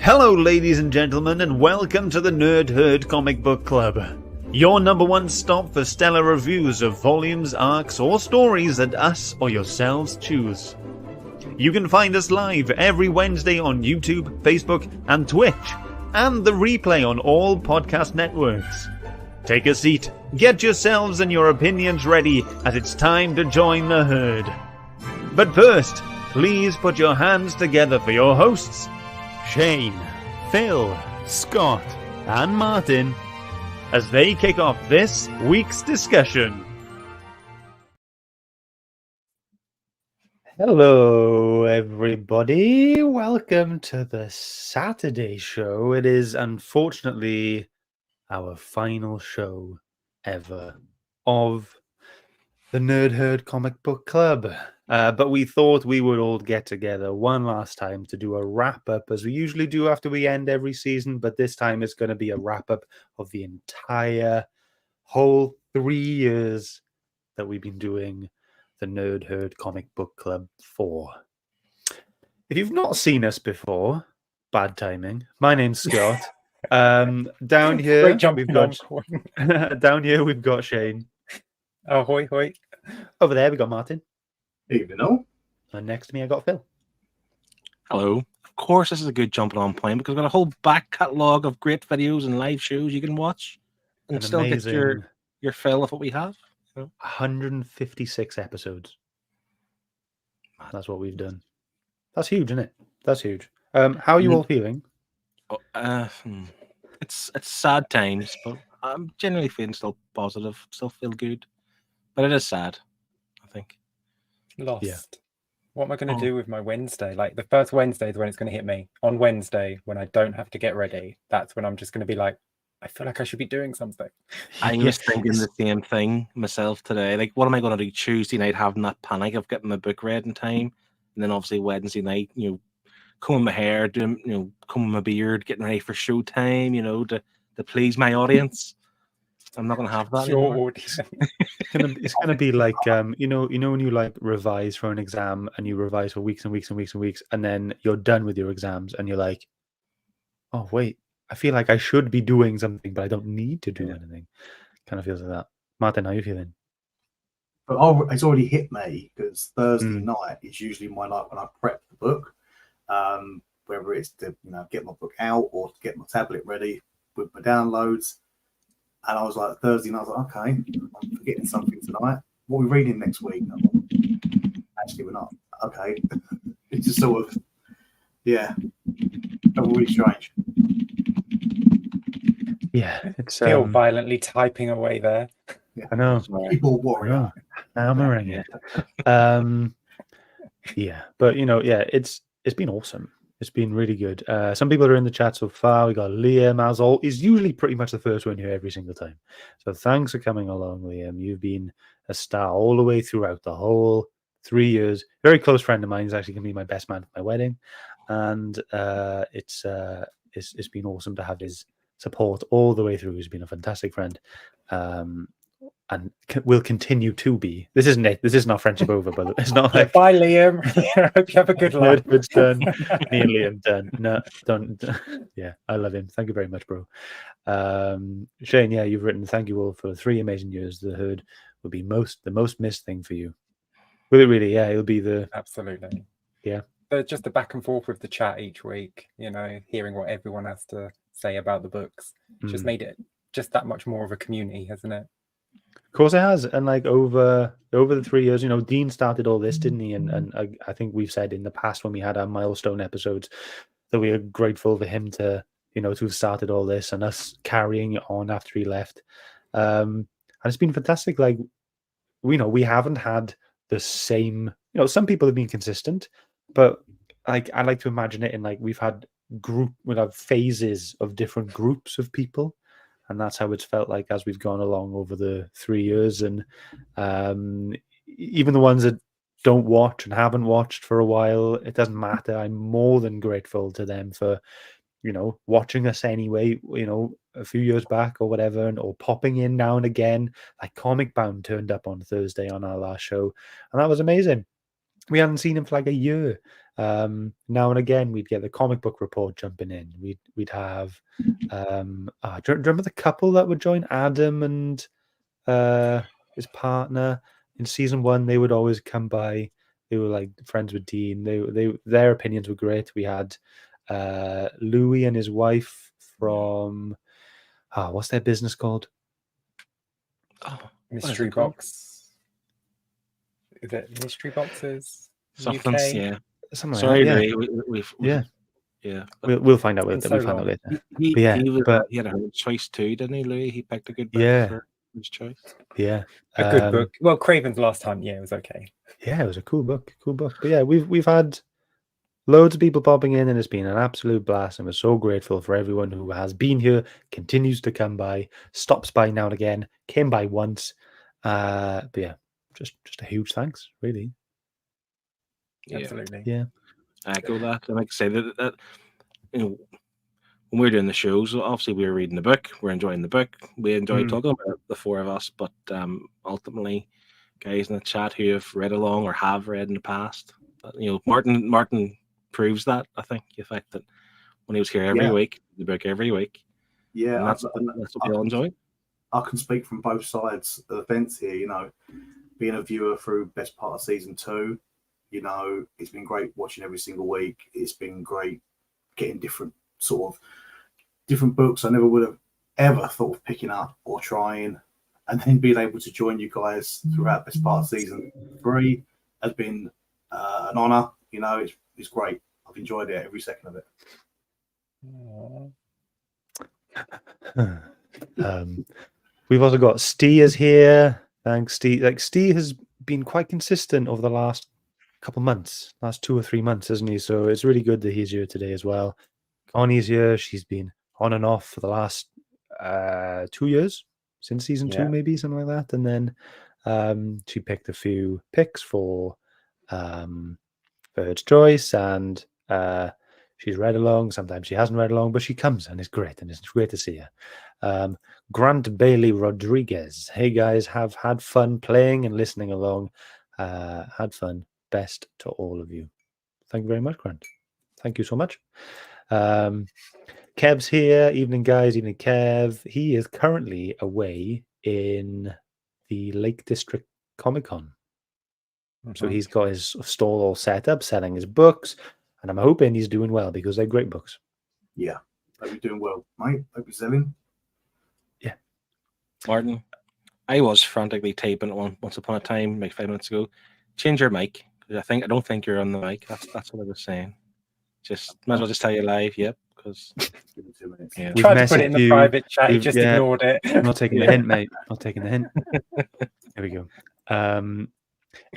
Hello, ladies and gentlemen, and welcome to the Nerd Herd Comic Book Club, your number one stop for stellar reviews of volumes, arcs, or stories that us or yourselves choose. You can find us live every Wednesday on YouTube, Facebook, and Twitch, and the replay on all podcast networks. Take a seat, get yourselves and your opinions ready, as it's time to join the herd. But first, please put your hands together for your hosts, Shane, Phil, Scott, and Martin, as they kick off this week's discussion. Hello, everybody. Welcome to the Saturday show. It is unfortunately our final show ever of the Nerd Herd Comic Book Club. But we thought we would all get together one last time to do a wrap-up, as we usually do after we end every season, but this time it's going to be a wrap-up of the entire whole 3 years that we've been doing the Nerd Herd Comic Book Club for. If you've not seen us before, bad timing. My name's Scott. Down here we've got we've got Shane. Oh, hoi, hoi. Over there we got Martin. Even though. And next to me I got Phil. Hello. Of course, this is a good jumping on point because we've got a whole back catalogue of great videos and live shows you can watch and still get your fill of what we have. 156 episodes. That's what we've done. That's huge, isn't it? That's huge. How are you all feeling? It's sad times, but I'm generally feeling still positive, still feel good. But it is sad, I think. Lost. Yeah. What am I going to do with my Wednesday? Like, the first Wednesday is when it's going to hit me. On Wednesday, when I don't have to get ready, that's when I'm just going to be like, I feel like I should be doing something. I was thinking the same thing myself today. Like, what am I going to do Tuesday night, having that panic of getting my book read in time? And then obviously Wednesday night, combing my hair, doing, combing my beard, getting ready for show time, to please my audience. I'm not going to have that anymore. It's gonna be like when you like revise for an exam and you revise for weeks and weeks and weeks and weeks, and then you're done with your exams and you're like, oh wait, I feel like I should be doing something, but I don't need to do anything. Kind of feels like that. Martin, how are you feeling? But it's already hit me because Thursday night is usually my night when I prep the book. Whether it's to get my book out or to get my tablet ready with my downloads. And I was like, Thursday night, I was like, okay, I'm forgetting something tonight. What are we reading next week? Actually, we're not. Okay. It's just sort of, really strange. Yeah, it's still violently typing away there. Yeah. I know. Keyboard warrior. Hammering it. Yeah, but it's been awesome. It's been really good. Some people are in the chat so far. We got Liam, as all. He's usually pretty much the first one here every single time. So thanks for coming along, Liam. You've been a star all the way throughout the whole 3 years. Very close friend of mine. He's actually going to be my best man for my wedding. And it's been awesome to have his support all the way through. He's been a fantastic friend. And will continue to be. This isn't it. This isn't our friendship over, but it's not like bye, Liam. I hope you have a good life. It's done. Me and Liam done. No, don't. Yeah, I love him. Thank you very much, bro. Shane, you've written. Thank you all for 3 amazing years. The herd will be the most missed thing for you. Will it really? Yeah, it'll be the absolutely. Yeah. But just the back and forth with the chat each week. Hearing what everyone has to say about the books, just made it just that much more of a community, hasn't it? Of course it has, and like over the 3 years, Dean started all this, didn't he? And I think we've said in the past when we had our milestone episodes that we are grateful for him to have started all this and us carrying it on after he left. And it's been fantastic. Like we haven't had the same. Some people have been consistent, but like I like to imagine it in like we've had phases of different groups of people. And that's how it's felt like as we've gone along over the 3 years. And even the ones that don't watch and haven't watched for a while, it doesn't matter. I'm more than grateful to them for, watching us anyway, a few years back or whatever, or popping in now and again. Like Comic Bound turned up on Thursday on our last show, and that was amazing. We hadn't seen him for like a year. Now and again, we'd get the comic book report jumping in. We'd have, do you remember the couple that would join, Adam and his partner in season 1? They would always come by. They were like friends with Dean. Their opinions were great. We had Louis and his wife from what's their business called? Mystery Box. Is it Mystery Boxes? Something, UK? yeah. Something Sorry, like that, we've yeah. We'll find out. We'll It's been so find out long. later. He had a hard choice too, didn't he, Louis? He picked a good book for his choice. Yeah, A good book. Well, Craven's last time, yeah, it was okay. Yeah, it was a cool book. But yeah, we've had loads of people popping in, and it's been an absolute blast. And we're so grateful for everyone who has been here, continues to come by, stops by now and again, came by once. But yeah, just a huge thanks, really. Absolutely. Yeah. I echo that. And like I say, that when we're doing the shows, obviously we're reading the book, we're enjoying the book, we enjoy talking about the four of us, but ultimately, guys in the chat who have read along or have read in the past, Martin proves that. I think the fact that when he was here every week, the book every week, and that's what we all enjoy. I can speak from both sides of the fence here. Being a viewer through best part of season 2, it's been great watching every single week. It's been great getting different books I never would have ever thought of picking up or trying, and then being able to join you guys throughout best part of season 3 has been an honor. It's great. I've enjoyed it, every second of it. We've also got Steers here. Thanks, Steve. Like, Steve has been quite consistent over the last couple months, last 2 or 3 months, hasn't he? So it's really good that he's here today as well. Connie's here. She's been on and off for the last 2 years, since season 2, maybe, something like that. And then she picked a few picks for Bird's Choice, and she's read along. Sometimes she hasn't read along, but she comes, and it's great, and it's great to see her. Grant Bailey Rodriguez. Hey guys, have had fun playing and listening along. Had fun. Best to all of you. Thank you very much, Grant. Thank you so much. Kev's here. Evening, guys. Evening, Kev. He is currently away in the Lake District Comic Con. So he's got his stall all set up, selling his books, and I'm hoping he's doing well because they're great books. Yeah, hope you're doing well, mate. Hope you're selling. Yeah. Martin, I was frantically typing it once upon a time, like 5 minutes ago. Change your mic. I don't think you're on the mic. That's what I was saying. Might as well just tell you live. Yep. Because tried to put it in the private chat. You just ignored it. I'm not taking the hint, mate. Not taking the hint. There we go.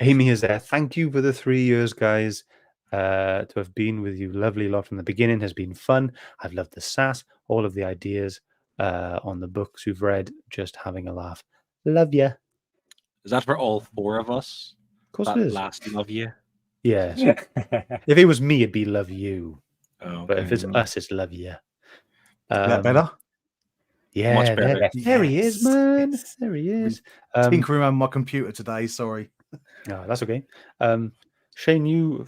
Amy is there. Thank you for the 3 years, guys. To have been with you, lovely lot from the beginning has been fun. I've loved the sass, all of the ideas on the books you've read, just having a laugh. Love you. Is that for all 4 of us? Of course that it is. Last love you. Yeah. If it was me, it'd be love you. Oh, okay. But if it's us, it's love you. Is that better? Yeah, much better. There he is, man. There he is. Tinkering around my computer today. Sorry. No, that's okay. Shane, you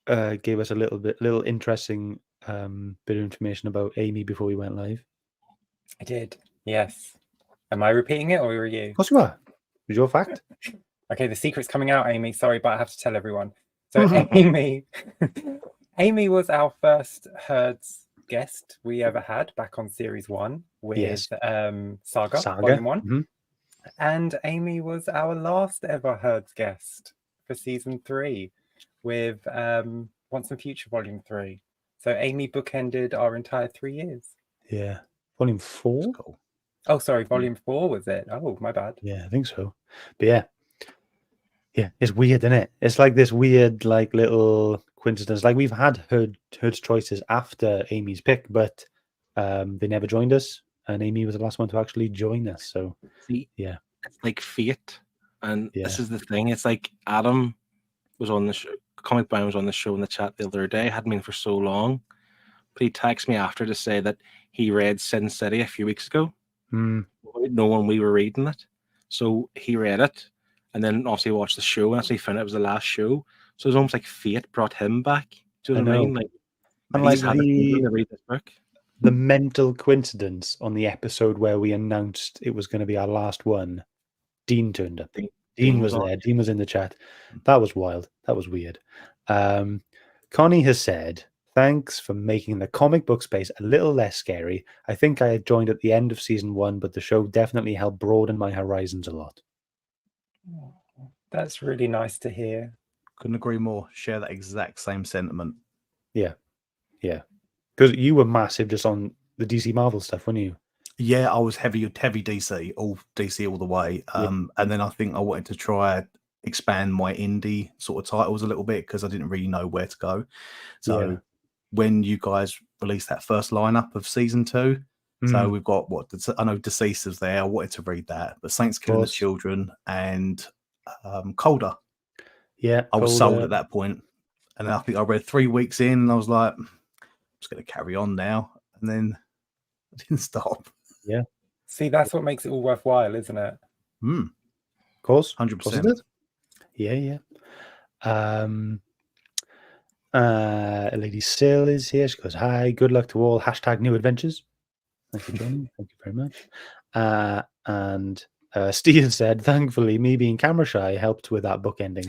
gave us a little interesting bit of information about Amy before we went live. I did. Yes. Am I repeating it, or were you? Of course you are. It was your fact. Okay, the secret's coming out, Amy. Sorry, but I have to tell everyone. So Amy was our first Herds guest we ever had back on series 1 with Saga Volume 1. Mm-hmm. And Amy was our last ever Herds guest for season 3 with Once and Future Volume 3. So Amy bookended our entire 3 years. Yeah. Volume 4? Cool. Oh, sorry, Volume 4 was it? Oh, my bad. Yeah, I think so. But yeah, it's weird, isn't it? It's like this weird, like, little coincidence. Like, we've had Herd's choices after Amy's pick, but they never joined us, and Amy was the last one to actually join us. So, yeah. It's like fate. And this is the thing. It's like Adam was on the show, Comic Bound was on the show in the chat the other day, hadn't been for so long. But he texted me after to say that he read Sin City a few weeks ago. No one we were reading it. So he read it and then obviously watched the show and actually found out it was the last show. So it was almost like fate brought him back Do you know what I mean? Like, And he's like had to read this book. the mental coincidence on the episode where we announced it was going to be our last one, Dean turned up. Dean was there. Dean was in the chat. That was wild. That was weird. Connie has said, thanks for making the comic book space a little less scary. I think I had joined at the end of season 1, but the show definitely helped broaden my horizons a lot. That's really nice to hear. Couldn't agree more. Share that exact same sentiment. Yeah. Because you were massive just on the DC Marvel stuff, weren't you? Yeah, I was heavy DC, all DC all the way. And then I think I wanted to try expand my indie sort of titles a little bit because I didn't really know where to go. So when you guys released that first lineup of season 2, so we've got I know Deceased is there. I wanted to read that, but Saints Killing the Children and Colder. Yeah, I was sold at that point, and I think I read 3 weeks in, and I was like, I'm just going to carry on now, and then I didn't stop. Yeah. See, that's what makes it all worthwhile, isn't it? Of course. 100%. Yeah. Lady Sil is here. She goes, hi, good luck to all. # new adventures. Thanks for joining. Thank you very much. And Steven said, thankfully, me being camera shy helped with that book ending.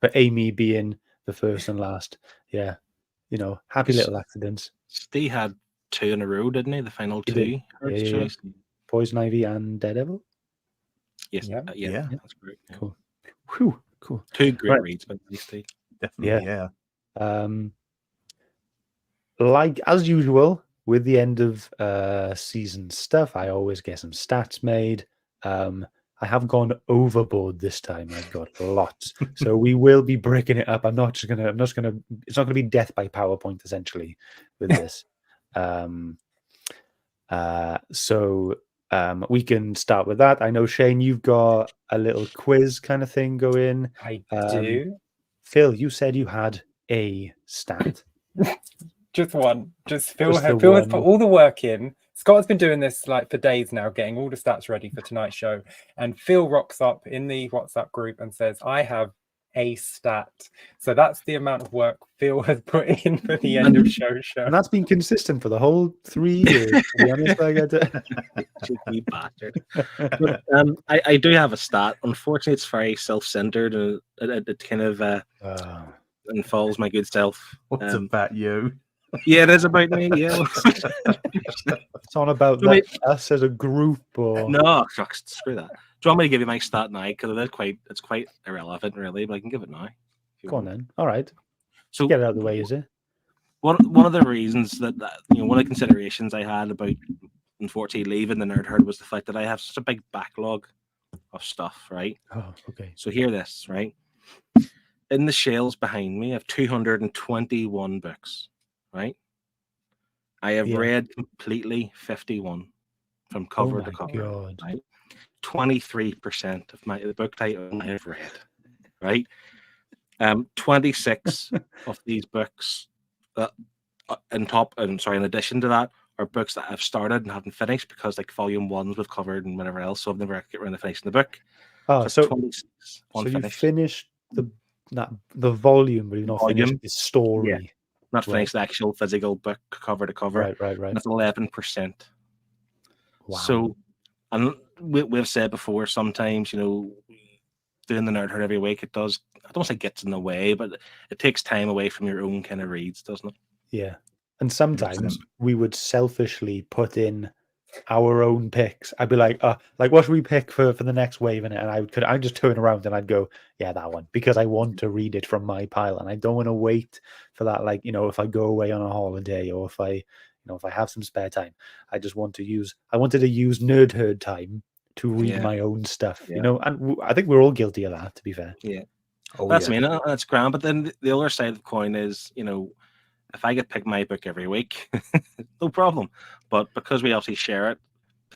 But Amy being the first and last. Yeah. Happy little accidents. Steve had 2 in a row, didn't he? The final 2. Yeah. Poison Ivy and Daredevil. Yes. Yeah. That's great. Yeah. Cool. Whew, cool. 2 great reads, but Steve. Definitely, yeah. Like as usual, with the end of season stuff, I always get some stats made. I have gone overboard this time. I've got lots, so we will be breaking it up. It's not gonna be death by PowerPoint essentially with this. So we can start with that. I know Shane, you've got a little quiz kind of thing going. I do. Phil, you said you had a stat. Just one. Phil has put all the work in. Scott has been doing this like for days now, getting all the stats ready for tonight's show. And Phil rocks up in the WhatsApp group and says, I have a stat. So that's the amount of work Phil has put in for the end of show. And that's been consistent for the whole 3 years. To be honest, I get it. Cheeky bastard. But, I do have a stat. Unfortunately, it's very self-centered and it kind of involves my good self. What's about you? Yeah, it is about me. Yeah, it's on about us as a group, or no? Shucks, screw that. Do you want me to give you my stat now? Because it's quite irrelevant, really. But I can give it now. Go on then. All right. So get it out of the way, is it? One of the reasons that one of the considerations I had about unfortunately leaving the Nerd Herd was the fact that I have such a big backlog of stuff. Right. Oh, okay. So hear this, right? In the shelves behind me, I have 221 books. Right, I have read completely 51 from cover to cover. God. Right, 23% of the book title I have read. Right, 26 of these books in addition to that are books that I've started and haven't finished because like volume 1s we've covered and whatever else, so I've never get around to finishing the book. Oh, so 26 you finished the volume, but you've not finished the story. Yeah. Not finished the actual physical book cover to cover. Right. That's 11%. Wow. So, and we've said before, sometimes, doing the Nerd Herd every week, it does, I don't say gets in the way, but it takes time away from your own kind of reads, doesn't it? Yeah. And sometimes we would selfishly put in our own picks. I'd be like, what should we pick for the next wave? And I'd just turn around and I'd go, yeah, that one, because I want to read it from my pile and I don't want to wait for that. Like, if I go away on a holiday or if I have some spare time, I wanted to use Nerd Herd time to read my own stuff, and I think we're all guilty of that, to be fair. Yeah. That's me. That's grand. But then the other side of the coin is, if I get picked my book every week, no problem. But because we obviously share it,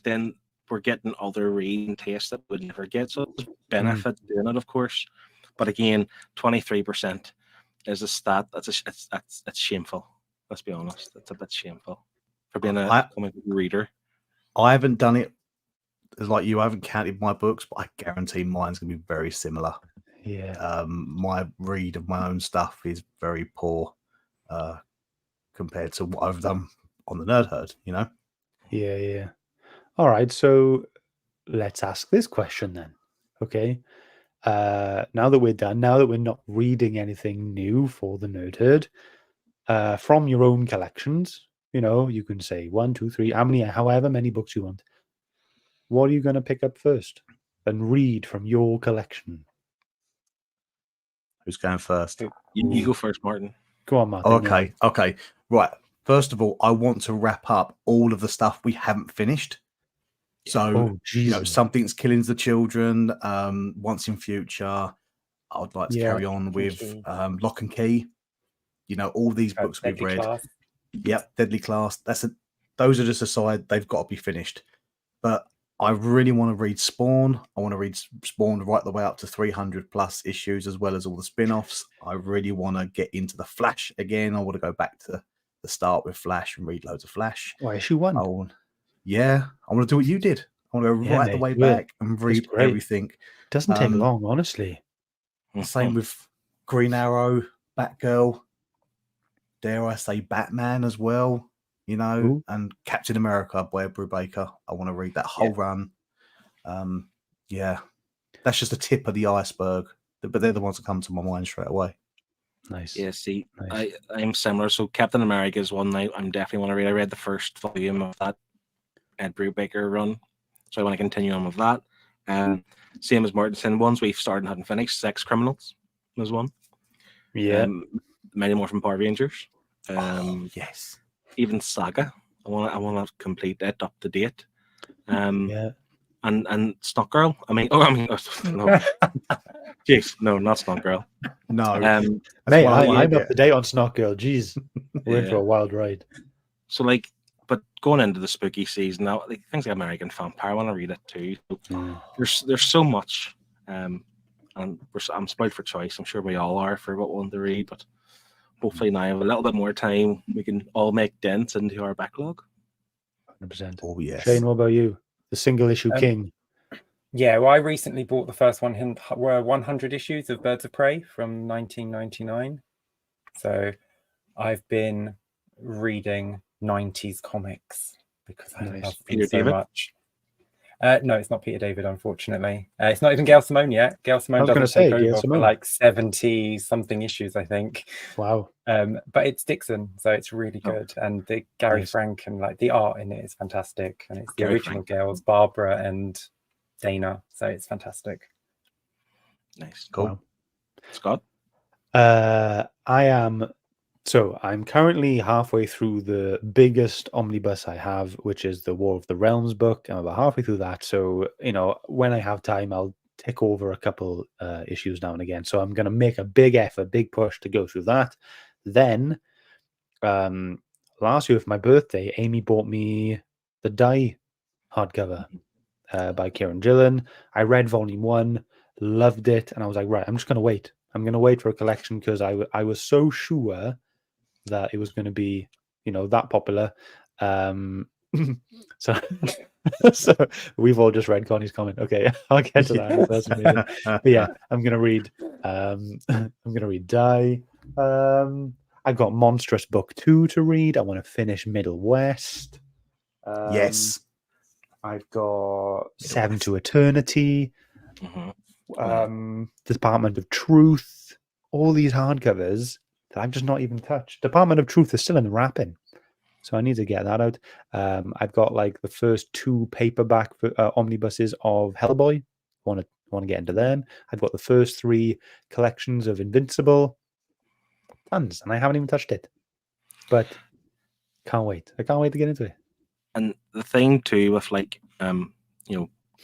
then we're getting other reading tastes that we'd never get. So there's benefit doing it, of course. But again, 23% is a stat. That's shameful. Let's be honest. It's a bit shameful for being a comic book reader. I haven't done it as like you. I haven't counted my books, but I guarantee mine's going to be very similar. Yeah. My read of my own stuff is very poor. compared to what I've done on the Nerd Herd, you know? Yeah. All right, so let's ask this question then. Okay. Now that we're done, now that we're not reading anything new for the Nerd Herd, from your own collections, you can say 1, 2, 3, however many books you want. What are you going to pick up first and read from your collection? Who's going first? You go first, Martin. Go on, Martin. yeah. Okay. Right. First of all, I want to wrap up all of the stuff we haven't finished. So, Oh, Jesus. Something's Killing the Children, Once in Future. I'd like to Yeah. carry on with Key. Lock and Key. All these books we've Deadly read. Class. Yep, Deadly Class. Those are just aside. They've got to be finished. But I really want to read Spawn. I want to read Spawn right the way up to 300 plus issues, as well as all the spin-offs. I really want to get into the Flash again. I want to go back to the start with Flash and read loads of Flash. Oh, issue 1. I want to do what you did. I want to go Yeah, right the mate, way do it. back and read great. everything. Doesn't take long, honestly. Same with Green Arrow, Batgirl, dare I say Batman as well, Ooh. and Captain America by Ed Brubaker. I want to read that whole run. That's just the tip of the iceberg, but they're the ones that come to my mind straight away. Nice. Yeah, see, Nice. I'm similar. So Captain America is one night I'm definitely want to read. I read the first volume of that Ed Brubaker run, so I want to continue on with that. Same as Martin said, ones we've started and haven't finished. Sex Criminals was one. Yeah. Many more from Power Rangers. Yes. Even Saga. I want to complete that up to date. Yeah. And Snot Girl. No. Jeez, no, not Snot Girl. No. Mate, I'm up to date on Snot Girl. Jeez, we're in for Yeah. a wild ride. So but going into the spooky season now, things like American Vampire, I want to read it too. So there's so much, and I'm spoiled for choice. I'm sure we all are for what we want to read, but hopefully now with a little bit more time, we can all make dents into our backlog. 100%. Oh yes. Shane, what about you? The single issue king. Yeah, well, I recently bought the first 100 issues of Birds of Prey from 1999. So I've been reading 90s comics because I Nice. love them Peter so David? much. No, it's not Peter David, unfortunately. It's not even Gail Simone yet. Gail Simone I was gonna doesn't take say, Gail over for Simone. like 70 something issues, I think. Wow. But it's Dixon, so it's really good. And the Gary Nice. Frank and like the art in it is fantastic. And it's the Gary original Frank. girls, Barbara and Dana. So it's fantastic. Nice. Cool. Wow. Scott? I'm currently halfway through the biggest omnibus I have, which is the War of the Realms book. I'm about halfway through that. So, when I have time, I'll tick over a couple issues now and again. So I'm going to make a big effort, big push to go through that. Then, last year for my birthday, Amy bought me the Die hardcover by Kieran Gillen. I read volume 1, loved it, and I was like, right, I'm just going to wait. I'm going to wait for a collection because I was so sure that it was going to be, that popular. So we've all just read Connie's comment. Okay, I'll get to that. That's amazing. But yeah, I'm going to read. I'm going to read Die. I've got Monstrous Book 2 to read. I want to finish Middle West. Yes. I've got Seven to Eternity. Department of Truth. All these hardcovers that I've just not even touched. Department of Truth is still in the wrapping, so I need to get that out. I've got like the first 2 paperback omnibuses of Hellboy. Want to get into them. I've got the first 3 collections of Invincible. Tons, and I haven't even touched it. But can't wait. I can't wait to get into it. And the thing too with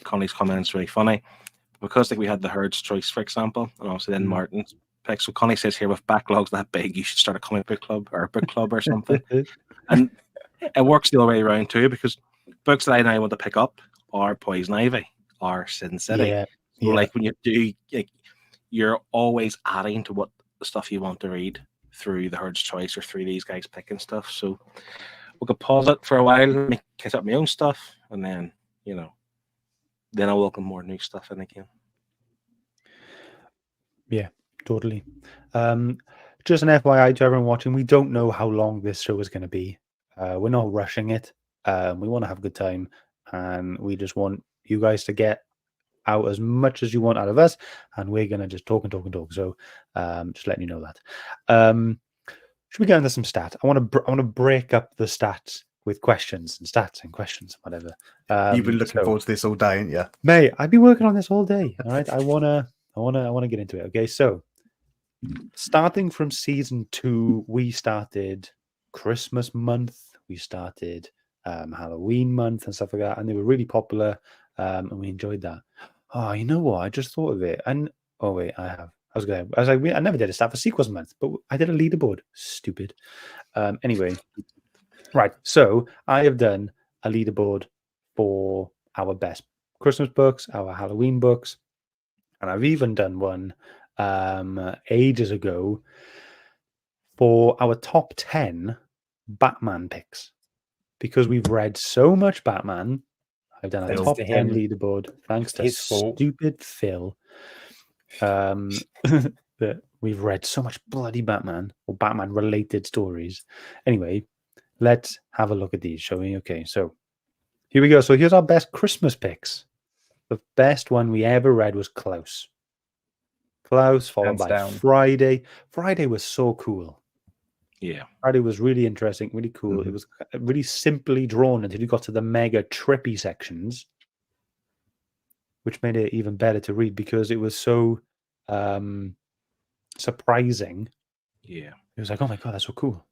Connie's comments really funny because we had the Herd's Choice, for example, and obviously then Martin's pick. So Connie says here with backlogs that big, you should start a comic book club or a book club or something. And it works the other way around too, because books that I now want to pick up are Poison Ivy or Sin City. Yeah. So like when you do, you're always adding to what the stuff you want to read through the Herd's Choice or through these guys picking stuff. So we could pause it for a while, catch up my own stuff, and then then I'll welcome more new stuff in again. Yeah, totally. just an FYI to everyone watching, we don't know how long this show is going to be. We're not rushing it. We want to have a good time, and we just want you guys to get out as much as you want out of us, and we're going to just talk and talk and talk. So just letting you know that. Should we get into some stats? I want to break up the stats with questions and stats and questions, whatever. You've been looking forward to this all day, haven't you? Mate, I've been working on this all day. All right, I wanna get into it. Okay, so starting from season 2, we started Christmas month, we started Halloween month and stuff like that, and they were really popular, and we enjoyed that. Oh, you know what? I just thought of it, and oh wait, I never did a stat for sequels month, but I did a leaderboard. Stupid. Anyway, right. So I have done a leaderboard for our best Christmas books, our Halloween books, and I've even done one ages ago for our top 10 Batman picks, because we've read so much Batman. I've done a Thanks top to 10 him. leaderboard thanks to His fault. stupid Phil. That we've read so much bloody Batman or Batman related stories. Anyway, let's have a look at these, shall we? Okay, so here we go. So here's our best Christmas picks. The best one we ever read was Klaus. Klaus, followed Hands by down. Friday. Friday was so cool. Yeah. Friday was really interesting, really cool. It was really simply drawn until you got to the mega trippy sections, which made it even better to read because it was so surprising. Yeah. It was like, oh my god, that's so cool.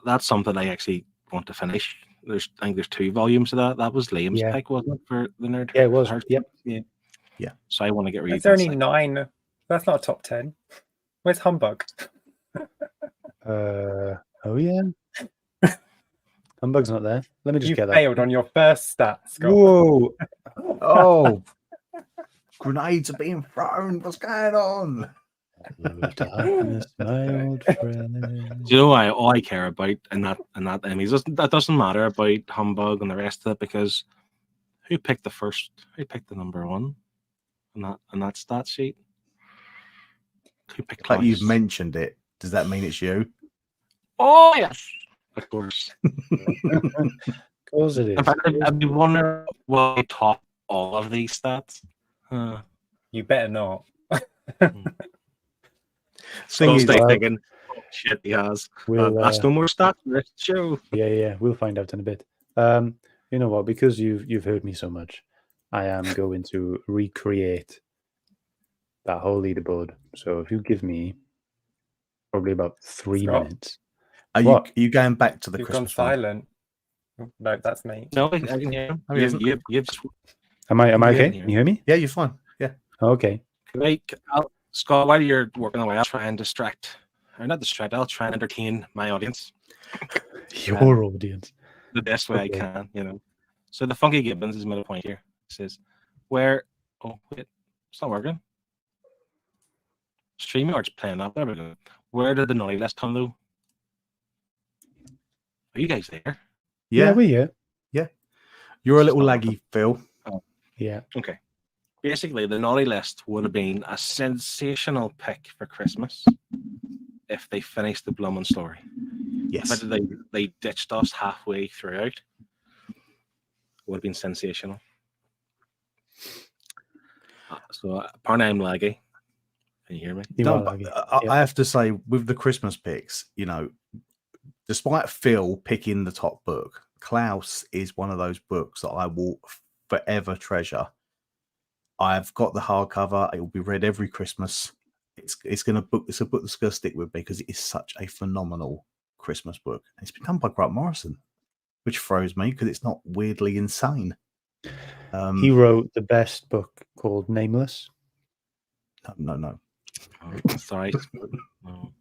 That's something I actually want to finish. I think there's 2 volumes of that. That was Liam's pick, wasn't it, for the Nerd? Yeah, it was. Yep. Yeah. So I want to get read. That's only 9. That's not a top 10. Where's Humbug? Oh yeah. Humbug's not there. Let me just You get that. failed on your first stat, Scott. Whoa. Oh, grenades are being thrown. What's going on? Hello, darkness, my old friend. Do you know why all I care about in that Emmys? That doesn't matter about Humbug and the rest of it, because who picked the number 1 on that stat sheet? Who picked But Klaus? you've mentioned it. Does that mean it's you? Oh yes, of course. Of course it is. In fact, I'd be wondering will we top all of these stats? You better not. Thing is, thinking, oh, shit, he has. That's no more stats for this show. Yeah, we'll find out in a bit. You know what? Because you've heard me so much, I am going to recreate that whole leaderboard. So if you give me probably about 3 Scott? minutes. are you going back to the You've gone Christmas one? silent. No, that's me. No, I can hear him. Oh, he hasn't. You've Am I okay? Yeah. Can you hear me? Yeah, you're fine. Yeah. Okay. Scott, while you're working away, I'll try and I'll try and entertain my audience Your audience. the best way Okay. I can, you know. So the Funky Gibbons is middle point here. It says, wait, it's not working. StreamYard's playing up. There we go. Where did the naughty list come though? Are you guys there? Yeah, we're here. You're a little laggy, Phil. Yeah. Okay. Basically, the naughty list would have been a sensational pick for Christmas if they finished the Blumman story. Yes. But they ditched us halfway throughout. Would have been sensational. So apparently I'm laggy. Can you hear me? You No, are but laggy. I have to say, with the Christmas picks, you know, despite Phil picking the top book, Klaus is one of those books that I will forever treasure. I've got the hardcover. It will be read every Christmas. It's a book that's going to stick with me because it is such a phenomenal Christmas book. It's been done by Grant Morrison, which throws me because it's not weirdly insane. He wrote the best book called Nameless. No. Oh, sorry. No.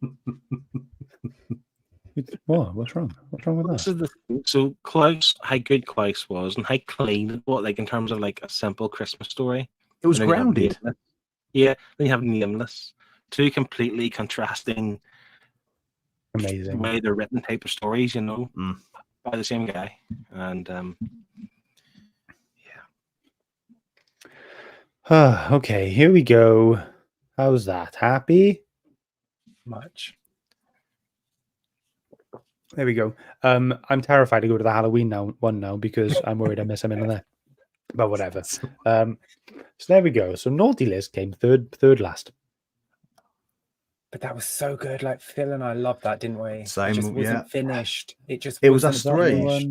What? What's wrong? What's wrong with This that? is the thing. So Klaus, how good Klaus was and how clean it was, like in terms of like a simple Christmas story. It was And then you have grounded. Nameless. Yeah, then you have Nameless. 2 completely contrasting Amazing. way they're written type of stories, you know, Mm. by the same guy. And Okay, here we go. How's that? Happy? Much. There we go. I'm terrified to go to the Halloween one now because I'm worried I miss something in there. But whatever. So there we go. So Naughty List came third last. But that was so good. Like Phil and I loved that, didn't we? It Same, just wasn't yeah. finished. It just It was wasn't us three. finished.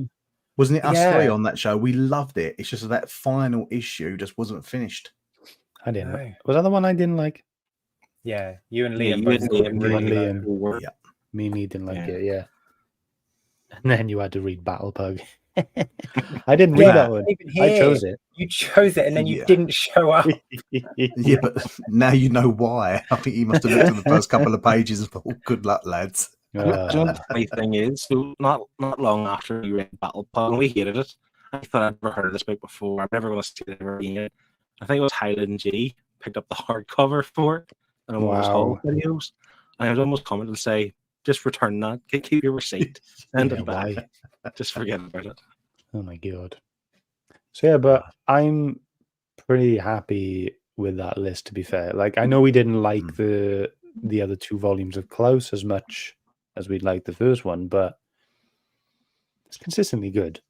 Wasn't it us Yeah. three on that show? We loved it. It's just that final issue just wasn't finished. I didn't. No. Was that the one I didn't like? Yeah, you and Yeah, Liam you both and scored Liam, really Liam. low. Yeah. Me and he didn't like Yeah. it, yeah. And then you had to read Battle Pug. I didn't read that one. Even I here, chose it. You chose it and then you Yeah. didn't show up. Yeah, but now you know why. I think you must have looked at the first couple of pages and thought, good luck, lads. Do you know what the funny thing is? So not long after we read Battle Pug, we hated it. I thought I'd never heard of this book before. I'm never going to see it ever again. I think it was Highland G picked up the hardcover for it and one of his haul videos. And I was almost commented to say, just return that, keep your receipt, send it back. Just forget about it. Oh my god. So yeah, but I'm pretty happy with that list, to be fair. Like, I know we didn't like the other two volumes of Klaus as much as we'd like the first one, but it's consistently good.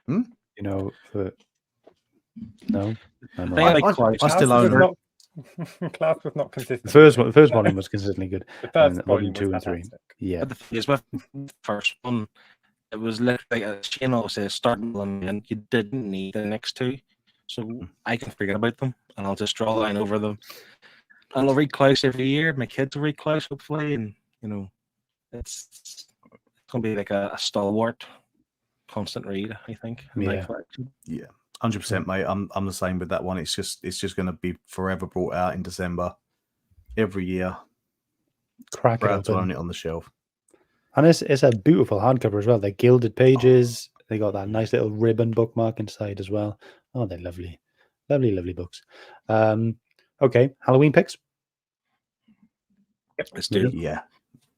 You know, no, I'm wrong. I still own it. Klaus was not consistent. The first volume was consistently good. The first and volume volume 2 and 3. fantastic. Yeah. But the thing is, with the first one, it was literally, as Shane always says, starting and you didn't need the next two. So I can forget about them and I'll just draw a line over them. I'll read Klaus every year. My kids will read Klaus, hopefully. And, you know, it's going to be like a stalwart, constant read, I think. In my collection. Yeah. 100%, mate. I'm the same with that one. It's just going to be forever brought out in December every year. Crack Proud it to open. own it on the shelf. And it's a beautiful hardcover as well. They're gilded pages. They got that nice little ribbon bookmark inside as well. Oh, they're lovely. Lovely, lovely books. Okay, Halloween picks. Yep. Let's do it. Yeah.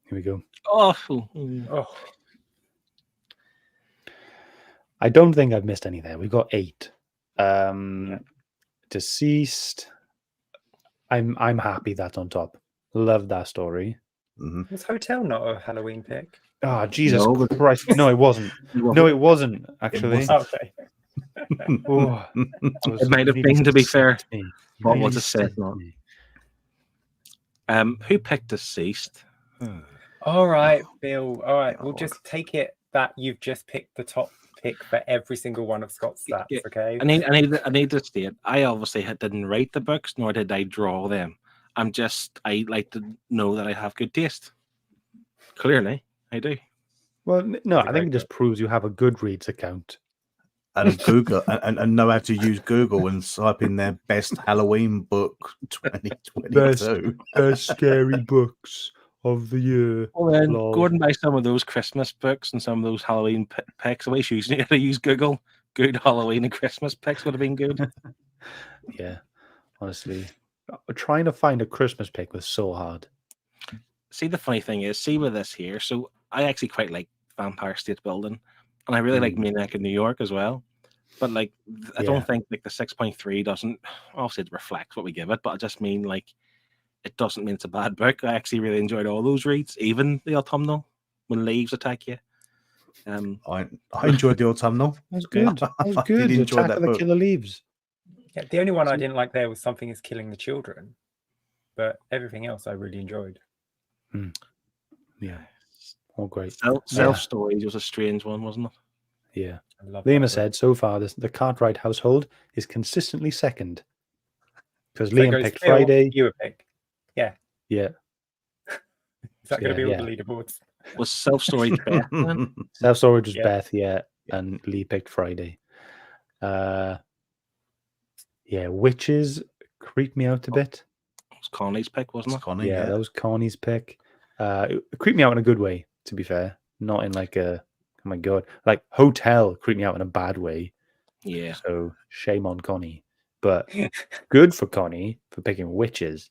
Here we go. Oh. I don't think I've missed any there. We've got 8. Deceased. I'm happy that's on top. Love that story. Was Hotel not a Halloween pick? Oh, Jesus Christ. No, it wasn't. No, it wasn't, actually. Okay. It might have been, to be fair. What was it said? Who picked Deceased? All right, Bill. All right, we'll just take it that you've just picked the top pick for every single one of Scott's stats. Okay. I need to state. I obviously didn't write the books, nor did I draw them. I like to know that I have good taste. Clearly, I do. Well, no, I think it just proves you have a Goodreads account. And Google and know how to use Google and type in their best Halloween book 2022. Best scary books of the year. Well, then go and buy some of those Christmas books and some of those Halloween picks. The way she's using it to use Google, good Halloween and Christmas picks would have been good. Yeah, honestly, trying to find a Christmas pick was so hard. See, the funny thing is, with this here, so I actually quite like Vampire State Building, and I really like Maniac in New York as well. But like, I don't think like the 6.3 doesn't obviously it reflects what we give it, but I just mean like it doesn't mean it's a bad book. I actually really enjoyed all those reads, even the autumnal when leaves attack you. I enjoyed the autumnal. It was good. It was I good. did enjoy Attack that of the book. Killer Leaves. Yeah, the only one I didn't like there was Something is Killing the Children, but everything else I really enjoyed. Yeah, all great. Self Stories was a strange one, wasn't it? Yeah. Liam has said so far the Cartwright household is consistently second because Liam picked Phil, Friday. You a pick. Yeah. Yeah. Is that going to be all the leaderboards? Was Self Storage Beth? Self Storage was Beth, and Lee picked Friday. Witches creeped me out a bit. It was Connie's pick, wasn't it? Connie, that was Connie's pick. It creeped me out in a good way, to be fair. Not in like a, oh my God. Like Hotel creeped me out in a bad way. Yeah. So shame on Connie. But good for Connie for picking Witches.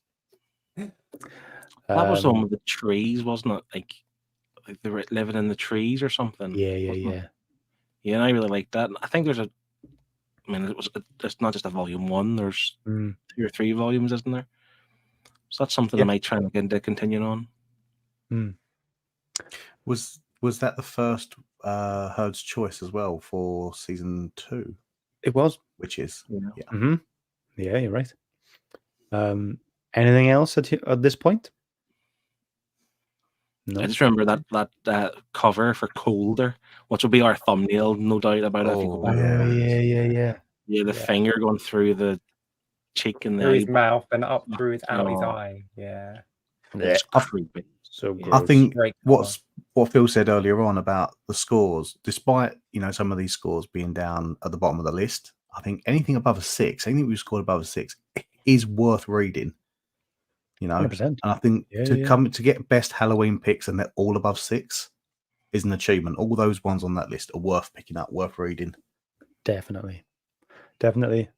That was one with the trees, wasn't it? Like they were living in the trees or something. Yeah. Yeah, and I really liked that. I think there's it's not just a volume 1. There's 2 or 3 volumes, isn't there? So that's something I might try and get into continuing on. Was Was that the first Herd's Choice as well for season 2? It was. Which is yeah. Mm-hmm. Yeah, you're right. Anything else at this point? No. I just remember that cover for Colder, which will be our thumbnail, no doubt about it. If you go back. Yeah. The finger going through the cheek and the Through his eye. mouth and up through out his Oh. eye. Yeah. It's creepy. So Yeah. gross. I think Great what Phil said earlier on about the scores, despite some of these scores being down at the bottom of the list, I think anything above a 6, anything we've scored above a 6 is worth reading. 100%. And I think to get best Halloween picks and they're all above 6 is an achievement. All those ones on that list are worth picking up, worth reading. Definitely.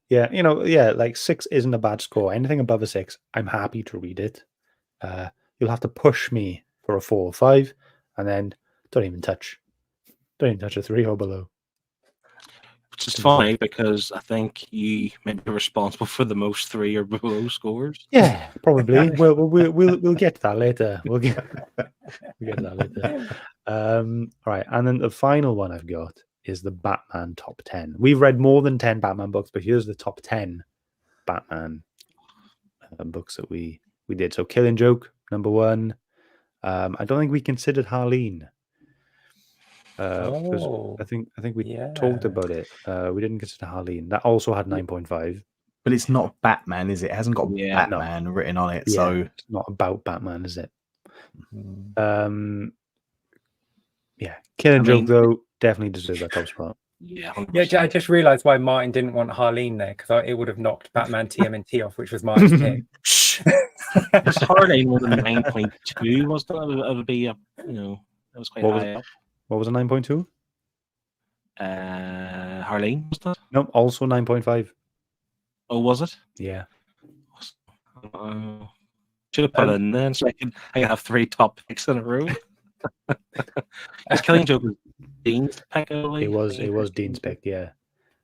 Yeah, like 6 isn't a bad score. Anything above a 6, I'm happy to read it. You'll have to push me for a 4 or 5, and then don't even touch a 3 or below. Which is funny because I think you may be responsible for the most 3 or below scores. Yeah, probably. We'll get to that later. We'll get to that later. All right, and then the final one I've got is the Batman top 10. We've read more than 10 Batman books, but here's the top 10 Batman books that we did. So Killing Joke, number 1. I don't think we considered Harleen. Because I think we talked about it. We didn't consider Harleen. That also had 9.5. But it's not Batman, is it? It hasn't got Batman written on it. So it's not about Batman, is it? Killing Joke though definitely deserves that top spot. Yeah, 100%. Yeah. I just realised why Martin didn't want Harleen there, because it would have knocked Batman TMNT off, which was Martin's pick. Harleen was a 9.2, wasn't it? It would be it was quite high up. What was a 9.2? Harleen, wasn't it? No, also 9.5. Oh, was it? Yeah. Should have put it in then, so I can have 3 top picks in a row. Is Killing Joke Dean's pick? It was Dean's pick. Yeah.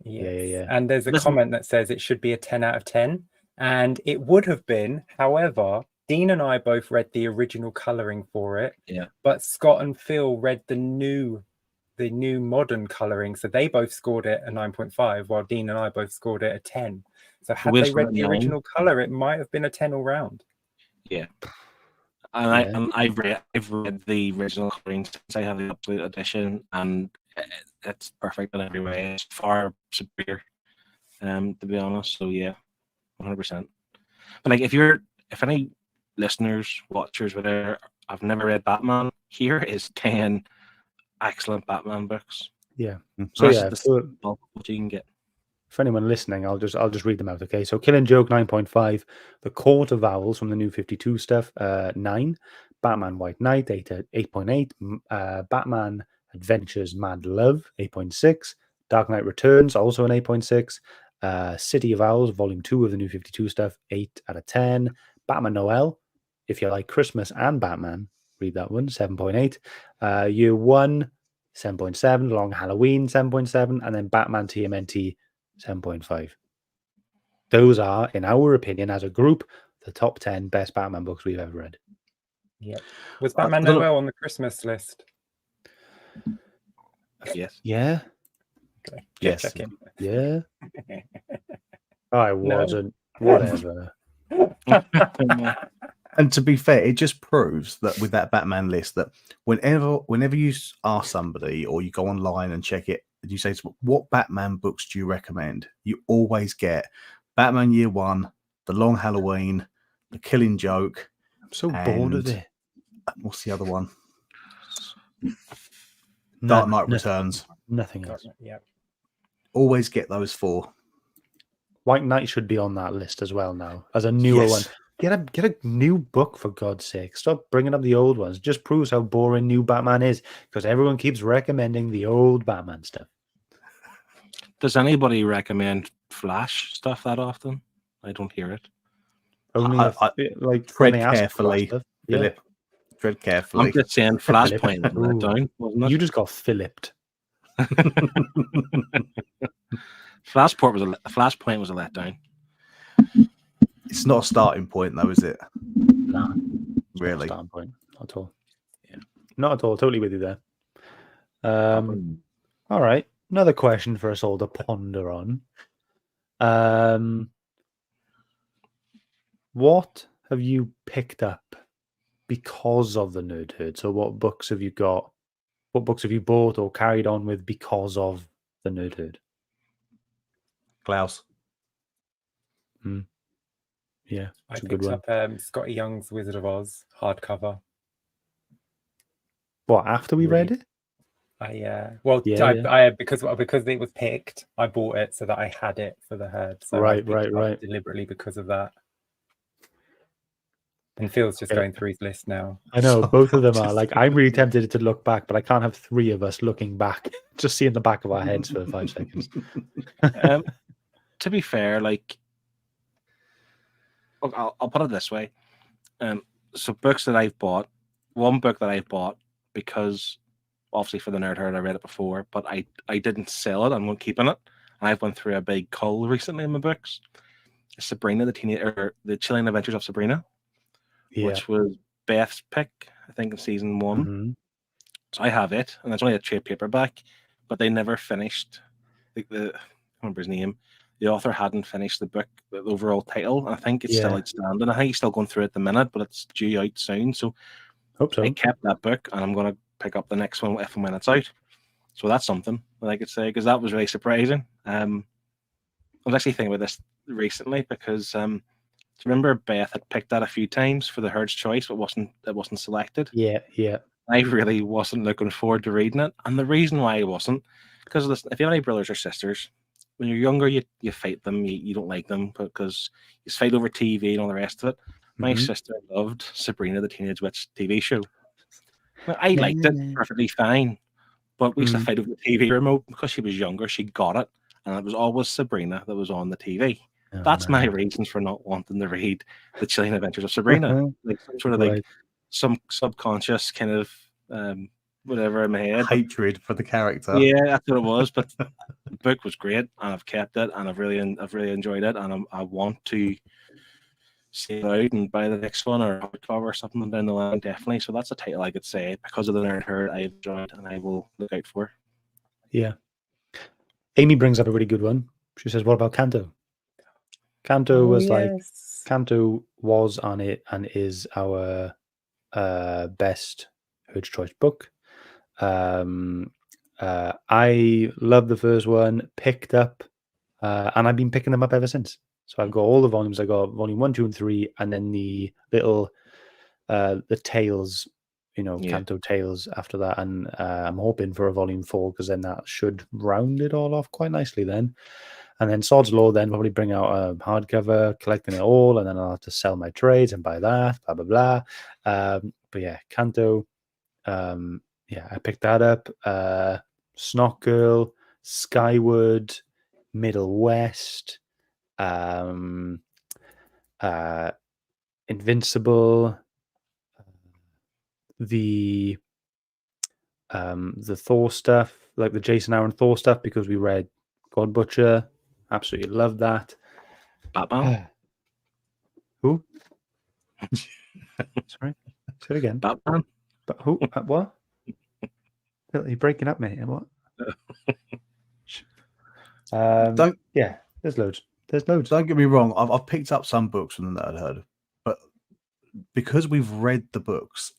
Yes. Yeah. And there's a comment that says it should be a 10 out of 10, and it would have been. However, Dean and I both read the original coloring for it. Yeah. But Scott and Phil read the new modern coloring, so they both scored it a 9.5, while Dean and I both scored it a 10. So had they read the original color, it might have been a 10 all round. Yeah. And I've read the original coloring since I have the Absolute Edition, and it's perfect in every way. It's far superior, to be honest. So yeah, 100%. But like, if any listeners, watchers, whatever, I've never read Batman, here is 10 excellent Batman books. Yeah. So what you can get. For anyone listening, I'll just read them out. Okay, so Killing Joke 9.5, The Court of Owls from the New 52 stuff 9, Batman White Knight 8.8, Batman Adventures Mad Love 8.6, Dark Knight Returns also an 8.6, City of Owls Volume 2 of the New 52 stuff 8 out of 10, Batman Noel, if you like Christmas and Batman, read that one 7.8, Year 1 7.7, Long Halloween 7.7, and then Batman TMNT 7.5. Those are, in our opinion, as a group, the top 10 best Batman books we've ever read. Yeah. Was Batman Noel on the Christmas list? Yes. Yeah. Okay. Yes. Checking. Yeah. I wasn't. Whatever. And to be fair, it just proves that with that Batman list, that whenever you ask somebody or you go online and check it, and you say, what Batman books do you recommend? You always get Batman Year 1, The Long Halloween, The Killing Joke. I'm so bored of it. What's the other one? Dark Knight Returns. Nothing else. Yeah. Always get those 4. White Knight should be on that list as well now, as a newer one. Get a new book, for God's sake. Stop bringing up the old ones. It just proves how boring new Batman is, because everyone keeps recommending the old Batman stuff. Does anybody recommend Flash stuff that often? I don't hear it. Only like tread carefully, Philip. Yeah. Tread carefully. I'm just saying Flashpoint was let down, wasn't it? You just got Philipped. Flashpoint was a letdown. It's not a starting point, though, is it? No. Really? Not a starting point. Not at all. Yeah. Not at all. Totally with you there. All right. Another question for us all to ponder on. What have you picked up because of the Nerd Herd? So what books have you got? What books have you bought or carried on with because of the Nerd Herd? Klaus. Yeah, I it's a good picked one. up Scotty Young's Wizard of Oz hardcover. What, after we read it? I because it was picked, I bought it so that I had it for the herd. So I Right, picked it up right. deliberately because of that. And Phil's just Okay. going through his list now. I know, both of them are. Like, I'm really tempted to look back, but I can't have three of us looking back, just seeing the back of our heads for 5 seconds. To be fair, like, look, I'll put it this way. So books that I've bought, one book that I've bought because obviously for the Nerd Herd I read it before, but I didn't sell it. I'm keeping it. I've went through a big cull recently in my books. Sabrina, the Chilling Adventures of Sabrina, which was Beth's pick, I think, in season 1. Mm-hmm. So I have it, and it's only a trade paperback, but they never finished. I can't remember his name. The author hadn't finished the book, the overall title. I think it's still outstanding. I think he's still going through it at the minute, but it's due out soon. So Hope so. I kept that book, and I'm going to pick up the next one if and when it's out. So that's something that I could say, because that was really surprising. I was actually thinking about this recently because do you remember Beth had picked that a few times for the Herd's Choice, but it wasn't selected. Yeah. I really wasn't looking forward to reading it, and the reason why I wasn't, because if you have any brothers or sisters, when you're younger, you fight them, you don't like them because you fight over TV and all the rest of it. My sister loved Sabrina the Teenage Witch TV show. Now, I liked it perfectly fine, but we used to fight over the TV remote because she was younger. She got it, and it was always Sabrina that was on the TV. Oh, That's my reasons for not wanting to read the Chilling Adventures of Sabrina. Like some sort of like some subconscious kind of whatever in my head. Hatred for the character. Yeah, that's what it was. But the book was great, and I've kept it, and I've really enjoyed it, and I want to see it out and buy the next one or hardcover or something down the line, definitely. So that's a title I could say because of the Nerd Herd I've enjoyed and I will look out for. Yeah. Amy brings up a really good one. She says, "What about Kanto?" Kanto Kanto was on it and is our best Herd's Choice book. I love the first one, picked up, and I've been picking them up ever since. So I've got all the volumes. I got volume 1, 2, and 3, and then the little the tales, Kanto tales after that. And I'm hoping for a volume 4 because then that should round it all off quite nicely then. And then Sod's Law, then probably bring out a hardcover, collecting it all, and then I'll have to sell my trades and buy that, blah, blah, blah. But yeah, Kanto, I picked that up. Snot Girl, Skyward, Middle West, Invincible, the Thor stuff, like the Jason Aaron Thor stuff, because we read God Butcher. Absolutely love that. Batman? Who? Sorry, say it again. Batman? But who? What? You're breaking up, mate. What? There's loads. Don't get me wrong. I've picked up some books from the Nerd Herd, but because we've read the books,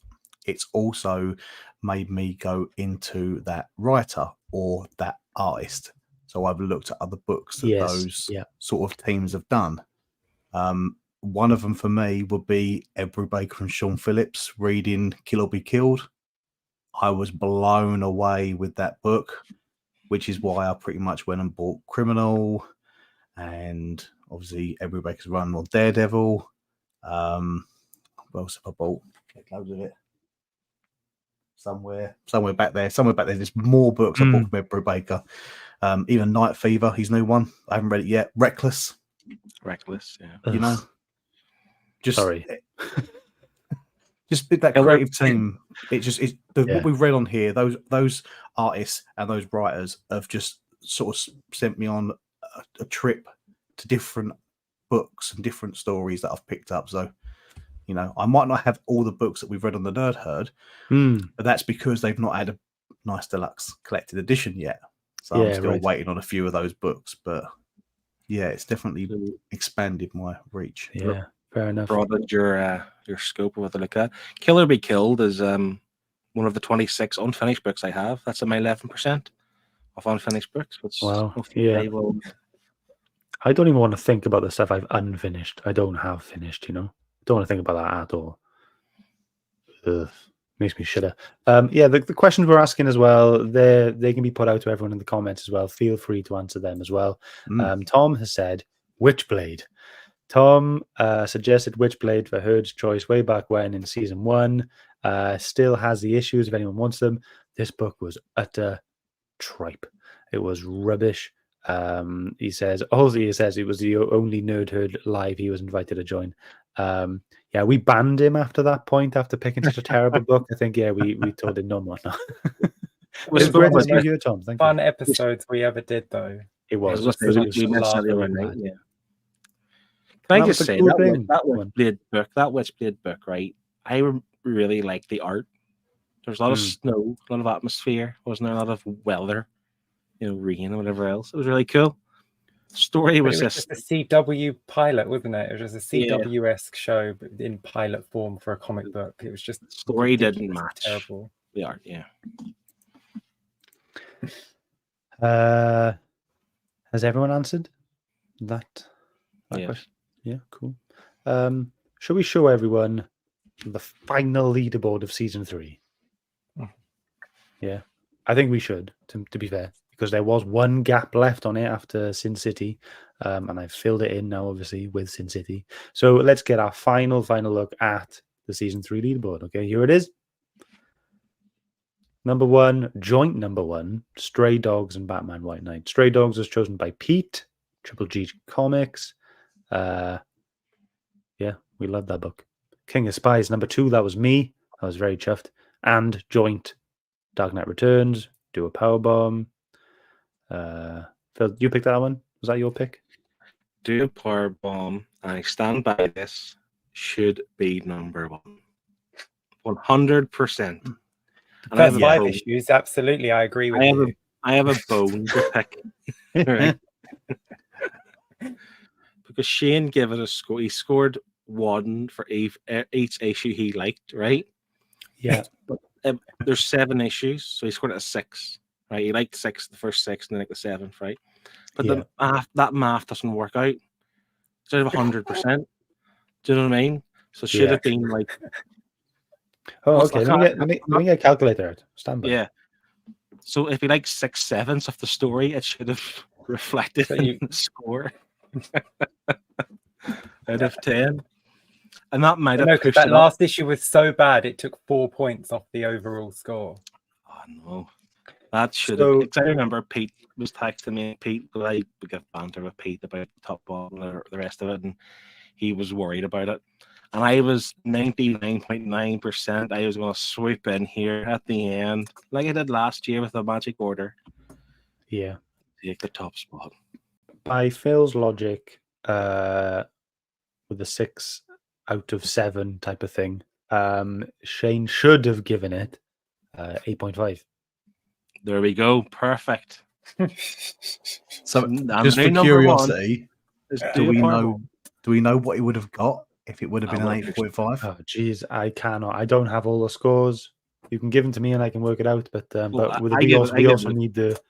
it's also made me go into that writer or that artist. So I've looked at other books that those sort of teams have done. One of them for me would be Ed Brubaker and Sean Phillips reading Kill or Be Killed. I was blown away with that book, which is why I pretty much went and bought Criminal and obviously Ed Brubaker's run on Daredevil. What else have I bought? Get loads of it. Somewhere back there. There's more books I bought from Ed Brubaker. Even Night Fever, his new one. I haven't read it yet. Reckless, yeah. Sorry. Just that creative team. What we've read on here. Those artists and those writers have just sort of sent me on a trip to different books and different stories that I've picked up. So, I might not have all the books that we've read on the Nerd Herd, but that's because they've not had nice deluxe collected edition yet, so Yeah, I'm still right. waiting on a few of those books. But yeah, it's definitely So expanded my reach. Yeah, fair enough. broadened your scope of what to look at. Killer Be Killed is one of the 26 unfinished books I have. That's at my 11% of unfinished books. Which Wow, hopefully yeah. they will. I don't even want to think about the stuff I've unfinished. I don't have finished, you know. Don't want to think about that at all. Ugh, makes me shudder. Yeah, the questions we're asking as well, they can be put out to everyone in the comments as well. Feel free to answer them as well. Tom has said Witchblade. Tom suggested Witchblade for Herd's Choice way back when in season 1. Still has the issues if anyone wants them. This book was utter tripe. It was rubbish. He says it was the only Nerd Herd live he was invited to join. Yeah, we banned him after that point, after picking such a terrible book. I think, yeah, we told him no more. No. It was great to see you here, Tom. Thank you. Fun episodes we ever did, though. It was. We mentioned that the other night. Yeah. Can I just say that Witchblade book, right? I really like the art. There's a lot of snow, a lot of atmosphere. Wasn't there a lot of weather? Rain and whatever else. It was really cool. The story was just a CW pilot, wasn't it? It was just a CW-esque show, but in pilot form for a comic book. It was just the story didn't match. Terrible. The art, yeah. Has everyone answered that question? Yeah, cool. Shall we show everyone the final leaderboard of season 3? Yeah, I think we should, to be fair, because there was one gap left on it after Sin City, and I've filled it in now, obviously, with Sin City. So let's get our final look at the season 3 leaderboard. Okay, here it is. Joint number one, Stray Dogs and Batman White Knight. Stray Dogs was chosen by Pete, Triple G Comics. Yeah, we love that book. King of Spies, number 2, that was me. I was very chuffed. And Joint, Dark Knight Returns, Do a Powerbomb. Phil, you picked that one? Was that your pick? Do a Powerbomb, and I stand by this, should be number 1. 100%. And I have 5 issues. Absolutely, I agree with you. I have a bone to pick. Right? Because Shane gave it a score. He scored 1 for each issue he liked, right? Yeah. But there's 7 issues, so he scored it a 6. Right? He liked 6, the first 6, and then like the 7th, right? But that math doesn't work out. Instead of 100%, do you know what I mean? So it should have been like. Oh, okay. Let me get a calculator out. Stand by. Yeah. So if you like 6/7 of the story, it should have reflected in the score out of 10. And that might have pushed that last issue was so bad it took 4 points off the overall score. Oh no. That should have. I remember Pete was texting me. We got banter with Pete about the top ball and the rest of it, and he was worried about it. And I was 99.9%. I was going to swoop in here at the end, like I did last year with the Magic Order. Yeah. Take the top spot. By Phil's logic, with a 6 out of 7 type of thing, Shane should have given it 8.5. There we go. Perfect. So, just for curiosity, do we know what he would have got if it would have been an 8.5? Oh, geez, I cannot. I don't have all the scores. You can give them to me and I can work it out. But we also need the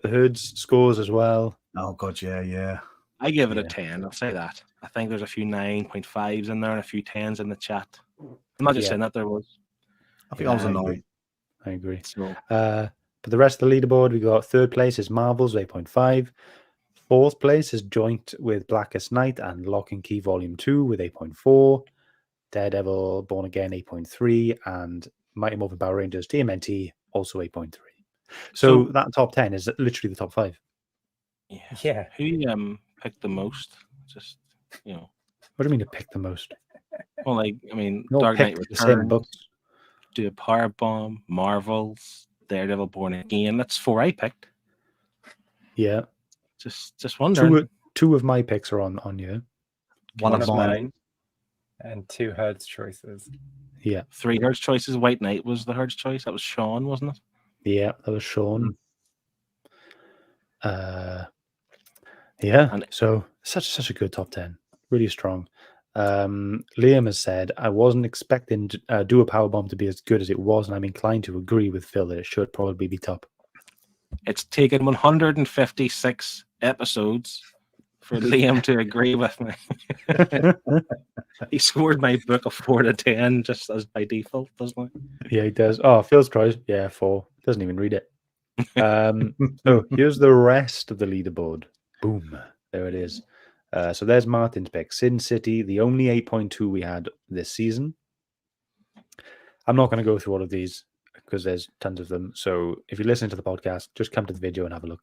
Herds scores as well. Oh God, yeah. I give it a 10. I'll say that. I think there's a few 9.5s in there and a few 10s in the chat. I'm not just saying that there was. I think I was a 9. I agree. So, but the rest of the leaderboard, we got 3rd place is Marvel's 8.5. 4th place is joint with Blackest Night and Lock and Key Volume 2 with 8.4. Daredevil Born Again 8.3 and Mighty Morphin Power Rangers TMNT also 8.3. So that top 10 is literally the top 5. Yeah. Who picked the most? Just What do you mean to pick the most? Well, Dark Knight Returns, the same books. Do a Powerbomb, Marvels, Daredevil Born Again. That's 4 I picked. Yeah. Just wondering. 2 of my picks are on you. One of mine. And 2 Herd's choices. Yeah. 3 Herd's choices. White Knight was the Herd's choice. That was Sean, wasn't it? Yeah, that was Sean. Yeah, And- so such a good top 10. Really strong. Liam has said, I wasn't expecting Do a Powerbomb to be as good as it was, and I'm inclined to agree with Phil that it should probably be top. It's taken 156 episodes for Liam to agree with me. He scored my book a 4 to 10 just as by default, doesn't he? Yeah, he does. Oh, Phil's tries. Yeah, 4. Doesn't even read it. So here's the rest of the leaderboard. Boom. There it is. So there's Martin's pick. Sin City, the only 8.2 we had this season. I'm not going to go through all of these because there's tons of them. So if you're listening to the podcast, just come to the video and have a look.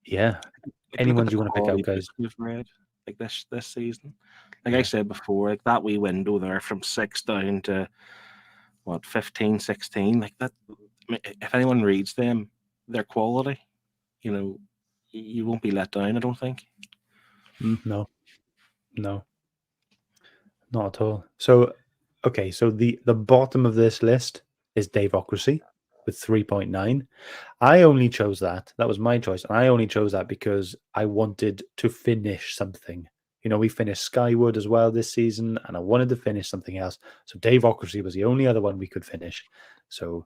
Yeah. Any ones you want to pick out, guys? We've read like this season. Like I said before, like that wee window there from 6 down to what 15, 16. Like that. I mean, if anyone reads them, their quality, you know, you won't be let down. I don't think. No, not at all. So, okay, so the bottom of this list is Daveocracy with 3.9. I only chose that. That was my choice, and I only chose that because I wanted to finish something. You know, we finished Skyward as well this season, and I wanted to finish something else. So Daveocracy was the only other one we could finish. So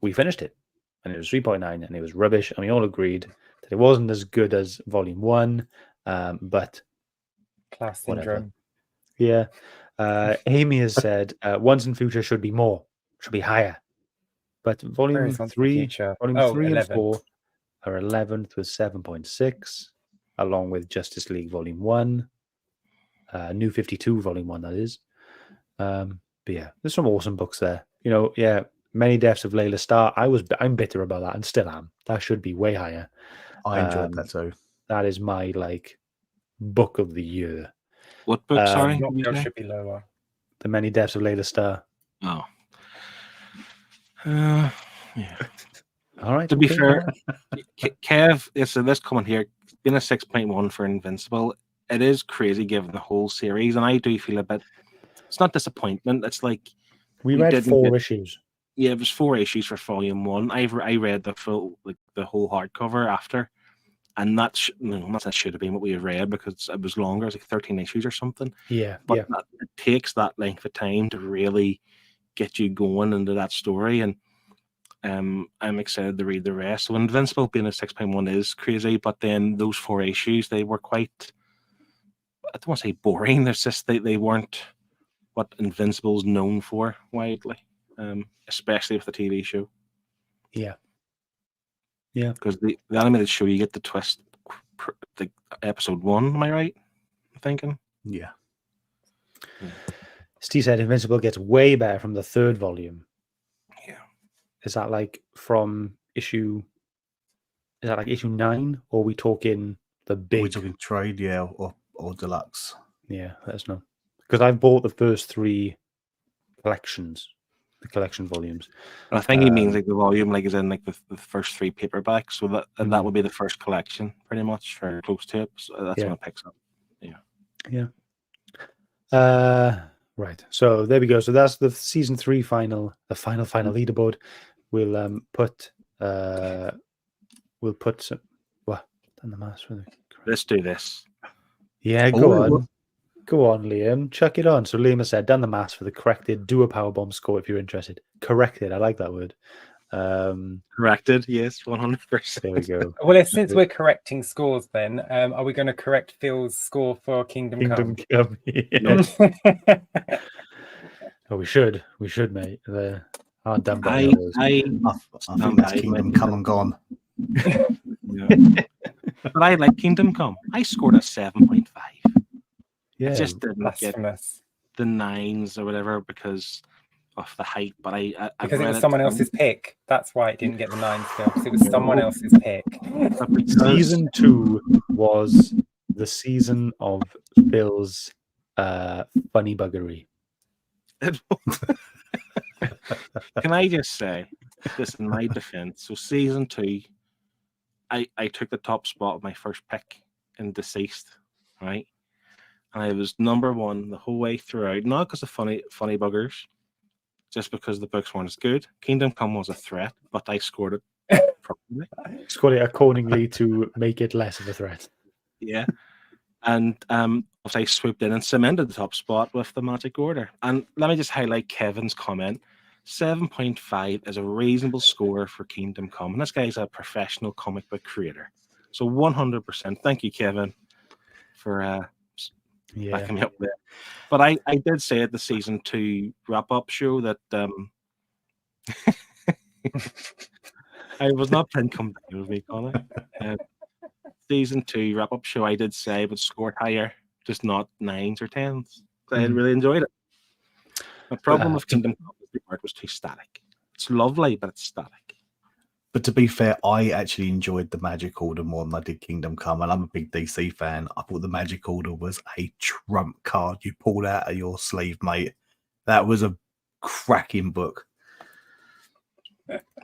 we finished it, and it was 3.9, and it was rubbish, and we all agreed that it wasn't as good as Volume 1, but Class whatever. syndrome. Yeah. Amy has said Once in Future should be more, should be higher. But Where volume is Once in 3, Future? volume Oh, 3 and 11. 4 are 11th with 7.6, along with Justice League Volume 1, New 52 Volume 1, that is. But yeah, there's some awesome books there. You know, yeah, Many Deaths of Layla Starr. I'm bitter about that and still am. That should be way higher. I enjoyed that too. That is my like book of the year. What book? Sorry, Knockdale should be lower. The Many Deaths of Layla Starr. Oh. Yeah. All right. To be fair, Kev, so this comment here, being a 6.1 for Invincible, it is crazy given the whole series, and I do feel a bit. It's not disappointment. It's like we read 4 issues. Yeah, it was 4 issues for Volume 1. I read the full, like the whole hardcover after, and that should have been what we had read because it was longer. It was like 13 issues or something. Yeah, but yeah. It takes that length of time to really get you going into that story, and I'm excited to read the rest. So Invincible being a 6.1 is crazy, but then those 4 issues, they were quite, I don't want to say boring. There's just they weren't what Invincible's known for widely, especially with the TV show. Yeah. Yeah. Because the animated show, you get the twist, the episode 1. Am I right? I'm thinking. Yeah. Steve said Invincible gets way better from the 3rd volume. Yeah. Is that like from issue 9, or are we talking the big? We're talking trade, yeah, or deluxe. Yeah, let us know. Because I've bought the first 3 collections, the collection volumes. And I think he means like the volume, like is in like the first 3 paperbacks. So that would be the first collection, pretty much, or close to it. So that's when it picks up. Yeah. Yeah. Right. So there we go. So that's the season 3 final leaderboard. We'll put some. What? Done the maths for the. Let's do this. Yeah, go on. Go on, Liam. Chuck it on. So Liam has said, done the maths for the corrected. Do a powerbomb score if you're interested. Corrected. I like that word. Corrected. Yes, 100%. There we go. Well, since we're correcting scores, then are we going to correct Phil's score for Kingdom Come? Yeah. Oh, we should, mate. Aren't done by I think that's Kingdom Come and gone. But I like Kingdom Come. I scored a 7.5. Yeah, I just didn't get Blasphemous. the 9s or whatever because of the hype. But because it was someone else's pick. That's why it didn't get the 9 still. Because it was someone else's pick. Season 2 was the season of Phil's funny buggery. Can I just say this in my defense? So season 2, I took the top spot of my first pick in Deceased. right? And I was number one the whole way throughout, not because of funny buggers, just because the books weren't as good. Kingdom Come was a threat, but I scored it properly. Scored it accordingly to make it less of a threat. Yeah. And I swooped in and cemented the top spot with the Magic Order. And let me just highlight Kevin's comment. 7.5 is a reasonable score for Kingdom Come. And this guy's a professional comic book creator. So 100%. Thank you, Kevin, for backing me up there. But I did say at the season 2 wrap-up show that I was not playing come down with me, Connor. Season 2 wrap-up show, I did say I would score higher, just not 9s or 10s. I had really enjoyed it. The problem with Kingdom Come is the art was too static. It's lovely, but it's static. But to be fair, I actually enjoyed the Magic Order more than I did Kingdom Come, and I'm a big DC fan. I thought the Magic Order was a trump card you pulled out of your sleeve, mate. That was a cracking book.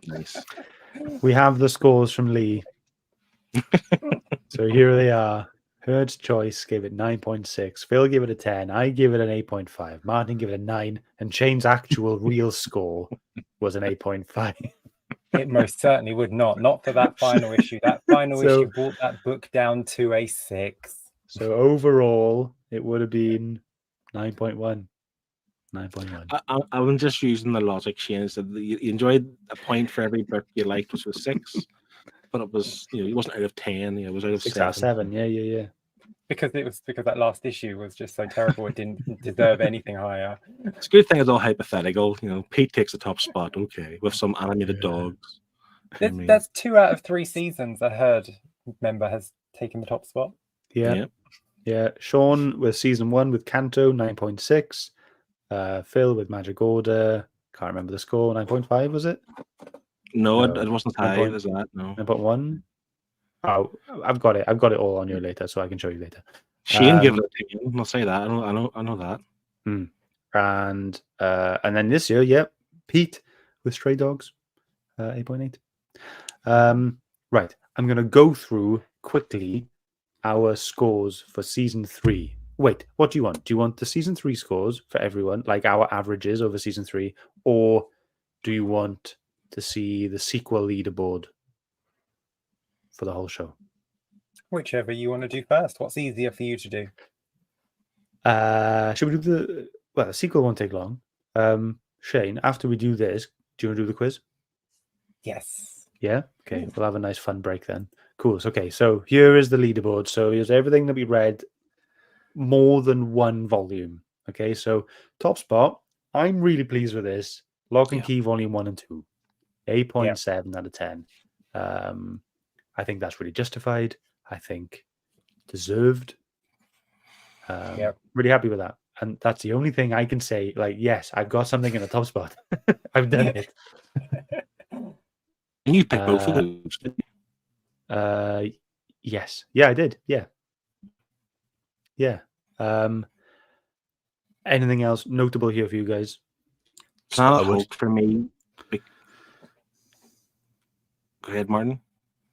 Nice. We have the scores from Lee. So here they are. Herd's Choice gave it 9.6. Phil gave it a 10. I gave it an 8.5. Martin gave it a 9. And Shane's actual real score was an 8.5. It most certainly would not. Not for that final issue. That final issue brought that book down to a 6. So overall, it would have been 9.1. 9.1. I'm just using the logic, Shane. So you enjoyed a point for every book you liked, which was 6. But it was, it wasn't out of 10. It was out of 6 7. out of 7. Yeah. Because that last issue was just so terrible. It didn't deserve anything higher. It's a good thing it's all hypothetical. Pete takes the top spot, okay, with some animated dogs. That's 2 out of 3 seasons a Herd member has taken the top spot. Yeah. Sean with season 1 with Kanto, 9.6. Phil with Magic Order, can't remember the score, 9.5 was it? No, it wasn't high as that. No, 9.1. Oh, I've got it. I've got it all on you later, so I can show you later. Shane gave it a 10. I'll say that. I know that. And then this year, Pete with Stray Dogs, 8.8. Right, I'm going to go through quickly our scores for season 3. Wait, what do you want? Do you want the season 3 scores for everyone, like our averages over season 3, or do you want to see the sequel leaderboard for the whole show? Whichever you want to do first. What's easier for you to do? Should we do the sequel won't take long. Shane, after we do this, do you want to do the quiz? Yes. Yeah? Okay, we'll have a nice fun break then. Cool. Okay, so here is the leaderboard. So here's everything that we read, more than one volume. Okay, so top spot, I'm really pleased with this. Lock and Key Volume 1 and 2. 8.7 out of 10. I think that's really justified. I think deserved. Really happy with that. And that's the only thing I can say. Like, yes, I've got something in the top spot. I've done it. And you picked both of those, didn't you? Yes. Yeah, I did. Yeah. Anything else notable here for you guys? Planet Hulk for me. Go ahead, Martin.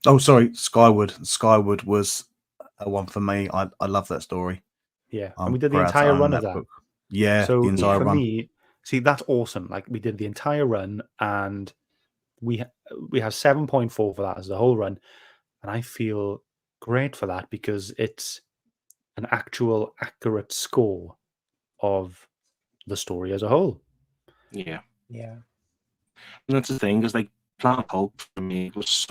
Oh, sorry, Skyward. Skyward was one for me. I love that story. Yeah, and we did the entire run of that. Book. Yeah, so the entire for run. Me, see, that's awesome. Like, we did the entire run, and we have 7.4 for that as the whole run, and I feel great for that because it's an actual accurate score of the story as a whole. Yeah. And that's the thing, is like Planet Hulk for me was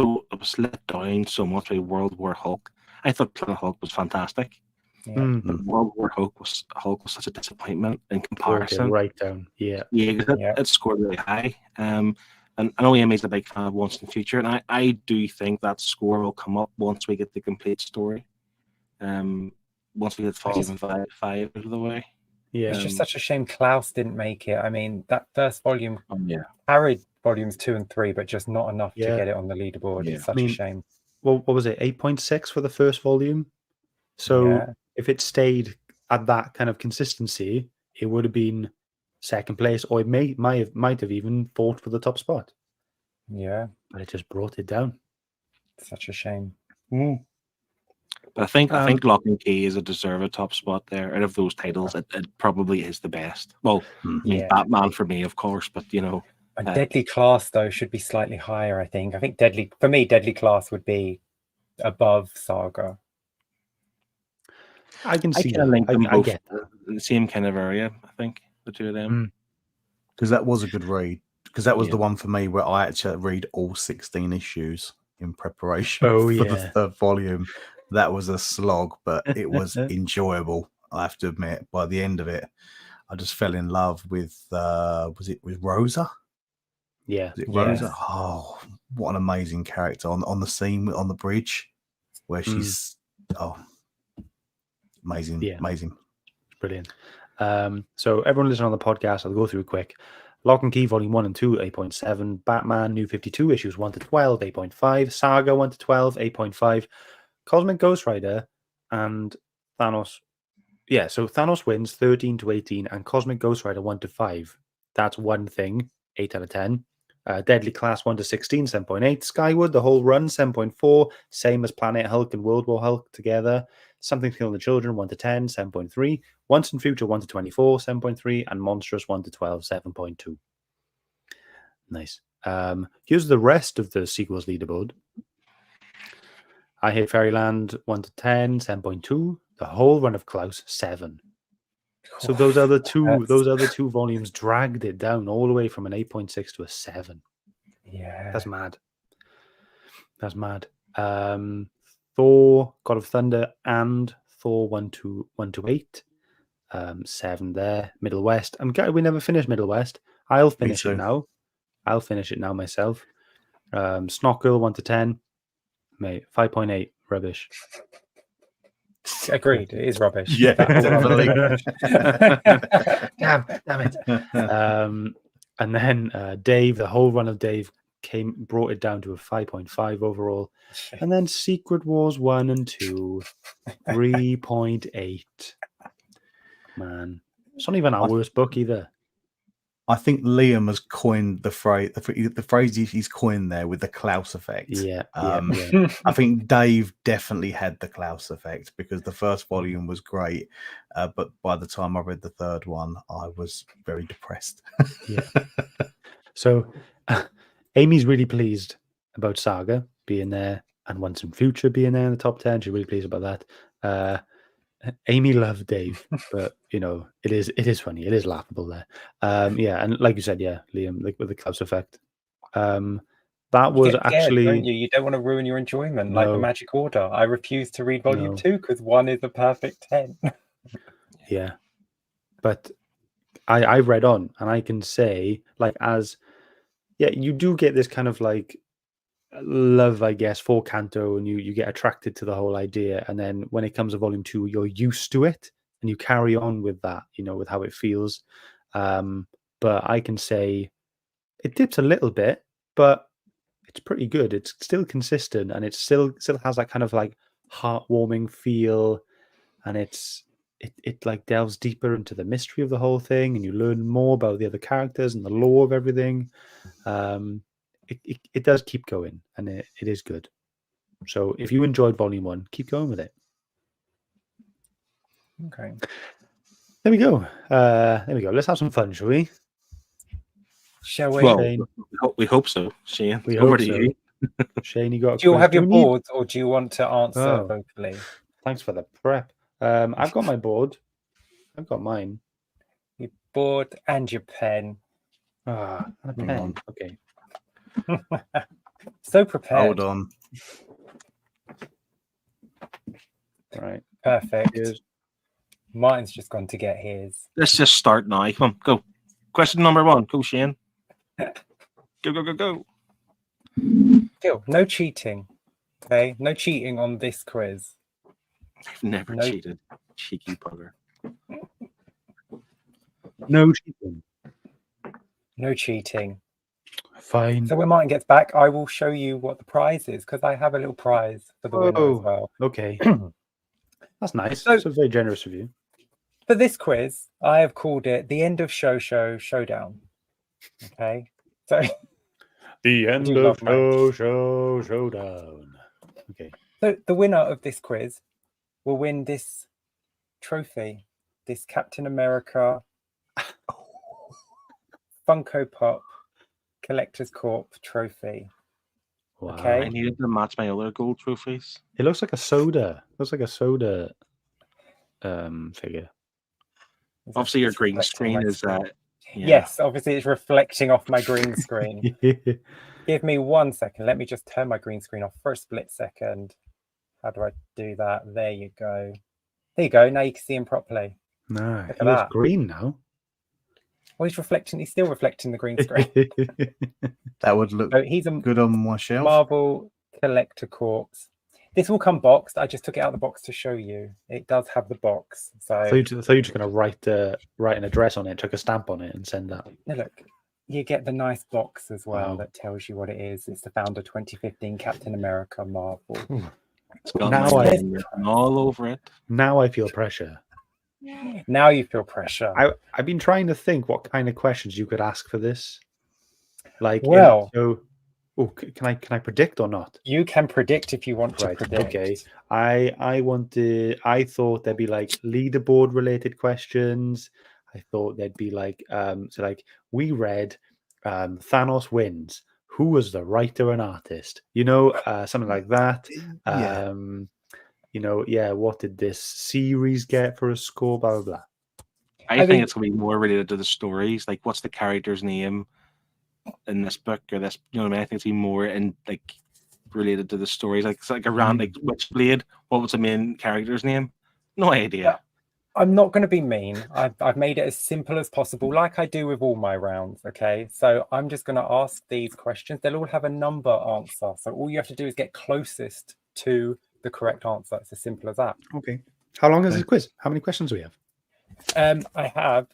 let down so much by World War Hulk. I thought Planet Hulk was fantastic. But World War Hulk was such a disappointment in comparison. Right down. Yeah. It scored really high. And I know Amy's a big fan of Once in the Future, and I do think that score will come up once we get the complete story. Once we get 5 and 5 out of the way. Yeah. It's just such a shame Klaus didn't make it. I mean, that first volume carried volumes 2 and 3, but just not enough to get it on the leaderboard. Yeah. It's such a shame. Well, what was it? 8.6 for the first volume. So if it stayed at that kind of consistency, it would have been second place, or it might have even fought for the top spot. Yeah. But it just brought it down. Such a shame. But I think Lock and Key is a deserved top spot there. Out of those titles, it probably is the best. Well, Yeah. Batman for me, of course, but And Deadly Class though should be slightly higher. I think Deadly Class would be above Saga. I can see kind of link them I both get that. in the same kind of area. I think the two of them. Because that was a good read. Because that was Yeah. the one for me where I had to read all 16 issues in preparation Oh, for the yeah. third volume. That was a slog, but it was enjoyable. I have to admit. By the end of it, I just fell in love with was it with Rosa? Yeah. Was it Yes. Rosa? Oh, what an amazing character on the scene on the bridge where she's amazing, Yeah. amazing. Brilliant. So everyone listening on the podcast, I'll go through quick. Lock and Key Volume 1 and 2, 8.7. Batman New 52 issues 1 to 12, 8.5. Saga 1 to 12, 8.5. Cosmic Ghost Rider and Thanos. Yeah, so Thanos wins 13 to 18 and Cosmic Ghost Rider 1 to 5. That's one thing, 8 out of 10. Deadly Class 1 to 16, 7.8. Skyward, the whole run, 7.4. Same as Planet Hulk and World War Hulk together. Something to Kill the Children, 1 to 10, 7.3. Once and Future, 1 to 24, 7.3. And Monstrous, 1 to 12, 7.2. Nice. Here's the rest of the sequels leaderboard. I Hate Fairyland, 1 to 10, 7.2. The whole run of Klaus, 7. So those other two volumes dragged it down all the way from an 8.6 to a 7. Yeah. That's mad. That's mad. Thor, God of Thunder, and Thor 1 to 8. 7 there. Middle West. I'm glad we never finished Middle West. I'll finish it now. I'll finish it now myself. Snockgirl 1 to 10. Mate, 5.8. Rubbish. Agreed. It is rubbish. Yeah, definitely. Damn it. And then Dave, the whole run of Dave brought it down to a 5.5 overall. And then Secret Wars 1 and 2, 3.8. Man, it's not even our worst book either. I think Liam has coined the phrase he's coined there with the Klaus effect. Yeah. I think Dave definitely had the Klaus effect because the first volume was great, but by the time I read the third one, I was very depressed. Yeah. So Amy's really pleased about Saga being there and Once and Future being there in the top 10. She's really pleased about that. Amy loved Dave, but it is funny. It is laughable there. Yeah, and like you said, yeah, Liam, like with the Klaus effect. That was you get scared, actually. don't you? You don't want to ruin your enjoyment, like the No. Magic Order. I refuse to read Volume No. 2 because 1 is a perfect 10. Yeah, but I read on, and I can say, you do get this kind of like love, I guess, for Kanto, and you get attracted to the whole idea, and then when it comes to Volume 2, you're used to it, and you carry on with that, with how it feels. But I can say it dips a little bit, but it's pretty good. It's still consistent, and it still has that kind of like heartwarming feel, and it like delves deeper into the mystery of the whole thing, and you learn more about the other characters and the lore of everything. It does keep going, and it is good. So if you enjoyed Volume 1, keep going with it. Okay. There we go. Let's have some fun, shall we? Shall we? Well, we hope so, Shane. We Over hope to so. you. Shane, you got a Do you all quiz? have your Do we need- boards, or do you want to answer Oh. vocally? Thanks for the prep. I've got my board. I've got mine. Your board and your pen. And a Hang pen. on. Okay. So prepared. Hold on. All right. Perfect. Here's Martin's just gone to get his. Let's just start now. Come on, go. Question number 1. Go, Shane. Go. Still, no cheating. Okay, no cheating on this quiz. I've never No. cheated. Cheeky bugger. no cheating. No cheating. Fine. So when Martin gets back, I will show you what the prize is because I have a little prize for the winner as well. Okay. That's nice. So- So very generous of you. For this quiz, I have called it the End of Showdown. Okay, so The end do of love mine. showdown. Okay. So the winner of this quiz will win this trophy, this Captain America Funko Pop Collector's Corp trophy? Wow. Okay. I needed to match my other gold trophies. It looks like a soda. Looks like a soda figure. Obviously, your It's green reflecting my screen is screen. yeah. Yes, obviously it's reflecting off my green screen. Give me 1 second. Let me just turn my green screen off for a split second. How do I do that? There you go. There you go. Now you can see him properly. No, Look he at looks that. green now. Well, he's reflecting. He's still reflecting the green screen. That would look So he's a good on my shelf. Marvel Collector Corps. This will come boxed. I just took it out of the box to show you. It does have the box. So I thought you were just going to write an address on it, chuck a stamp on it, and send that. now look, you get the nice box as well Wow. that tells you what it is. It's the Founder 2015 Captain America Marvel. It's got Now my I- name written all over it. Now I feel pressure. Now you feel pressure. I've been trying to think what kind of questions you could ask for this. Like, Well- can I predict or not? You can predict if you want to Right, predict. okay. I thought there'd be like leaderboard related questions. I thought there'd be like we read Thanos wins. Who was the writer and artist? Something like that. Yeah. What did this series get for a score? Blah blah blah. I think- think it's gonna be more related to the stories. Like, what's the character's name in this book or this? You know what I mean? I think it's be more in like related to the stories. Like, it's like around like Witchblade. What was the main character's name? No idea. I'm not going to be mean. I've made it as simple as possible, like I do with all my rounds. Okay, so I'm just going to ask these questions. They'll all have a number answer. So all you have to do is get closest to the correct answer. It's as simple as that. Okay. How long is this quiz? How many questions do we have? I have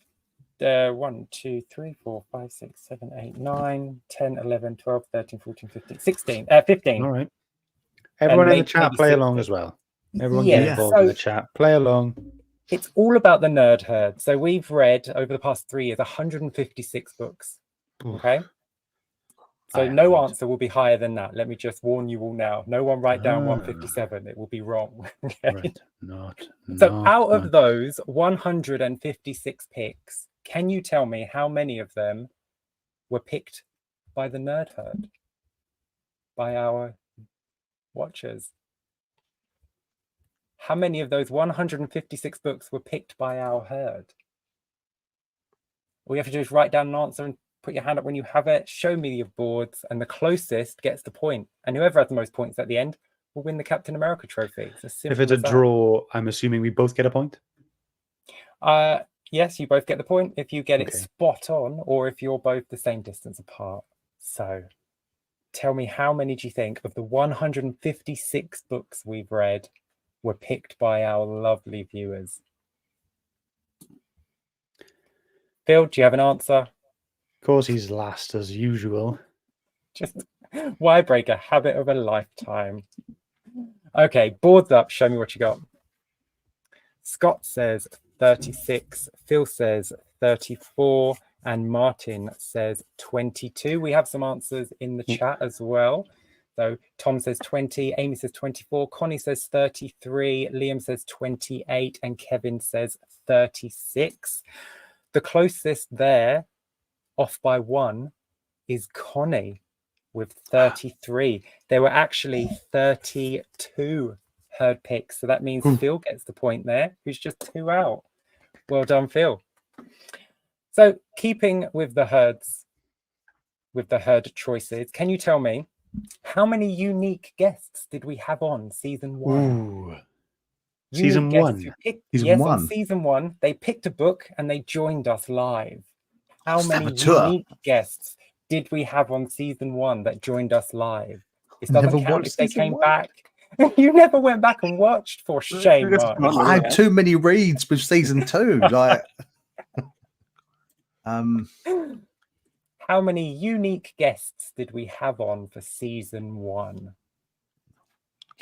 1, 2, 3, 4, 5, 6, 7, 8, 9, 10, 11, 12, 13, 14, 15, 16, 15. All right. Everyone in the maybe chat, play 16. along as well. Everyone Yeah, get involved in the chat. Play along. It's all about the nerd herd. So we've read over the past 3 years 156 books. Okay. So I no haven't. answer will be higher than that. Let me just warn you all now. No one write down Ah. 157. It will be wrong. Okay? Right. Not. So out of not- those 156 picks, can you tell me how many of them were picked by the nerd herd? By our watchers? How many of those 156 books were picked by our herd? All you have to do is write down an answer and put your hand up when you have it. Show me your boards, and the closest gets the point. And whoever has the most points at the end will win the Captain America trophy. It's as simple If it's a as that. draw, I'm assuming we both get a point. Yes, you both get the point if you get it Okay. spot on, or if you're both the same distance apart. So tell me, how many do you think of the 156 books we've read were picked by our lovely viewers? Phil, do you have an answer? Of course, he's last as usual. Just why break a habit of a lifetime? Okay, boards up. Show me what you got. Scott says 36. Phil says 34. And Martin says 22. We have some answers in the chat as well. So Tom says 20. Amy says 24. Connie says 33. Liam says 28. And Kevin says 36. The closest there, off by 1, is Connie with 33. There were actually 32 herd picks. So that means Phil gets the point there, who's just 2 out. Well done, Phil. So keeping with the herds, with the herd choices, can you tell me how many unique guests did we have on season 1? Ooh. Unique Season guests 1? who picked- Season yes, 1. on season 1, they picked a book and they joined us live. How many Saboteur. unique guests did we have on season 1 that joined us live? This doesn't Never count watched if they season came 1. back. You never went back and watched, for shame, Mark. I had too many reads with season 2. Like, How many unique guests did we have on for season 1?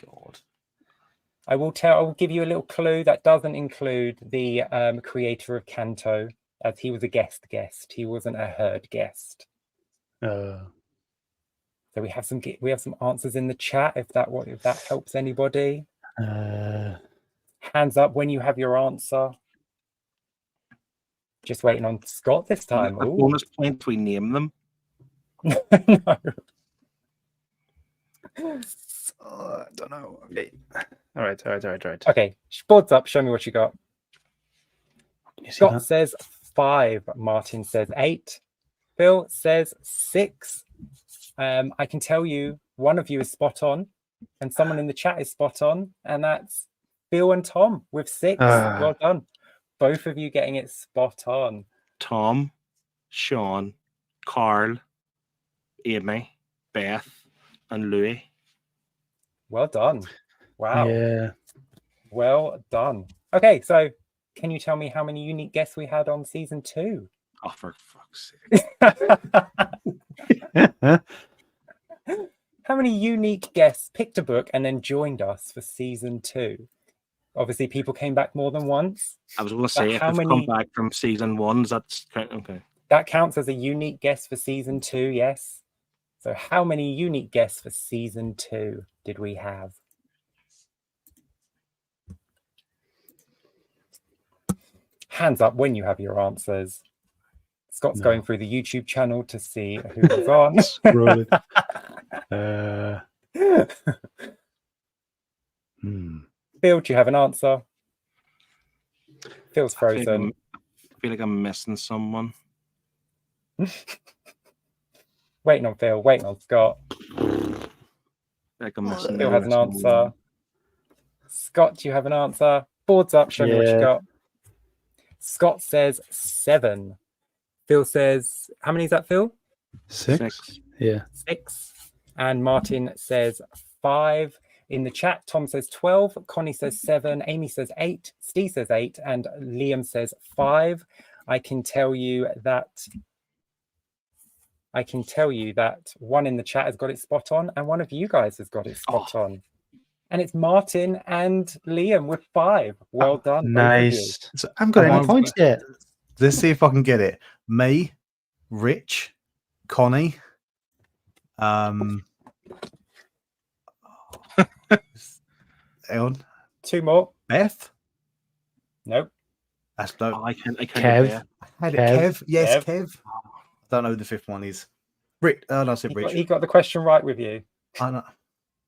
God. I will give you a little clue. That doesn't include the creator of Kanto, as he was a guest. He wasn't a herd guest. So we have some answers in the chat if that helps anybody. Hands up when you have your answer. Just waiting on Scott this time. A Ooh. bonus point, we name them. No. I don't know. Okay. All right. Okay, boards up. Show me what you got. Can you see Scott that? says 5. Martin says 8. Phil says 6. I can tell you one of you is spot on, and someone in the chat is spot on, and that's Phil and Tom with 6. Well done. Both of you getting it spot on. Tom, Sean, Carl, Amy, Beth, and Louis. Well done. Wow. Yeah. Well done. Okay, so can you tell me how many unique guests we had on season 2? Oh, for fuck's sake. How many unique guests picked a book and then joined us for season 2? Obviously, people came back more than once. I was going to say, if how they've many- come back from season 1, that's okay. That counts as a unique guest for season 2, yes. So how many unique guests for season 2 did we have? Hands up when you have your answers. Scott's No. going through the YouTube channel to see who was on. Scroll it. Phil, do you have an answer? Phil's I frozen. feel like I'm missing someone. Waiting on Phil, waiting on Scott. Like I'm missing. Phil has an answer. Scott, do you have an answer? Boards up, show me what you Yeah. got. Scott says 7. Phil says, how many is that, Phil? 6. Yeah. 6. And Martin says 5. In the chat, Tom says 12, Connie says 7, Amy says 8, Steve says 8, and Liam says 5. I can tell you that one in the chat has got it spot on, and one of you guys has got it spot on. And it's Martin and Liam with 5. Well done. both of you. Nice. So I haven't got any points yet. Let's see if I can get it. Me, Rich, Connie, Eon, 2 more. Beth. Nope. That's no. Oh, I can't. Kev. Had it, Kev. Kev. Yes, Kev. Kev. I don't know who the 5th one is. Rick. Oh, no, I said Rich. He got the question right with you. I know.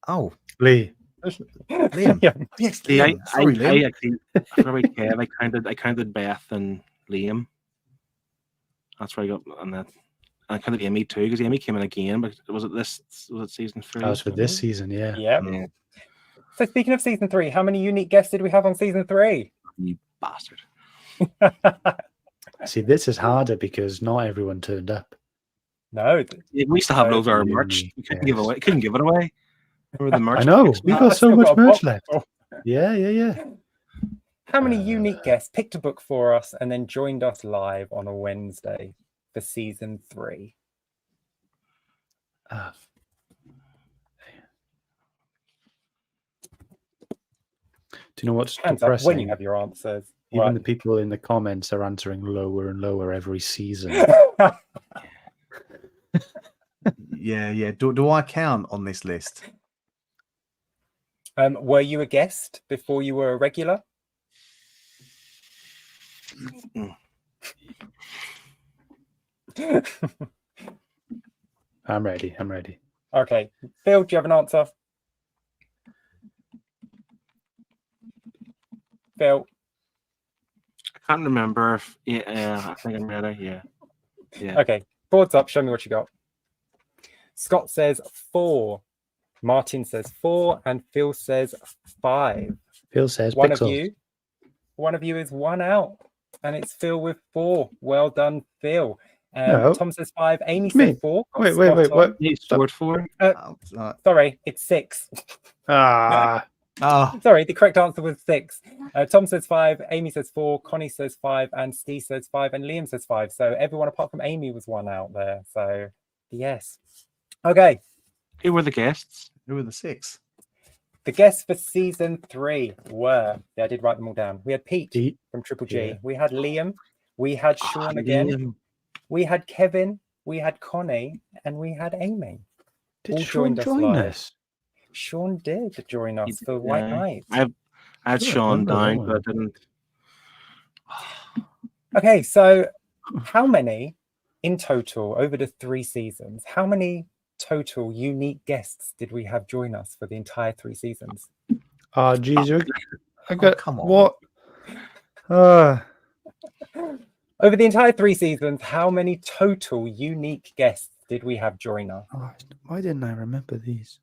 Oh, Lee. Liam. Yeah. Yes, See, Liam. Sorry, Liam. I actually, after Kev, I counted Beth and Liam. That's where I got, and that. I counted Amy too, because Amy came in again. But was it season 3? That was for this season, yeah. Yeah. Yeah. So speaking of season 3, how many unique guests did we have on season 3? You bastard. See, this is harder because not everyone turned up. No. Yeah, we still have No, loads of our merch. unique, We couldn't give it away. Remember the merch? I know. We've got I've so still much got a merch box. left. Yeah. How many unique guests picked a book for us and then joined us live on a Wednesday for season 3? Do you know what's Hands up depressing? when you have your answers. Even the people in the comments are answering lower and lower every season. Yeah. Do I count on this list? Were you a guest before you were a regular? I'm ready. Okay. Phil, do you have an answer? Phil. I can't remember if. Yeah, I think I'm ready. Yeah. Okay. Boards up. Show me what you got. Scott says 4. Martin says 4. And Phil says 5. Phil says One pixels. of you is 1 out. And it's Phil with 4. Well done, Phil. No. Tom says 5. Amy Me. says 4. Wait. Spot on. What? You scored 4. Sorry, it's 6. Ah. Sorry, the correct answer was 6. Tom says 5, Amy says 4, Connie says 5, and Steve says 5, and Liam says 5. So everyone apart from Amy was 1 out there. So yes. Okay. Who were the guests? Who were the 6? The guests for season 3 were, I did write them all down. We had Pete from Triple G. Yeah. We had Liam. We had Sean again. Liam. We had Kevin. We had Connie. And we had Amy. Did all Sean joined us join live. us? Sean did join us for White Knight. I I had I Sean remember that down, one. but I didn't. Okay, so how many in total over the 3 seasons? How many total unique guests did we have join us for the entire 3 seasons? Oh, geez, I got come on. what? Over the entire 3 seasons, how many total unique guests did we have join us? Why didn't I remember these?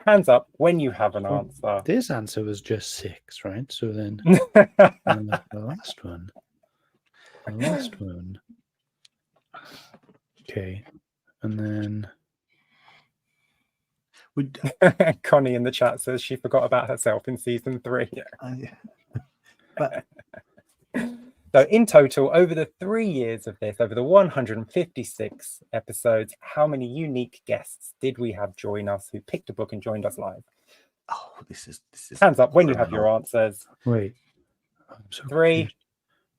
Hands up when you have an Well, answer. This answer was just 6, right? So then the last one. The last one. Okay. And then Connie in the chat says she forgot about herself in season 3. But So in total, over the 3 years of this, over the 156 episodes, how many unique guests did we have join us who picked a book and joined us live? oh, this is Hands up when you have your answers. wait. I'm so 3, confused.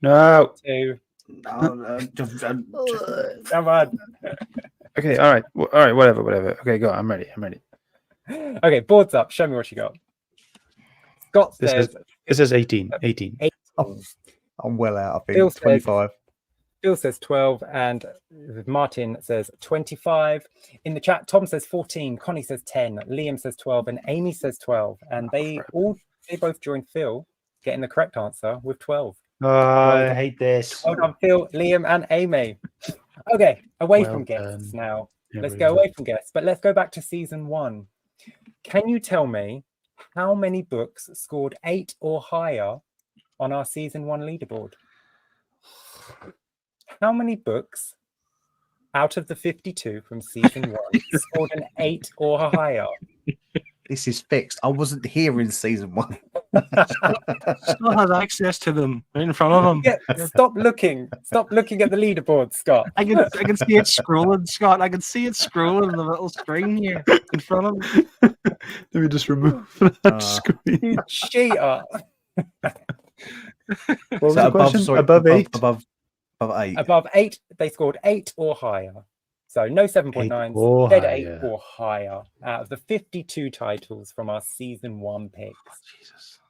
No. 2, no, come on. Okay, all right. All right, whatever. Okay, go. I'm ready. Okay, boards up. Show me what you got. Scott says This is 18. 18. 18. I'm well out. I think Phil says- 25. Phil says 12, and Martin says 25. In the chat, Tom says 14, Connie says 10, Liam says 12, and Amy says 12. And they both joined Phil getting the correct answer with 12. Oh, I hate this. Well done, Phil, Liam, and Amy. Okay, away Well from guests done, now. Let's everyone. go away from guests, but let's go back to season 1. Can you tell me how many books scored 8 or higher on our season 1 leaderboard? How many books out of the 52 from season 1 scored an 8 or higher? This is fixed. I wasn't here in season 1. Scott has access to them right in front of him. Yeah, stop looking at the leaderboard, Scott. I can see it scrolling, Scott. I can see it scrolling on the little screen here in front of me. Let me just remove that screen. You cheater. What was the question? Above 8? Above 8. Above 8, they scored 8 or higher. So no 7.9s, or dead higher. 8 or higher out of the 52 titles from our season 1 picks. Jesus.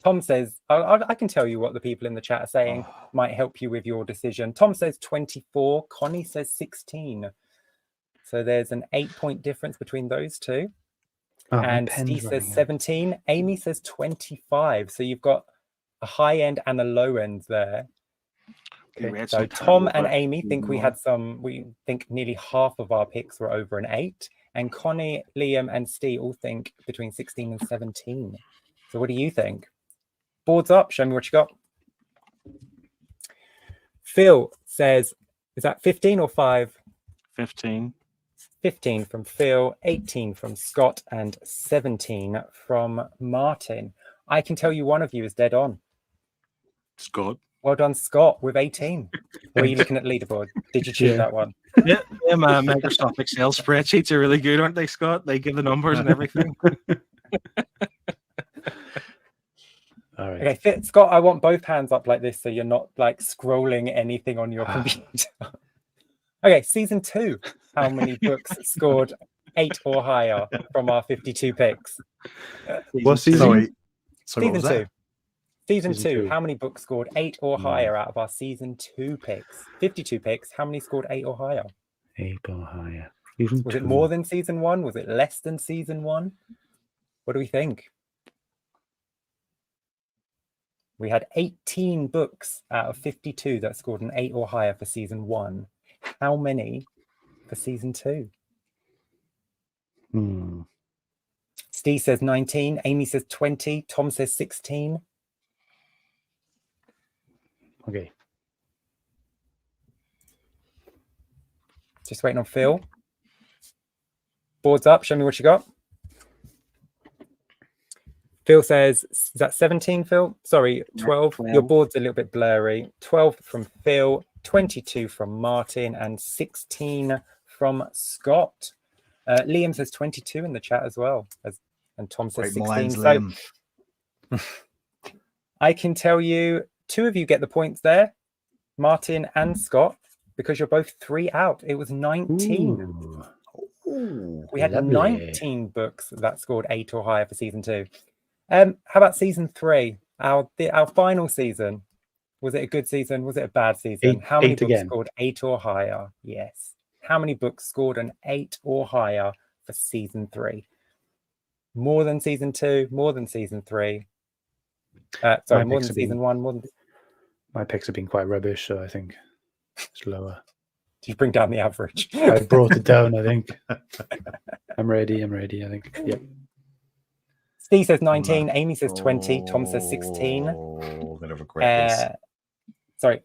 Tom says, I can tell you what the people in the chat are saying might help you with your decision. Tom says 24, Connie says 16. So there's an 8-point difference between those two. And Steve says 17. Amy says 25. So you've got a high end and a low end there. Okay. So Tom and Amy think we think nearly half of our picks were over an 8. And Connie, Liam, and Steve all think between 16 and 17. So what do you think? Boards up, show me what you got. Phil says, is that 15 or 5? 15. 15 from Phil, 18 from Scott, and 17 from Martin. I can tell you one of you is dead on. Scott. Well done, Scott, with 18. Were you looking at leaderboard? Did you choose that one? Yeah, my Microsoft Excel spreadsheets are really good, aren't they, Scott? They give the numbers and everything. All right. Okay, Scott, I want both hands up like this so you're not like scrolling anything on your computer. Okay, season 2. How many books scored 8 or higher from our 52 picks? What season? Sorry, what was that? Season 2. How many books scored 8 or higher out of our season 2 picks? 52 picks. How many scored 8 or higher? 8 or higher. Was it more than season 1? Was it less than season 1? What do we think? We had 18 books out of 52 that scored an 8 or higher for season 1. How many for season 2? Steve says 19. Amy says 20. Tom says 16. Okay. Just waiting on Phil. Boards up. Show me what you got. Phil says, is that 17, Phil? Sorry, 12. 12. Your board's a little bit blurry. 12 from Phil, 22 from Martin, and 16 from Scott. Liam says 22 in the chat as well. And Tom says 16. So I can tell you, 2 of you get the points there, Martin and Scott, because you're both 3 out. It was 19. We had 19 books that scored 8 or higher for season 2. How about season 3? Our final season. Was it a good season? Was it a bad season? How many books scored 8 or higher? Yes. How many books scored an 8 or higher for season 3? More than season 2, more than season 3. Sorry, more than season 1, more than... My picks have been quite rubbish, so I think it's lower. Did you bring down the average? I brought it down, I think. I'm ready, I think. Yep. Steve says 19, Amy says 20, Tom says 16. Oh, I'm going to regret this.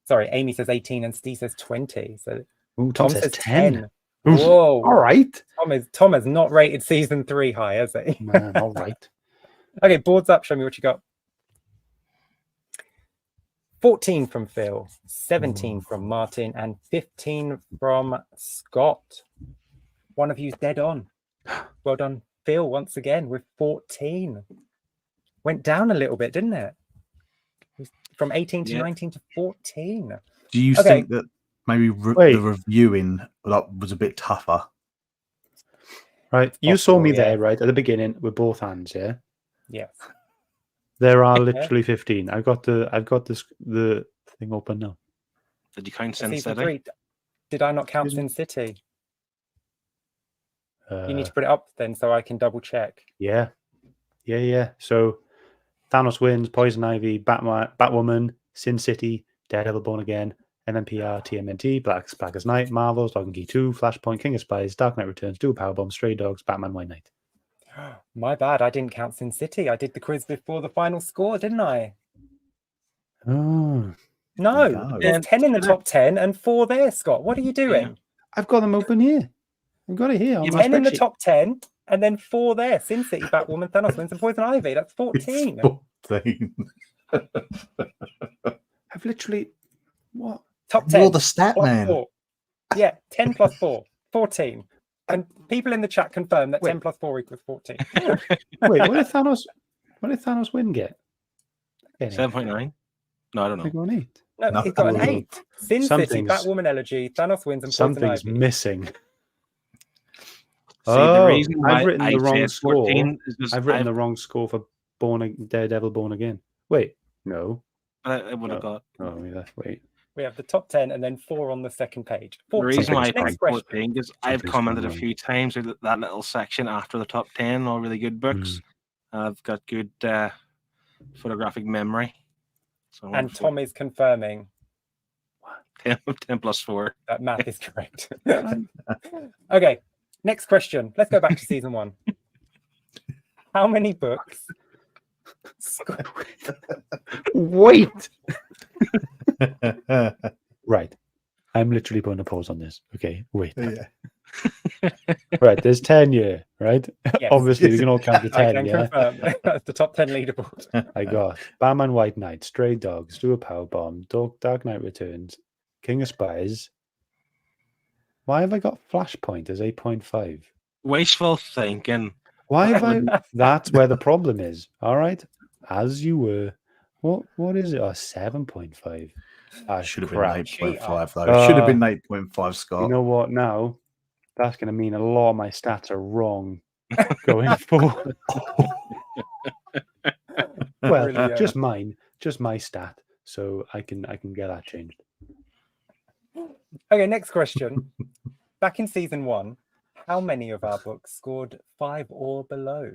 Sorry, Amy says 18 and Steve says 20. So Ooh, Tom says 10. Whoa. All right. Tom has not rated season 3 high, has he? Man, all right. Okay, boards up. Show me what you got. 14 from Phil, 17 from Martin, and 15 from Scott. One of you's dead on. Well done, Phil, once again with 14. Went down a little bit, didn't it? From 18 to 19 to 14. Do you think that maybe the reviewing was a bit tougher? Right. You saw me there, right, at the beginning with both hands, yeah? Yes. There are literally 15. I've got the thing open now. Did you count Sin City? Did I not count Sin City? You need to put it up then so I can double check. Yeah. So Thanos wins, Poison Ivy, Batwoman, Sin City, Daredevil Born Again, MMPR, TMNT, Blackest Night, Marvels, Dog and Key 2, Flashpoint, King of Spies, Dark Knight Returns, Dual Powerbomb, Stray Dogs, Batman White Knight. My bad. I didn't count Sin City. I did the quiz before the final score, didn't I? Oh. No, there's 10 in the top 10 and 4 there, Scott. What are you doing? Yeah. I've got them open here. I've got it here. 10 in the top 10 and then 4 there. Sin City, Batwoman, Thanos wins, and Poison Ivy. That's 14. 14. I've literally... What? Top 10. You're the stat man. 4. Yeah, 10 plus 4. 14. And people in the chat confirm that 10 plus 4 equals 14. Wait, what did Thanos win get? 7.9? No, I don't know. I got an 8. No, he got an 8. Sin City, Batwoman Elegy, Thanos wins, and Poison Ivy. Something's missing. See, the reason I've written the wrong score. I've written the wrong score for Daredevil Born Again. Wait, no. I would have got. Oh, yeah, wait. We have the top 10 and then 4 on the second page. 14. The reason why I picked 14 is I've commented a few times with that little section after the top 10, all really good books. I've got good photographic memory. So and Tom is confirming 10 plus 4. That math is correct. Okay, next question. Let's go back to season 1. How many books? Wait. Right. I'm literally putting a pause on this. Okay, wait. Yeah. Right, there's 10 here, right? Yes. Obviously, we can all count to 10. I can confirm. That's the top 10 leaderboard. I got Batman White Knight, Stray Dogs, Dual Powerbomb, Dark Knight Returns, King of Spies. Why have I got Flashpoint as 8.5? Wasteful thinking. Why have I? That's where the problem is. All right, as you were. What is it? 7.5. Should have been 8.5 though. Should have been 8.5, Scott. You know what? Now that's going to mean a lot of my stats are wrong going forward. Well, really, just my stat, so I can get that changed. Okay, next question. Back in season 1, how many of our books scored 5 or below?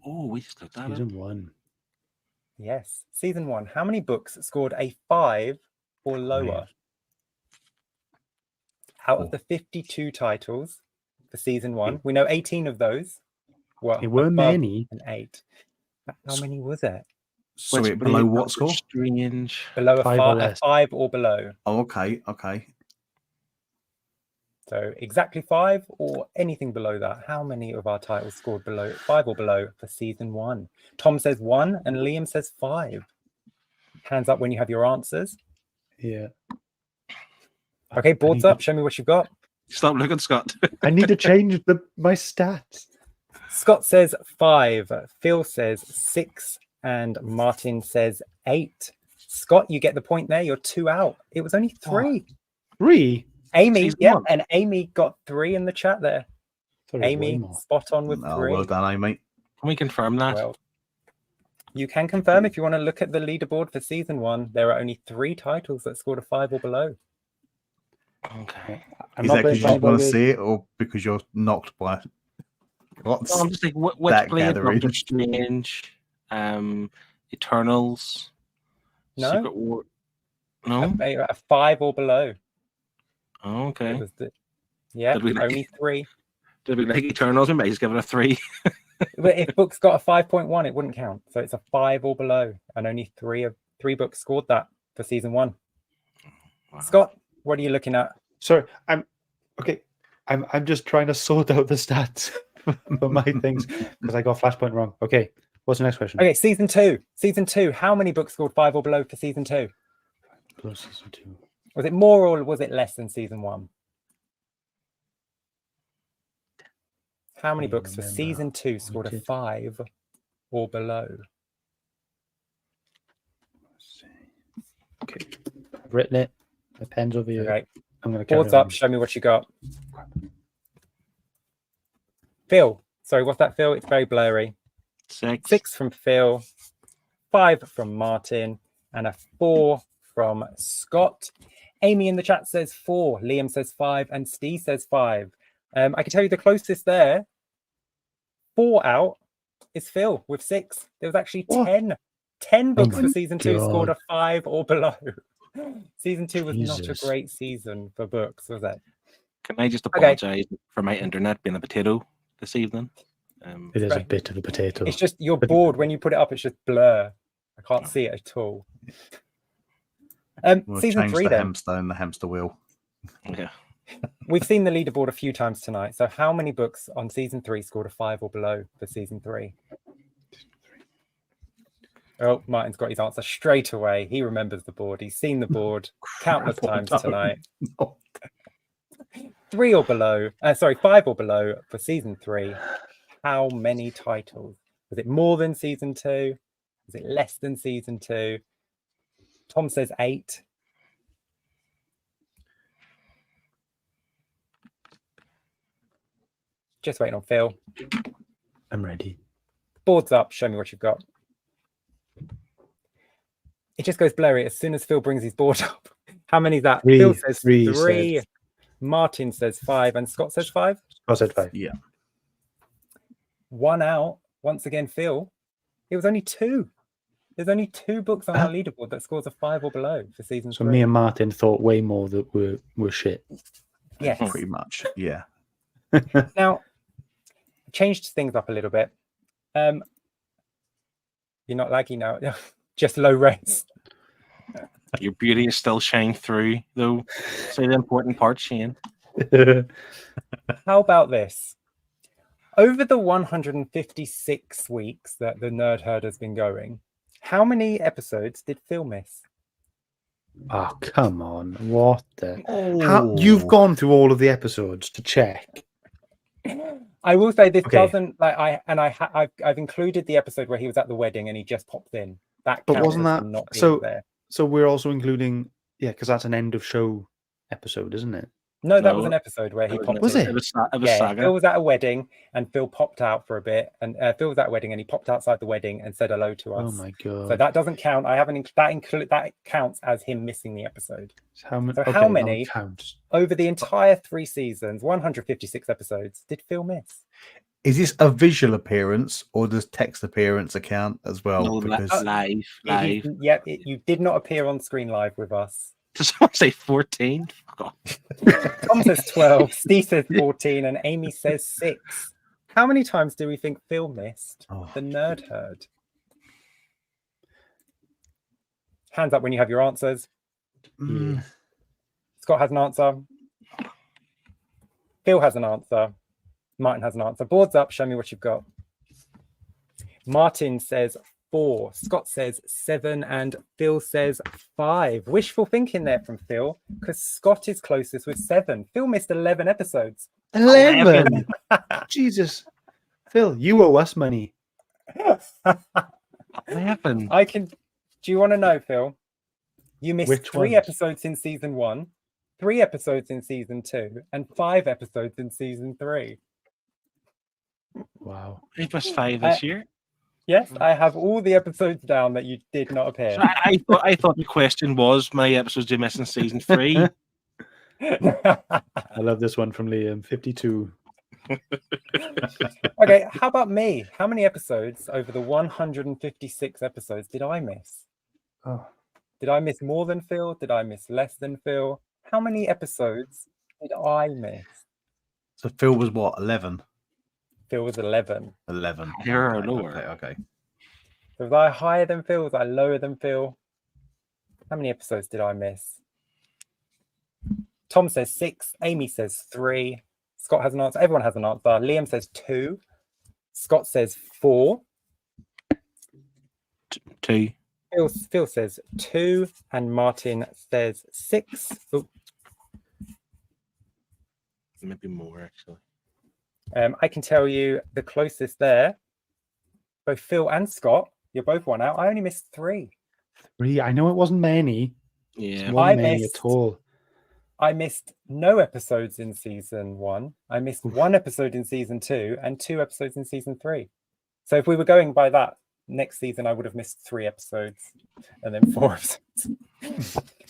Oh, we just looked at season 1. Yes, season 1. How many books scored a 5 or lower? Out of the 52 titles for season 1, we know 18 of those were many. And 8. How many was it? Sorry, below what score? Strange. Below a 5 or below. Oh, okay. So exactly 5 or anything below that. How many of our titles scored below 5 or below for season 1? Tom says 1 and Liam says 5. Hands up when you have your answers. Yeah. Okay, boards up. Show me what you've got. Stop looking, Scott. I need to change my stats. Scott says 5. Phil says 6. And Martin says 8. Scott, you get the point there. You're 2 out. It was only 3. 3? Amy, and Amy got 3 in the chat there. Amy, spot on with 3. Well done, Amy. Can we confirm that? Well, you can confirm if you want to look at the leaderboard for season 1. There are only 3 titles that scored a 5 or below. Okay. I'm Is not that because you being just want to funny, see it, or because you're knocked by what's No, I'm just like, which that Blade, gathering? Doctor Strange, Eternals, No. Secret War. No. A 5 or below. Oh, It okay. was Did we like, only 3. Did we like Eternals? We might just give it a 3. But if books got a 5.1, it wouldn't count. So it's a 5 or below, and only 3 books scored that for season 1. Wow. Scott, what are you looking at? sorry, I'm just trying to sort out the stats for my things because I got Flashpoint wrong. Okay, what's the next question? Okay, season 2. Season 2. How many books scored 5 or below for season 2? Plus season 2. Was it more or was it less than season 1? How many I books for remember. season 2 scored a 5 or below? Let's see. Okay, I've written it. My pen's over here. Okay, I'm going to carry boards up. on. Show me what you got. Phil. Sorry, what's that, Phil? It's very blurry. 6. 6 from Phil, 5 from Martin, and a 4 from Scott. Amy in the chat says 4, Liam says 5, and Steve says 5. I can tell you the closest there, 4 out, is Phil with 6. There was actually What? 10 books my for season 2 scored a God. 5 or below. Season 2 was not a Jesus. great season for books, was it? Can I just Okay. apologize for my internet being a potato this evening? It is a Right. bit of a potato. It's just you're bored when you put it up. It's just blur. I can't see it at all. We'll Season change 3 the then. hamster and the hamster wheel. Yeah. We've seen the leaderboard a few times tonight. So how many books on season 3 scored a 5 or below for season 3? Oh, Martin's got his answer straight away. He remembers the board. He's seen the board countless times tonight. 3 or below. 5 or below for season 3. How many titles? Was it more than season 2? Was it less than season 2? Tom says 8. Just waiting on Phil. I'm ready. Boards up. Show me what you've got. It just goes blurry as soon as Phil brings his board up. How many is that? 3, Phil says 3 3. said. Martin says 5. And Scott says 5. I said 5. Yeah. 1 out. Once again, Phil. It was only 2. There's only 2 books on our leaderboard that scores a 5 or below for season 3. So me and Martin thought way more that were shit. Yes. Pretty much. Yeah. Now, I changed things up a little bit. You're not laggy now. Just low res. Your beauty is still shining through, though. Say the important part, Shane. How about this? Over the 156 weeks that the Nerd Herd has been going, how many episodes did Phil miss? Oh, come on. What the? How, you've gone through all of the episodes to check. I will say this Okay. doesn't like I've included the episode where he was at the wedding and he just popped in. That But counts wasn't as that- him not being so- there? So we're also including, yeah, because that's an end of show episode, isn't it? No, that No, was an episode where he popped Was in. it? It was Yeah, Saga. Phil was at a wedding and Phil popped out for a bit, and Phil was at a wedding and he popped outside the wedding and said hello to us. Oh my god. So that doesn't count. I haven't that counts as him missing the episode. how many? so how many- counts? Over the entire 3 seasons, 156 episodes, did Phil miss? Is this a visual appearance or does text appearance account as well? No, Because live. You did not appear on screen live with us. Does someone say 14? Fuck off. Tom says 12, Steve says 14, and Amy says 6. How many times do we think Phil missed the Nerd Herd? Hands up when you have your answers. Yeah. Scott has an answer. Phil has an answer. Martin has an answer. Boards up. Show me what you've got. Martin says 4. Scott says 7. And Phil says 5. Wishful thinking there from Phil, because Scott is closest with 7. Phil missed 11 episodes. 11. Jesus. Phil, you owe us money. 11. I can. Do you want to know, Phil? You missed Which 3 ones? episodes in season 1, 3 episodes in season 2, and 5 episodes in season 3. Wow. It was 5 this year. Yes, I have all the episodes down that you did not appear. So I thought the question was my episodes do miss in season 3. I love this one from Liam. 52. Okay, how about me? How many episodes over the 156 episodes did I miss? Oh. Did I miss more than Phil? Did I miss less than Phil? How many episodes did I miss? So Phil was what, 11? Phil was 11. 11. Higher or Okay, lower? Okay. So was I higher than Phil? Was I lower than Phil? How many episodes did I miss? Tom says 6. Amy says 3. Scott has an answer. Everyone has an answer. Liam says 2. Scott says 4. 2. Phil says 2. And Martin says 6. Oh, Maybe more, actually. I can tell you the closest there, both Phil and Scott, you're both 1 out. I only missed 3. 3. I know it wasn't many. Yeah. It wasn't many missed- at all. I missed no episodes in season 1. I missed 1 episode in season 2 and 2 episodes in season 3. So if we were going by that, next season I would have missed 3 episodes and then 4 episodes.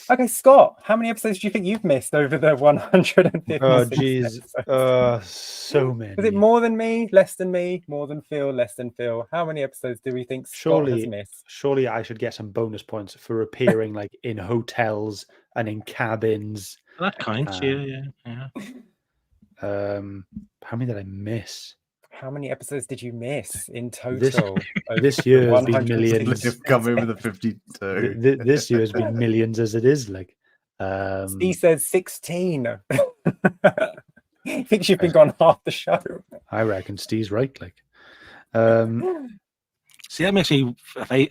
Okay, Scott, how many episodes do you think you've missed over the 156 Oh, jeez. episodes? So many. Was it more than me, less than me, more than Phil, less than Phil? How many episodes do we think Scott has missed? Surely I should get some bonus points for appearing like in hotels and in cabins. That counts, yeah. How many did I miss? How many episodes did you miss in total? This year has been millions. You've come over the 52. This year has been millions as it is. Like, Steve says 16. Thinks you've been gone half the show. I reckon Steve's right. Like, See, that makes me, if I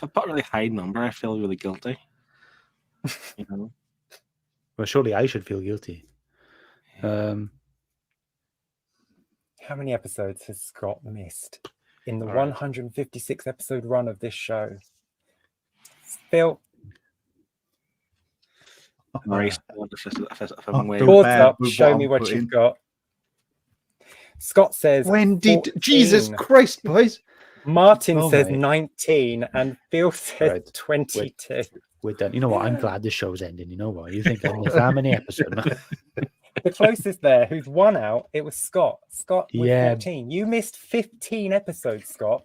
put a really high number, I feel really guilty. You know? Well, surely I should feel guilty. How many episodes has Scott missed in the All right. 156 episode run of this show? Phil, Very Oh, boards bad up, with show what me I'm what putting. you've got. Scott says When did 14. Jesus Christ, boys? Martin Oh, says mate. 19 and Phil says Right. 22. We're done. You know what? I'm glad this show's ending. You know what? You think I missed how many episodes? The closest there, who's 1 out, it was Scott. Scott with Yeah. 14. You missed 15 episodes, Scott.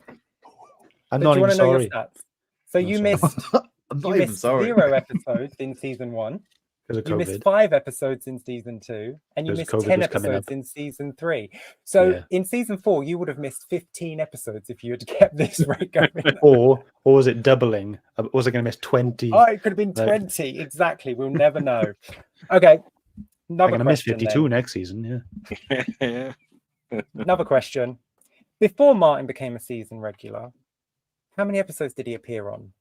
I'm So not do you want even to know your sorry. stats? So No, you sorry. missed I'm you not even missed sorry. 0 episodes in season 1. Because of You missed COVID. 5 episodes in season 2, and you Because missed COVID 10 was coming episodes up. in season 3. So Yeah. in season 4, you would have missed 15 episodes if you had kept this rate going. Or was it doubling? Was I going to miss 20? Oh, it could have been Like- 20. Exactly. We'll never know. Okay. I'm Another going to miss question 52 then. next season. Yeah. Another question. Before Martin became a season regular, how many episodes did he appear on?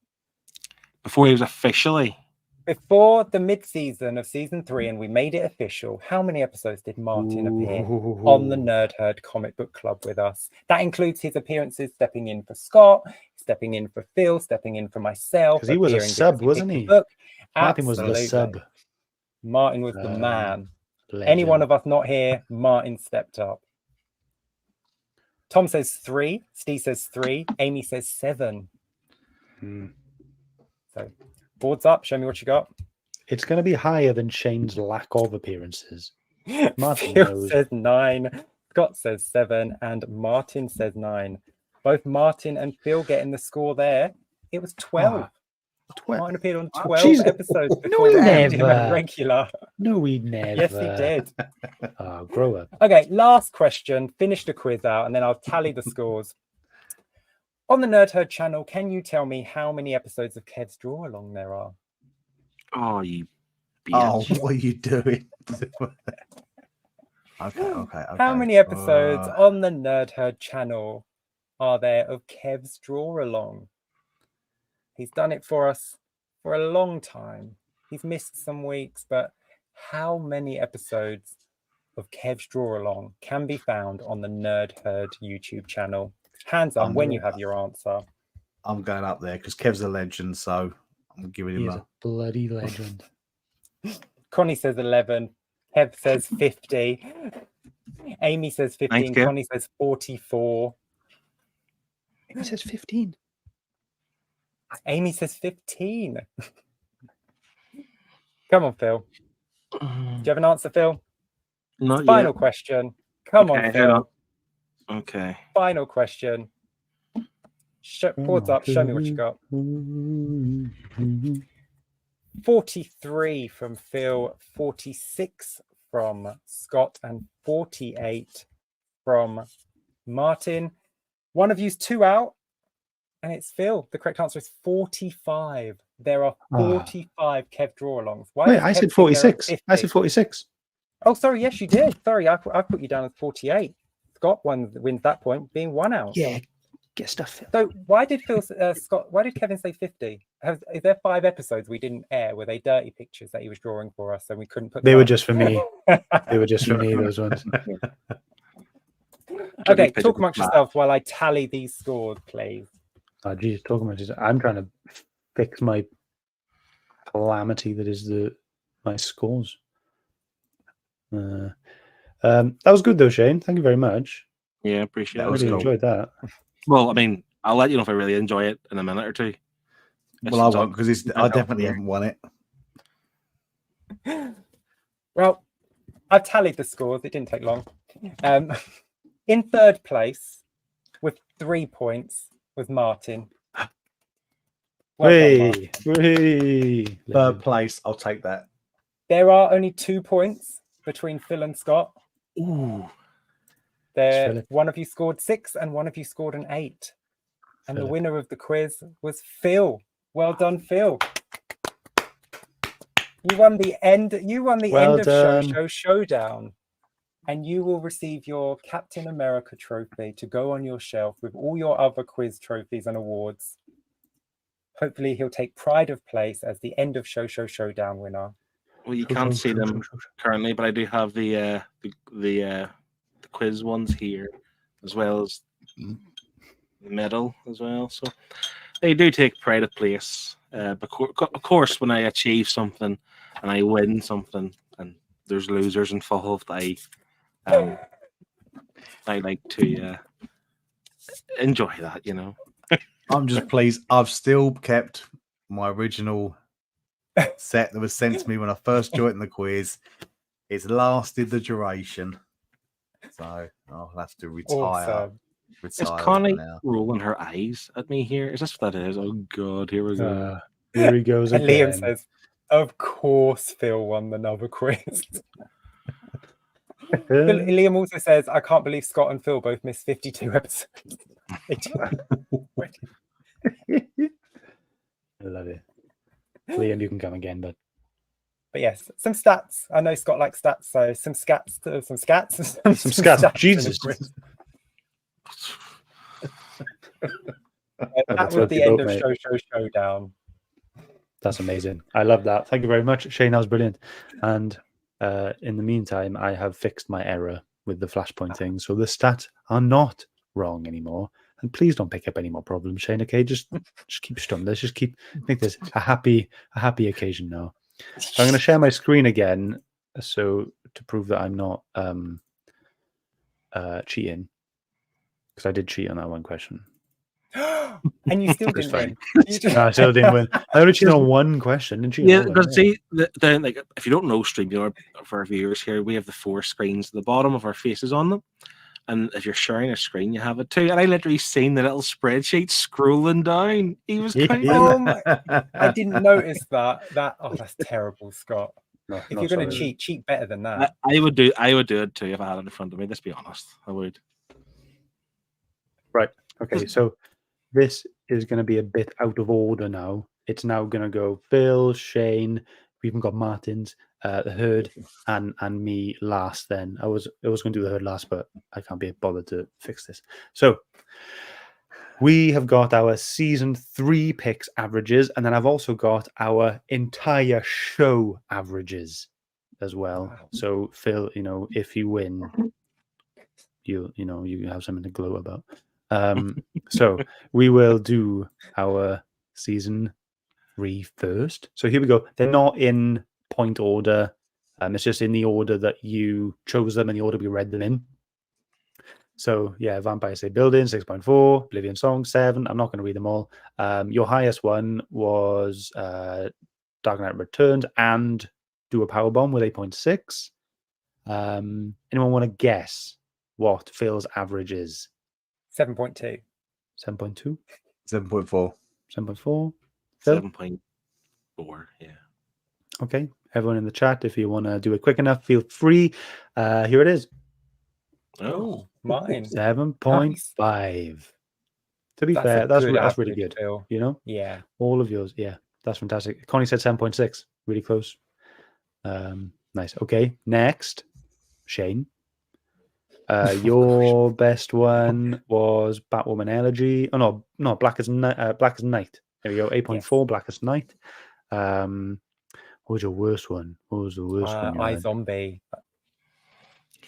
Before he was officially. Before the mid-season of season 3, and we made it official, how many episodes did Martin appear on the Nerd Herd Comic Book Club with us? That includes his appearances stepping in for Scott, stepping in for Phil, stepping in for myself. 'Cause he was a appearing sub, because he wasn't picked the he? book. Martin was the Absolutely. sub. Martin was the man. Legend. Any one of us not here, Martin stepped up. Tom says 3. Steve says 3. Amy says 7. Hmm. So, boards up. Show me what you got. It's going to be higher than Shane's lack of appearances. Martin Phil knows. says 9. Scott says 7. And Martin says 9. Both Martin and Phil getting the score there. It was 12. 12. Martin appeared on Oh, 12 Jesus. episodes No, before he he became a never. regular. No, we never. Yes, he did. Oh, grow up. Okay, last question. Finish the quiz out and then I'll tally the scores. On the Nerd Herd channel, can you tell me how many episodes of Kev's Draw Along there are? Oh, you Oh, bitch. what are you doing? Okay. How many episodes on the Nerd Herd channel are there of Kev's Draw Along? He's done it for us for a long time. He's missed some weeks, but how many episodes of Kev's Draw Along can be found on the Nerd Herd YouTube channel? Hands up when you have your answer. I'm going up there because Kev's a legend, so I'm giving He him is a bloody legend. Connie says 11. Kev says 50. Amy says 15. Thanks, Gail. Connie says 44. It says 15. Amy says 15. Come on, Phil. Do you have an answer, Phil? Not Final yet. question. Come Okay, on, hold on. Phil. Okay. Final question. Pause up. Show me what you got. 43 from Phil, 46 from Scott, and 48 from Martin. One of you's 2 out, and it's Phil. The correct answer is 45. There are 45 Kev draw-alongs. Why Wait, does I Kev said think there are 46. 50? I said 46. Oh, sorry. Yes, you did. Sorry, I put you down as 48. Scott wins that point, being 1 out. Yeah, get stuff, Phil. So why did why did Kevin say 50? Is there 5 episodes we didn't air? Were they dirty pictures that he was drawing for us and we couldn't put They them were up? just for me. They were just for me, those ones. Okay, talk amongst yourselves while I tally these scores, please. Oh, geez, talking about this, I'm trying to fix my calamity that is my scores. That was good though, Shane. Thank you very much. Yeah, appreciate I it. really enjoyed that. Well, I mean, I'll let you know if I really enjoy it in a minute or two. Well, I won't because I definitely haven't won it. Well, I've tallied the scores. It didn't take long. In third place with 3 points was Martin. Well done, Martin. Hey. Third place, I'll take that. There are only 2 points between Phil and Scott. Ooh. One of you scored 6 and one of you scored an 8. And the Philip. winner of the quiz was Phil. Well done, Phil. You won the end Well of done. Show Showdown. And you will receive your Captain America trophy to go on your shelf with all your other quiz trophies and awards. Hopefully he'll take pride of place as the end of Show Showdown winner. Well, you can't see them currently, but I do have the quiz ones here, as well as the medal as well. So they do take pride of place. But of course, when I achieve something and I win something, and there's losers involved, I like to enjoy that, you know. I'm just pleased. I've still kept my original set that was sent to me when I first joined the quiz. It's lasted the duration, so I'll have to retire. Awesome. Is Connie rolling her eyes at me here? Is this what that is? Oh God, here we go. Here he goes And again. Liam says, "Of course, Phil won another quiz." Liam also says, "I can't believe Scott and Phil both missed 52 episodes." I love it. Liam, you can come again, but yes, some stats. I know Scott likes stats, so some scats. Some scats. Jesus. That was the end of Show Showdown. That's amazing. I love that. Thank you very much, Shane. That was brilliant. And in the meantime, I have fixed my error with the flashpoint thing, so the stats are not wrong anymore. And please don't pick up any more problems, Shane. Okay, just keep strumming. Let's just make this a happy occasion now. So I'm going to share my screen again, so to prove that I'm not cheating, because I did cheat on that one question. And you still didn't win. No, I still didn't win. I only cheated on one question. Didn't cheat. Yeah, but see, like if you don't know StreamYard, for our viewers here, we have the 4 screens at the bottom of our faces on them. And if you're sharing a screen, you have it too. And I literally seen the little spreadsheet scrolling down. He was counting. Oh my! I didn't notice that. That's terrible, Scott. No, if you're going to cheat better than that. I would do it too if I had it in front of me. Let's be honest, I would. Right. Okay. So this is going to be a bit out of order now. It's now going to go Phil, Shane. We even got Martin's, the Herd, and me last. Then I was going to do the Herd last, but I can't be bothered to fix this. So we have got our season 3 picks averages, and then I've also got our entire show averages as well. Wow. So Phil, if you win, you have something to gloat about. So we will do our season 3 first. So here we go. They're not in point order. It's just in the order that you chose them and the order we read them in. So yeah, Vampire State Building 6.4, Oblivion Song 7. I'm not going to read them all. Your highest one was Dark Knight Returns and Do a Powerbomb with 8.6. Anyone want to guess what Phil's average is? 7.2. 7.2? 7.4. 7.4? Phil? 7.4, yeah. Okay. Everyone in the chat, if you want to do it quick enough, feel free. Here it is. Oh, mine. 7.5. To be That's fair, a that's good really average, good. Phil. You know, Yeah. all of yours. Yeah, that's fantastic. Connie said 7.6. Really close. Nice. Okay. Next, Shane. Your best one was Batwoman Elegy. Oh no, Blackest Night. Blackest Night. There we go. 8.4. Yes. Blackest Night. What was your worst one? What was the worst one you had? iZombie.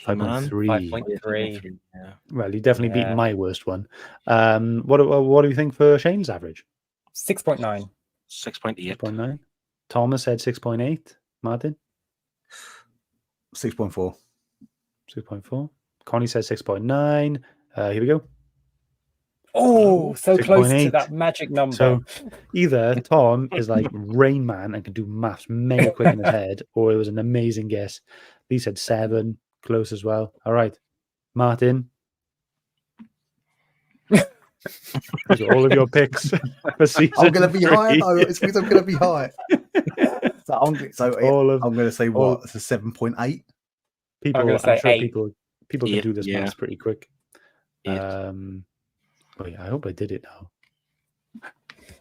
5.3. 5.3. Yeah. Well, you definitely beat Yeah. my worst one. What do you think for Shane's average? 6.9. 6.8. 6.9. Thomas said 6.8. Martin? 6.4. 6.4. Connie says 6.9. Here we go. Oh, so close to 6.8. that magic number. So either Tom is like Rain Man and can do maths mega quick in his head, or it was an amazing guess. Lee said 7. Close as well. All right. Martin. Those are all of your picks for season I'm going to be 3. high, though. It's because I'm going to be high. I'm going to say what? It's a 7.8. People, I'm gonna say sure 8. people can Eight, do this yeah. maths pretty quick. 8. Wait, I hope I did it now.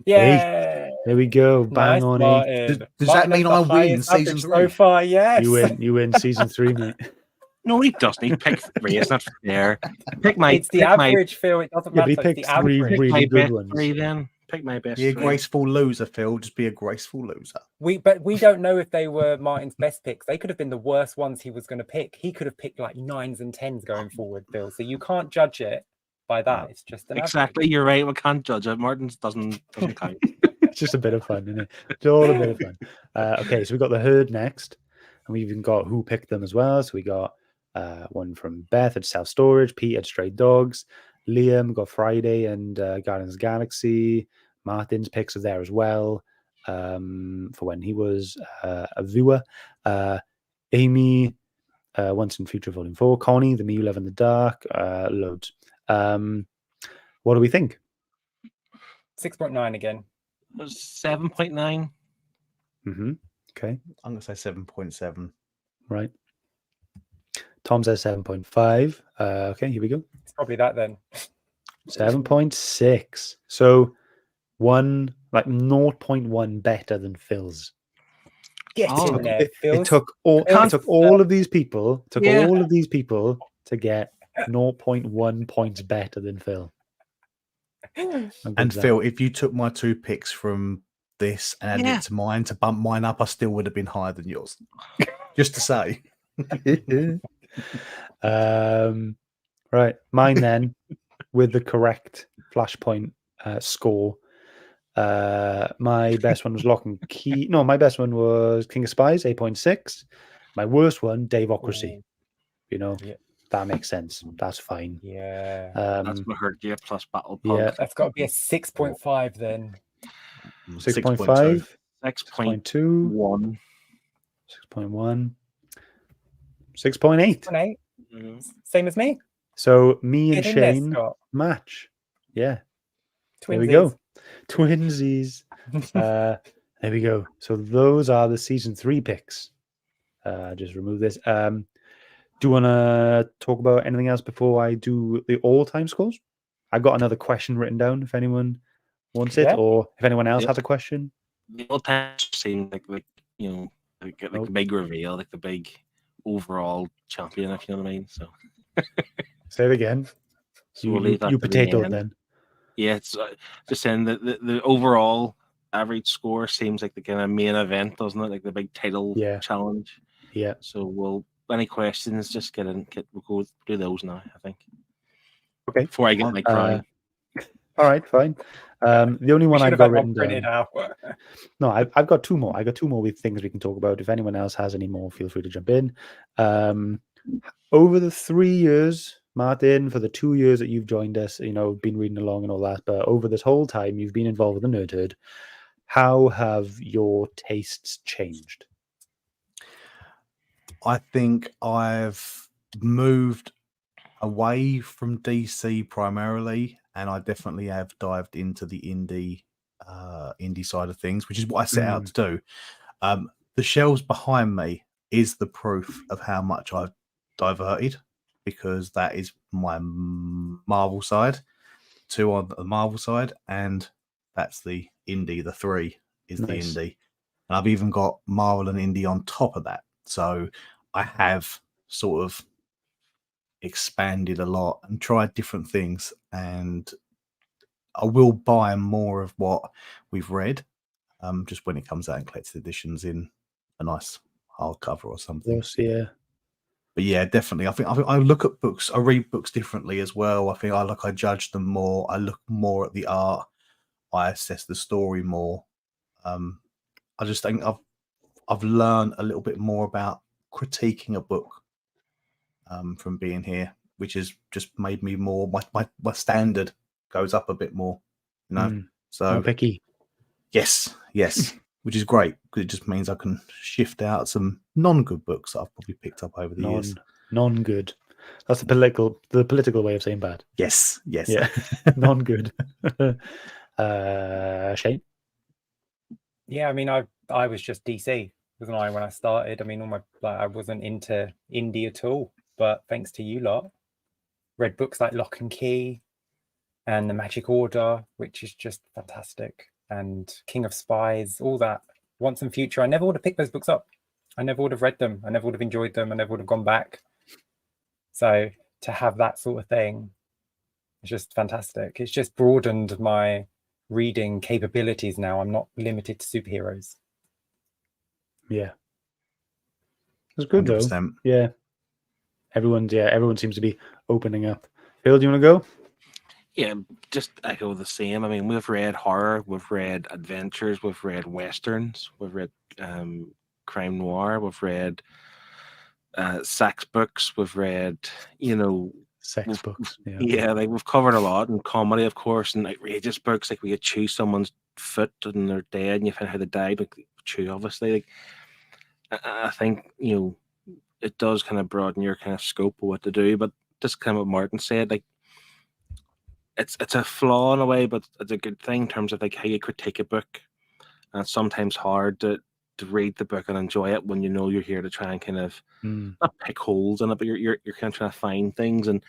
Yeah. There we go. Bang Nice, on 8. Martin. Does Martin that mean has the I win highest season average 3? so far? Yes. You win season 3, mate. No, he doesn't. He picked 3. It's not fair. Pick my. It's the average, Phil. It doesn't Yeah, but he matter. It's the picked 3 average. really my good best ones. 3 then. Pick my best Be a 3. graceful loser, Phil. Just be a graceful loser. But we don't know if they were Martin's best picks. They could have been the worst ones he was going to pick. He could have picked like 9s and 10s going forward, Phil. So you can't judge it by that. It's just an Exactly. You're right. We can't judge it. Martin's doesn't count. It's just a bit of fun, isn't it? It's all a bit of fun. Okay, so we got the herd next, and we even got who picked them as well. So we got one from Beth at Self Storage, Pete at Stray Dogs, Liam got Friday and Guardians of the Galaxy. Martin's picks are there as well for when he was a viewer. Amy, Once in Future Volume 4, Connie, The Me You Love in the Dark, loads. What do we think? 6.9 again. 7.9. Okay. I'm going to say 7.7. Right. Tom says 7.5. Okay, here we go. It's probably that then. 7.6. So 0.1 better than Phil's. Get in there, Phil. It took all of these people. All of these people to get 0.1 points better than Phil. And Phil, if you took my 2 picks from this and added it to mine to bump mine up, I still would have been higher than yours. Just to say. Right. Mine then, with the correct Flashpoint score. My best one was Lock and Key. No, my best one was King of Spies, 8.6. My worst one, Daveocracy. That makes sense. That's fine. Yeah. That's my hurt gear plus Battle Pug. Yeah. That's got to be a 6.5 then. 6.5. 6.2. 1. 6.1. 6.8. 6.8. Same as me. So me and Get in there, Shane Scott. match. Yeah. There Twinsies. we go. Twinsies. There we go. So those are the season 3 picks. Just remove this. Do you want to talk about anything else before I do the all-time scores? I've got another question written down if anyone wants it, or if anyone else has a question. The all-time seems like the big reveal, like the big overall champion, if you know what I mean. So say it again. So we'll leave that you to the potato end. then. Yeah, it's just saying that the overall average score seems like the kind of main event, doesn't it? Like the big title challenge. Yeah. So any questions, just we'll go do those now, I think. Okay. Before I get my cry. All right, fine. The only We one should I've have got had one written printed down. out. No, I've got two more. I got two more with things we can talk about. If anyone else has any more, feel free to jump in. Over the 3 years, Martin, for the 2 years that you've joined us, been reading along and all that, but over this whole time you've been involved with the Nerdhood, how have your tastes changed? I think I've moved away from DC primarily, and I definitely have dived into the indie side of things, which is what I set out to do. The shelves behind me is the proof of how much I've diverted, because that is my Marvel side, 2 on the Marvel side, and that's the indie. The 3 is the Nice. indie, and I've even got Marvel and indie on top of that. So I have sort of expanded a lot and tried different things, and I will buy more of what we've read, just when it comes out in collected editions in a nice hardcover or Of something. course, yeah. But yeah, definitely. I think I look at books. I read books differently as well. I think I judge them more. I look more at the art. I assess the story more. I just think I've learned a little bit more about critiquing a book from being here, which has just made me more. My standard goes up a bit more. So More picky. yes, which is great, because it just means I can shift out some non-good books that I've probably picked up over the years. Non-good. That's the political way of saying bad. Yes. Yeah. Non-good. Shane? Yeah, I mean, I was just DC, wasn't I, when I started? I mean, I wasn't into indie at all, but thanks to you lot, read books like Lock and Key and The Magic Order, which is just fantastic, and King of Spies, all that. Once and Future. I never would have picked those books up. I never would have read them. I never would have enjoyed them. I never would have gone back. So to have that sort of thing is just fantastic. It's just broadened my reading capabilities now. I'm not limited to superheroes. Yeah. It's good 100%. though. Yeah. Everyone seems to be opening up. Phil, do you want to go? Yeah, just echo the same. I mean, we've read horror, we've read adventures, we've read westerns, we've read crime noir, we've read sex books, we've read, Sex books. Yeah, like we've covered a lot, and comedy, of course, and outrageous books like we could chew someone's foot and they're dead, and you find out how they died. Like chew, obviously. Like I think it does kind of broaden your kind of scope of what to do. But just kind of what Martin said, like it's a flaw in a way, but it's a good thing in terms of like how you critique a book. And it's sometimes hard to read the book and enjoy it when you're here to try and kind of not pick holes in it, but you're kind of trying to find things. And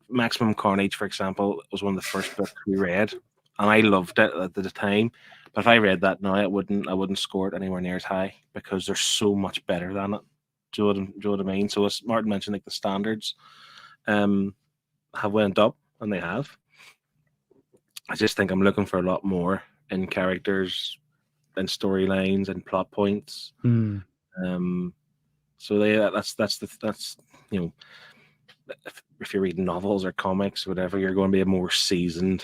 Maximum Carnage, for example, was one of the first books we read, and I loved it at the time. But if I read that now, I wouldn't score it anywhere near as high, because there's so much better than it. Do you know what I mean? So as Martin mentioned, like the standards have went up, and they have. I just think I'm looking for a lot more in characters and storylines and plot points. So that's if you're reading novels or comics or whatever, you're going to be a more seasoned.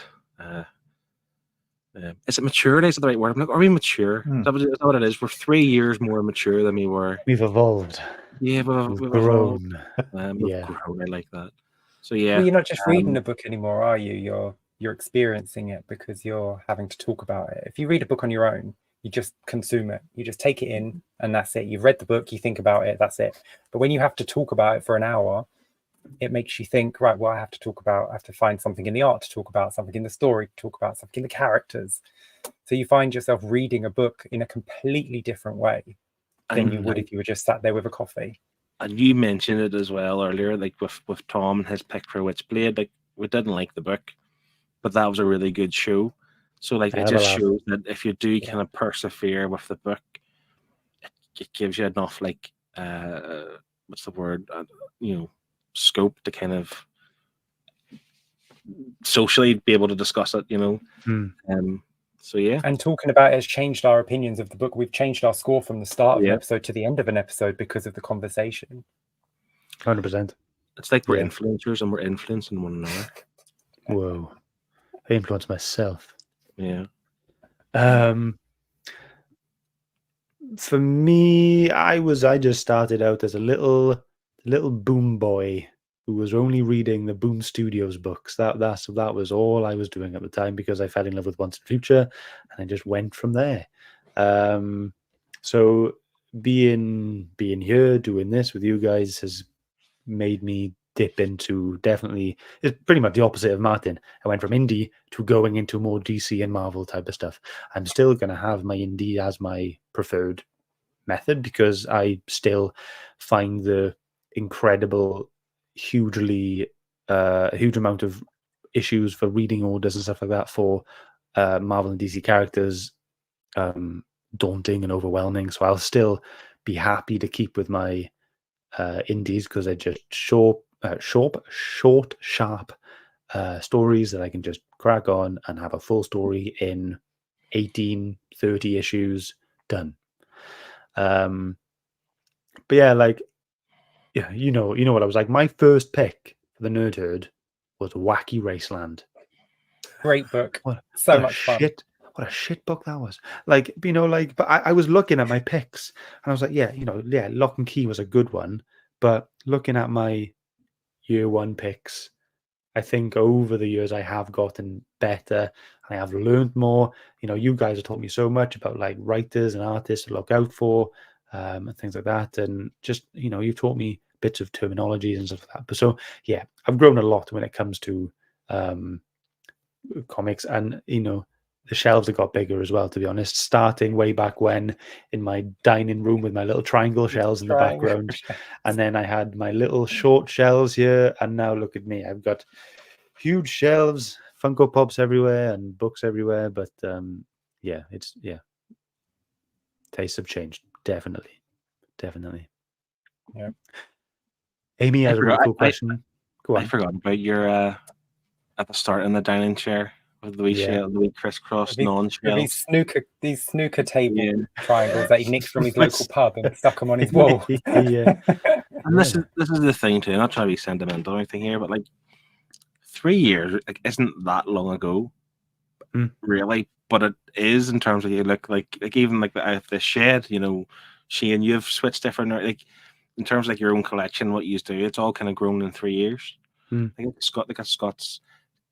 Is it maturity? Is it the right word? I'm like, are we mature? Is that what it is? We're 3 years more mature than we were. We've evolved. Yeah, we've grown. We've grown. I like that. So yeah. Well, you're not just reading a book anymore, are you? You're experiencing it, because you're having to talk about it. If you read a book on your own, you just consume it. You just take it in, and that's it. You've read the book, you think about it, that's it. But when you have to talk about it for an hour, it makes you think, right, well, I have to find something in the art to talk about, something in the story to talk about, something in the characters. So you find yourself reading a book in a completely different way than you would if you were just sat there with a coffee. And you mentioned it as well earlier, like with Tom and his pick for Witchblade. Like, we didn't like the book, but that was a really good show. So like it just shows that if you do kind of persevere with the book, it gives you enough like what's the word? Scope to kind of socially be able to discuss it, so yeah. And talking about it has changed our opinions of the book. We've changed our score from the start of an episode to the end of an episode because of the conversation. 100%. It's like we're influencers and we're influencing one another. Whoa. I influence myself. Yeah. For me, I just started out as a little boom boy who was only reading the Boom Studios books. That was all I was doing at the time because I fell in love with Once and Future, and I just went from there. So being here doing this with you guys has made me dip into definitely it's pretty much the opposite of Martin. I went from indie to going into more DC and Marvel type of stuff. I'm still going to have my indie as my preferred method because I still find the incredible, huge amount of issues for reading orders and stuff like that for Marvel and DC characters daunting and overwhelming. So I'll still be happy to keep with my indies because they're just short, sharp stories that I can just crack on and have a full story in 18, 30 issues done. But yeah, like, yeah, you know what I was like. My first pick for the Nerd Herd was Wacky Raceland. Great book. What Much fun. What a shit book that was. Like, but I was looking at my picks and I was like, yeah, Lock and Key was a good one. But looking at my year one picks, I think over the years I have gotten better. I have learned more. You guys have taught me so much about like writers and artists to look out for and things like that. And just, you've taught me bits of terminologies and stuff like that. But so, yeah, I've grown a lot when it comes to comics. And, the shelves have got bigger as well, to be honest, starting way back when in my dining room with my little triangle shelves in the background. And then I had my little short shelves here. And now look at me. I've got huge shelves, Funko Pops everywhere and books everywhere. But tastes have changed. Definitely. Yeah. Amy has a really cool question. Go on. I forgot about your at the start in the dining chair with the wee shell, the wee crisscross non-shells. These snooker table triangles that he nicked from his local pub and stuck them on his wall. Yeah. And this is the thing too. I'm not trying to be sentimental or anything here, but like 3 years isn't that long ago, really. But it is in terms of you look like even like the shed. Shane, you've switched different. Like in terms of like your own collection, what you do, it's all kind of grown in 3 years. I think Scott's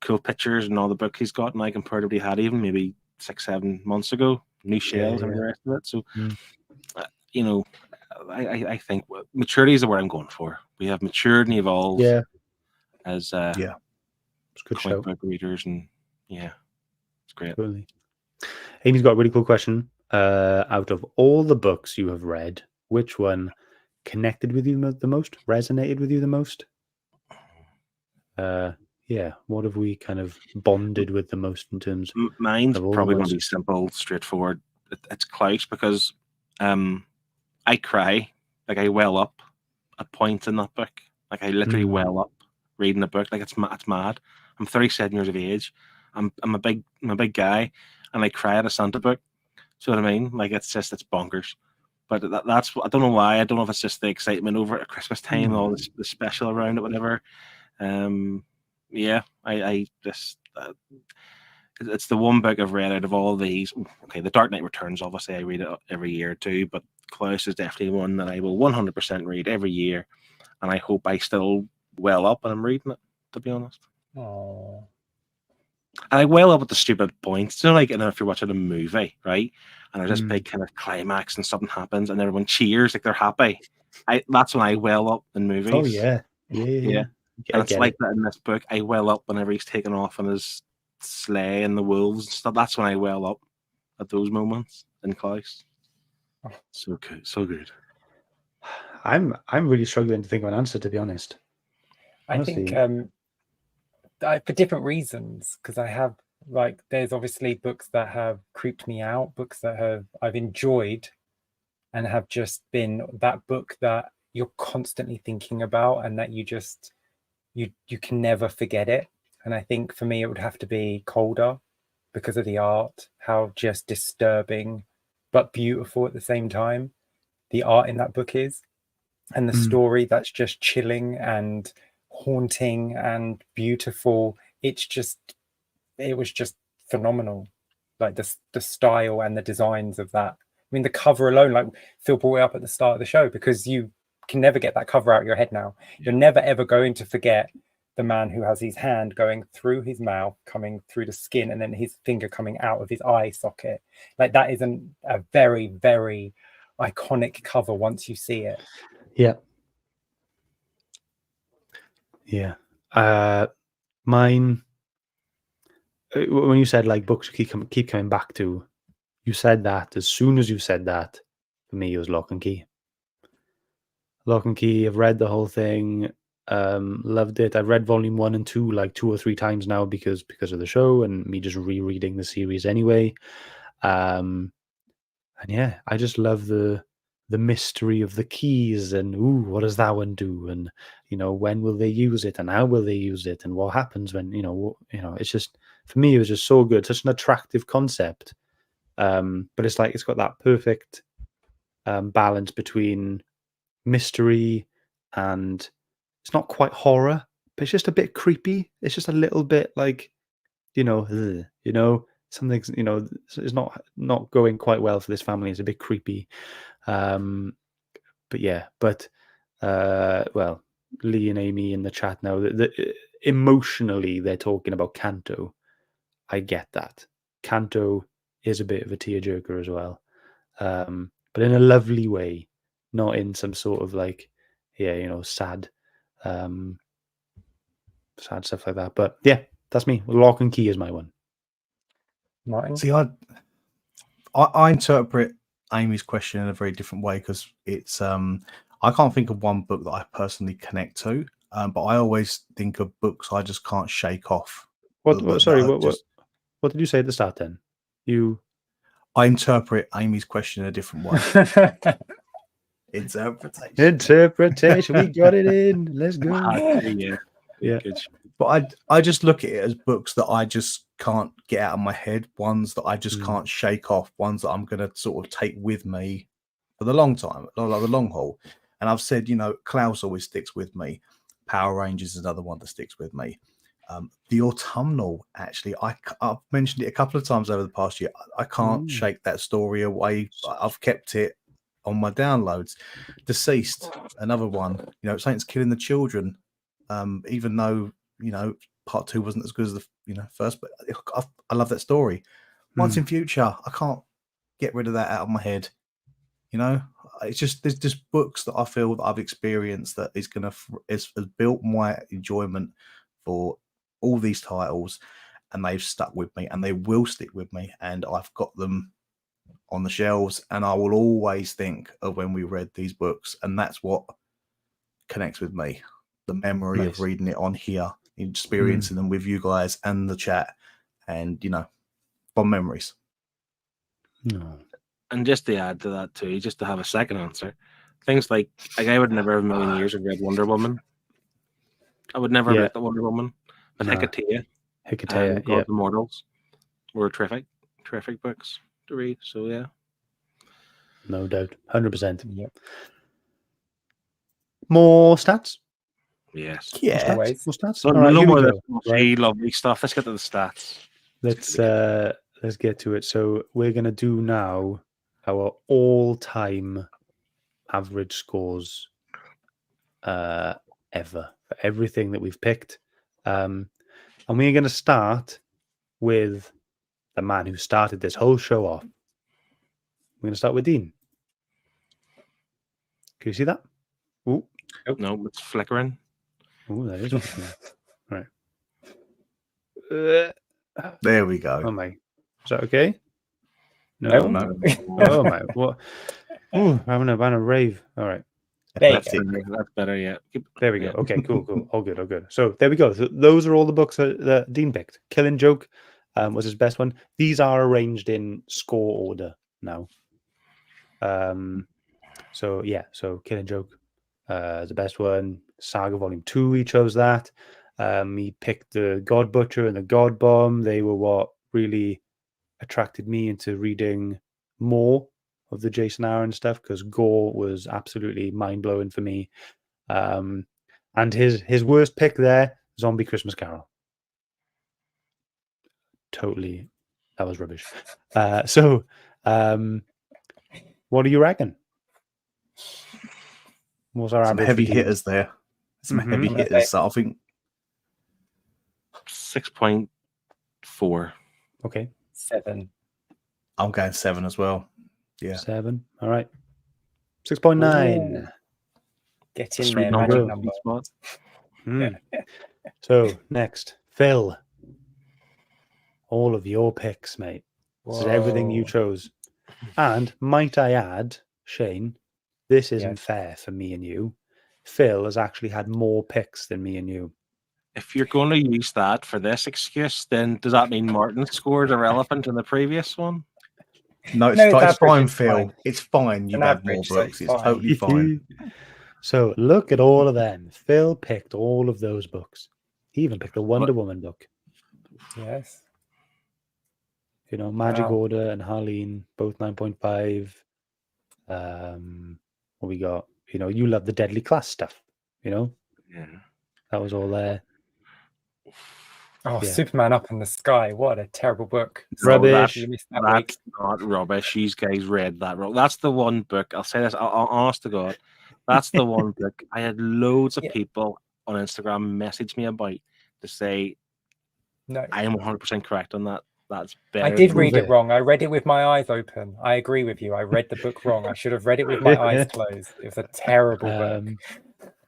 cool pictures and all the books he's got, and I comparatively had even maybe 6-7 months ago, new shells and the rest of it. So, I think maturity is the word I'm going for. We have matured and evolved as it's good comic book readers, and it's great. Totally. Amy's got a really cool question. Out of all the books you have read, which one connected with you the most, resonated with you the most? What have we kind of bonded with the most in terms of mine's probably going to be simple, straightforward. It's Klaus because I cry, like I well up at points in that book. Like I literally well up reading the book. Like it's mad. I'm 37 years of age. I'm a big guy, and I cry at a Santa book. So what I mean? Like it's bonkers. But that's I don't know why. I don't know if it's just the excitement over at Christmas time, all the special around it, whatever. I just it's the one book I've read out of all these. Okay, The Dark Knight Returns, obviously I read it every year too, but Klaus is definitely one that I will 100% read every year, and I hope I still well up when I'm reading it, to be honest. Aww. And I well up at the stupid points, like if you're watching a movie, right, and there's this big kind of climax and something happens and everyone cheers like they're happy. That's when I well up in movies. Oh yeah. And it's like that in this book. I well up whenever he's taken off on his sleigh and the wolves and stuff. That's when I well up at those moments in Klaus. So good, so good. I'm really struggling to think of an answer, to be honest. Honestly. I think for different reasons, because I have there's obviously books that have creeped me out, books that I've enjoyed and have just been that book that you're constantly thinking about and that you can never forget it. And I think for me it would have to be Colder because of the art, how just disturbing but beautiful at the same time the art in that book is, and the story that's just chilling and haunting and beautiful. It's just it was just phenomenal. Like the style and the designs of that. I mean, the cover alone, like Phil brought it up at the start of the show, because you can never get that cover out of your head now. You're never ever going to forget the man who has his hand going through his mouth, coming through the skin, and then his finger coming out of his eye socket. Like that is a very, very iconic cover once you see it. Yeah. Mine, when you said like books you keep coming back to, you said that as soon as you said that, for me it was Lock and Key. Lock and Key, I've read the whole thing, loved it. I've read volume 1 and 2 like 2 or 3 times now because of the show and me just rereading the series anyway. And yeah, I just love the mystery of the keys and what does that one do, and when will they use it and how will they use it and what happens when it's just, for me it was just so good, such an attractive concept, but it's like it's got that perfect balance between mystery and it's not quite horror, but it's just a bit creepy. It's just a little bit like something's it's not going quite well for this family. It's a bit creepy. But yeah, well, Lee and Amy in the chat now, emotionally they're talking about Kanto. I get that. Kanto is a bit of a tearjerker as well, but in a lovely way, not in some sort of like, sad, sad stuff like that. But yeah, that's me. Lock and Key is my one. Martin? See, I interpret Amy's question in a very different way because it's I can't think of one book that I personally connect to, but I always think of books I just can't shake off. What did you say at the start then? I interpret Amy's question in a different way. Interpretation. We got it in. Let's go. Yeah. But I just look at it as books that I just can't get out of my head, ones that I just can't shake off, ones that I'm going to sort of take with me for the long time, like the long haul. And I've said, Klaus always sticks with me. Power Rangers is another one that sticks with me. The Autumnal, actually, I've mentioned it a couple of times over the past year. I can't shake that story away. I've kept it on my downloads. Deceased, another one. Saints killing the children. Even though part 2 wasn't as good as the first, but I love that story. Once in Future, I can't get rid of that out of my head. It's just there's just books that I feel that I've experienced that has built my enjoyment for all these titles, and they've stuck with me, and they will stick with me, and I've got them on the shelves, and I will always think of when we read these books, and that's what connects with me. The memory of reading it on here, experiencing them with you guys and the chat, and fond memories. No. And just to add to that too, just to have a second answer, things like I would never have a million years have read Wonder Woman. I would never have read the Wonder Woman. But Hecate and Gods and Immortals were terrific books to read. So yeah. No doubt. 100%. Yep. More stats? Yes. Yeah. More stats? So All right, no here more we of go. this lovely stuff. Let's get to the stats. Let's get to it. So we're gonna do now our all-time average scores ever for everything that we've picked. And we're gonna start with the man who started this whole show off. We're gonna start with Dean. Can you see that? Ooh. No, it's flickering. Ooh, that is flickering. Right. There we go. Oh my. Is that okay? No. Oh my. What? Ooh, I'm having a rave. All right. That's better, yeah. There we go. Okay, cool. All good. So there we go. So those are all the books that Dean picked. Killing Joke was his best one. These are arranged in score order now. So Killing Joke is the best one. Saga Volume 2, he chose that. He picked the God Butcher and the God Bomb. They were what really attracted me into reading more of the Jason Aaron stuff, because gore was absolutely mind-blowing for me. And his worst pick there, Zombie Christmas Carol. totally. That was rubbish. So, what do you reckon? What's our Some average? heavy for Demon? hitters there. Some Mhm. heavy I'm gonna hitters. say- So I think 6.4. Okay, 7. I'm going 7 as well. Yeah. 7. All right, 6.9. Ooh. Get Sweet in there, number. magic Sweet number. spot. So next, Phil. All of your picks, mate. This is everything you Whoa. chose. And might I add, Shane, this isn't Yes. fair for me and you. Phil has actually had more picks than me and you. If you're going to use that for this excuse, then does that mean Martin's scores are relevant in the previous one? No, it's, No, it's it's average, fine, it's Phil. fine. It's fine. You've an had more average, so books. it's It's fine. totally fine. So look at all of them. Phil picked all of those books. He even picked the Wonder Woman book. Yes. You know, Magic Wow. Order and Harleen, both 9.5. What we got? You know, you love the Deadly Class stuff. You know, Yeah. that was all there. Oh, Yeah. Superman Up in the Sky. What a terrible book. Rubbish. You missed that That's week. not rubbish. You guys read that wrong. That's the one book. I'll say this. Honest to God, that's the one book. I had loads of Yeah. people on Instagram message me about to say No. I am 100% correct on that. That's I better. did than- read Prove it it. wrong. I read it with my eyes open. I agree with you. I read the book wrong. I should have read it with my eyes closed. It was a terrible book.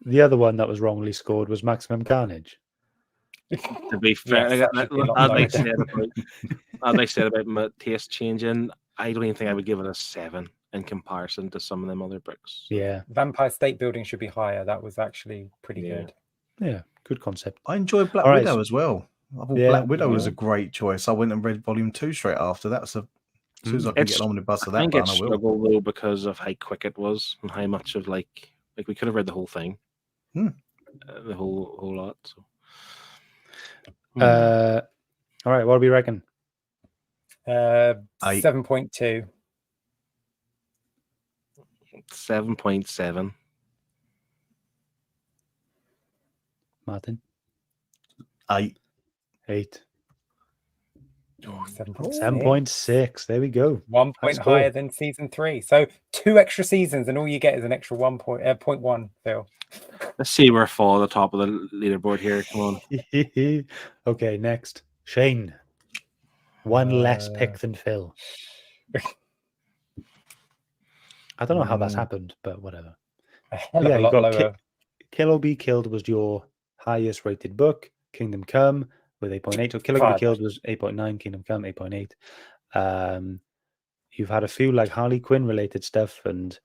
The other one that was wrongly scored was Maximum Carnage. To be fair, Yes, that should be a lot as lower I down. said about my taste changing, I don't even think I would give it a 7 in comparison to some of them other books. Yeah, Vampire State Building should be higher. That was actually pretty Yeah. good. yeah, good concept. I enjoyed Black All right, Widow so- as well. I thought Yeah, Black Widow was yeah. a great choice. I went and read Volume 2 straight after. That's a as soon as I can It's- get on with the bus of I that think one, it I will. struggled though because of how quick it was and how much of like we could have read the whole thing, the whole lot. So. All right, what do we reckon? 7.2. 7.7. Martin? 8. 8. Oh, 7.6. 7.6. There we go. 1 That's point cool. higher than season 3. So 2 extra seasons, and all you get is an extra 0.1, Phil. Let's see where I fall at the top of the leaderboard here. Come on. Okay, next. Shane. One less pick than Phil. I don't know how that's happened, but whatever. A hell of Yeah, a you lot got lower. Kill or Be Killed was your highest rated book. Kingdom Come with 8.8. So Kill or Be God. Killed was 8.9. Kingdom Come 8.8. You've had a few like Harley Quinn related stuff, and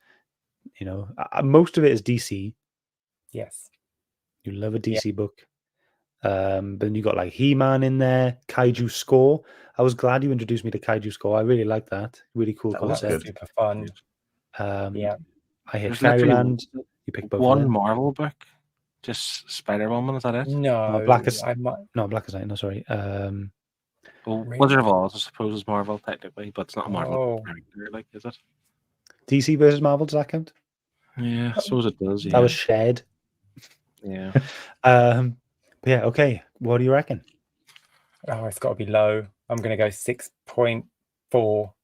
you know most of it is DC. Yes. You love a DC book. But then you got like He-Man in there, Kaiju Score. I was glad you introduced me to Kaiju Score. I really like that. Really cool That was concept. good. Super fun. Yeah. I hit There's literally Fairyland. You picked both of one them. Marvel book, just Spider-Woman. Is that it? No, Blackest- I might. No, Black as Night. No, sorry. Well, Really? Wizard of Oz, I suppose, is Marvel technically, but it's not a Marvel Oh. character, like, is it? DC versus Marvel. Does that count? Yeah, I suppose it does. Yeah. That was shared. yeah. But yeah. Okay. What do you reckon? Oh, it's got to be low. I'm going to go 6.4. All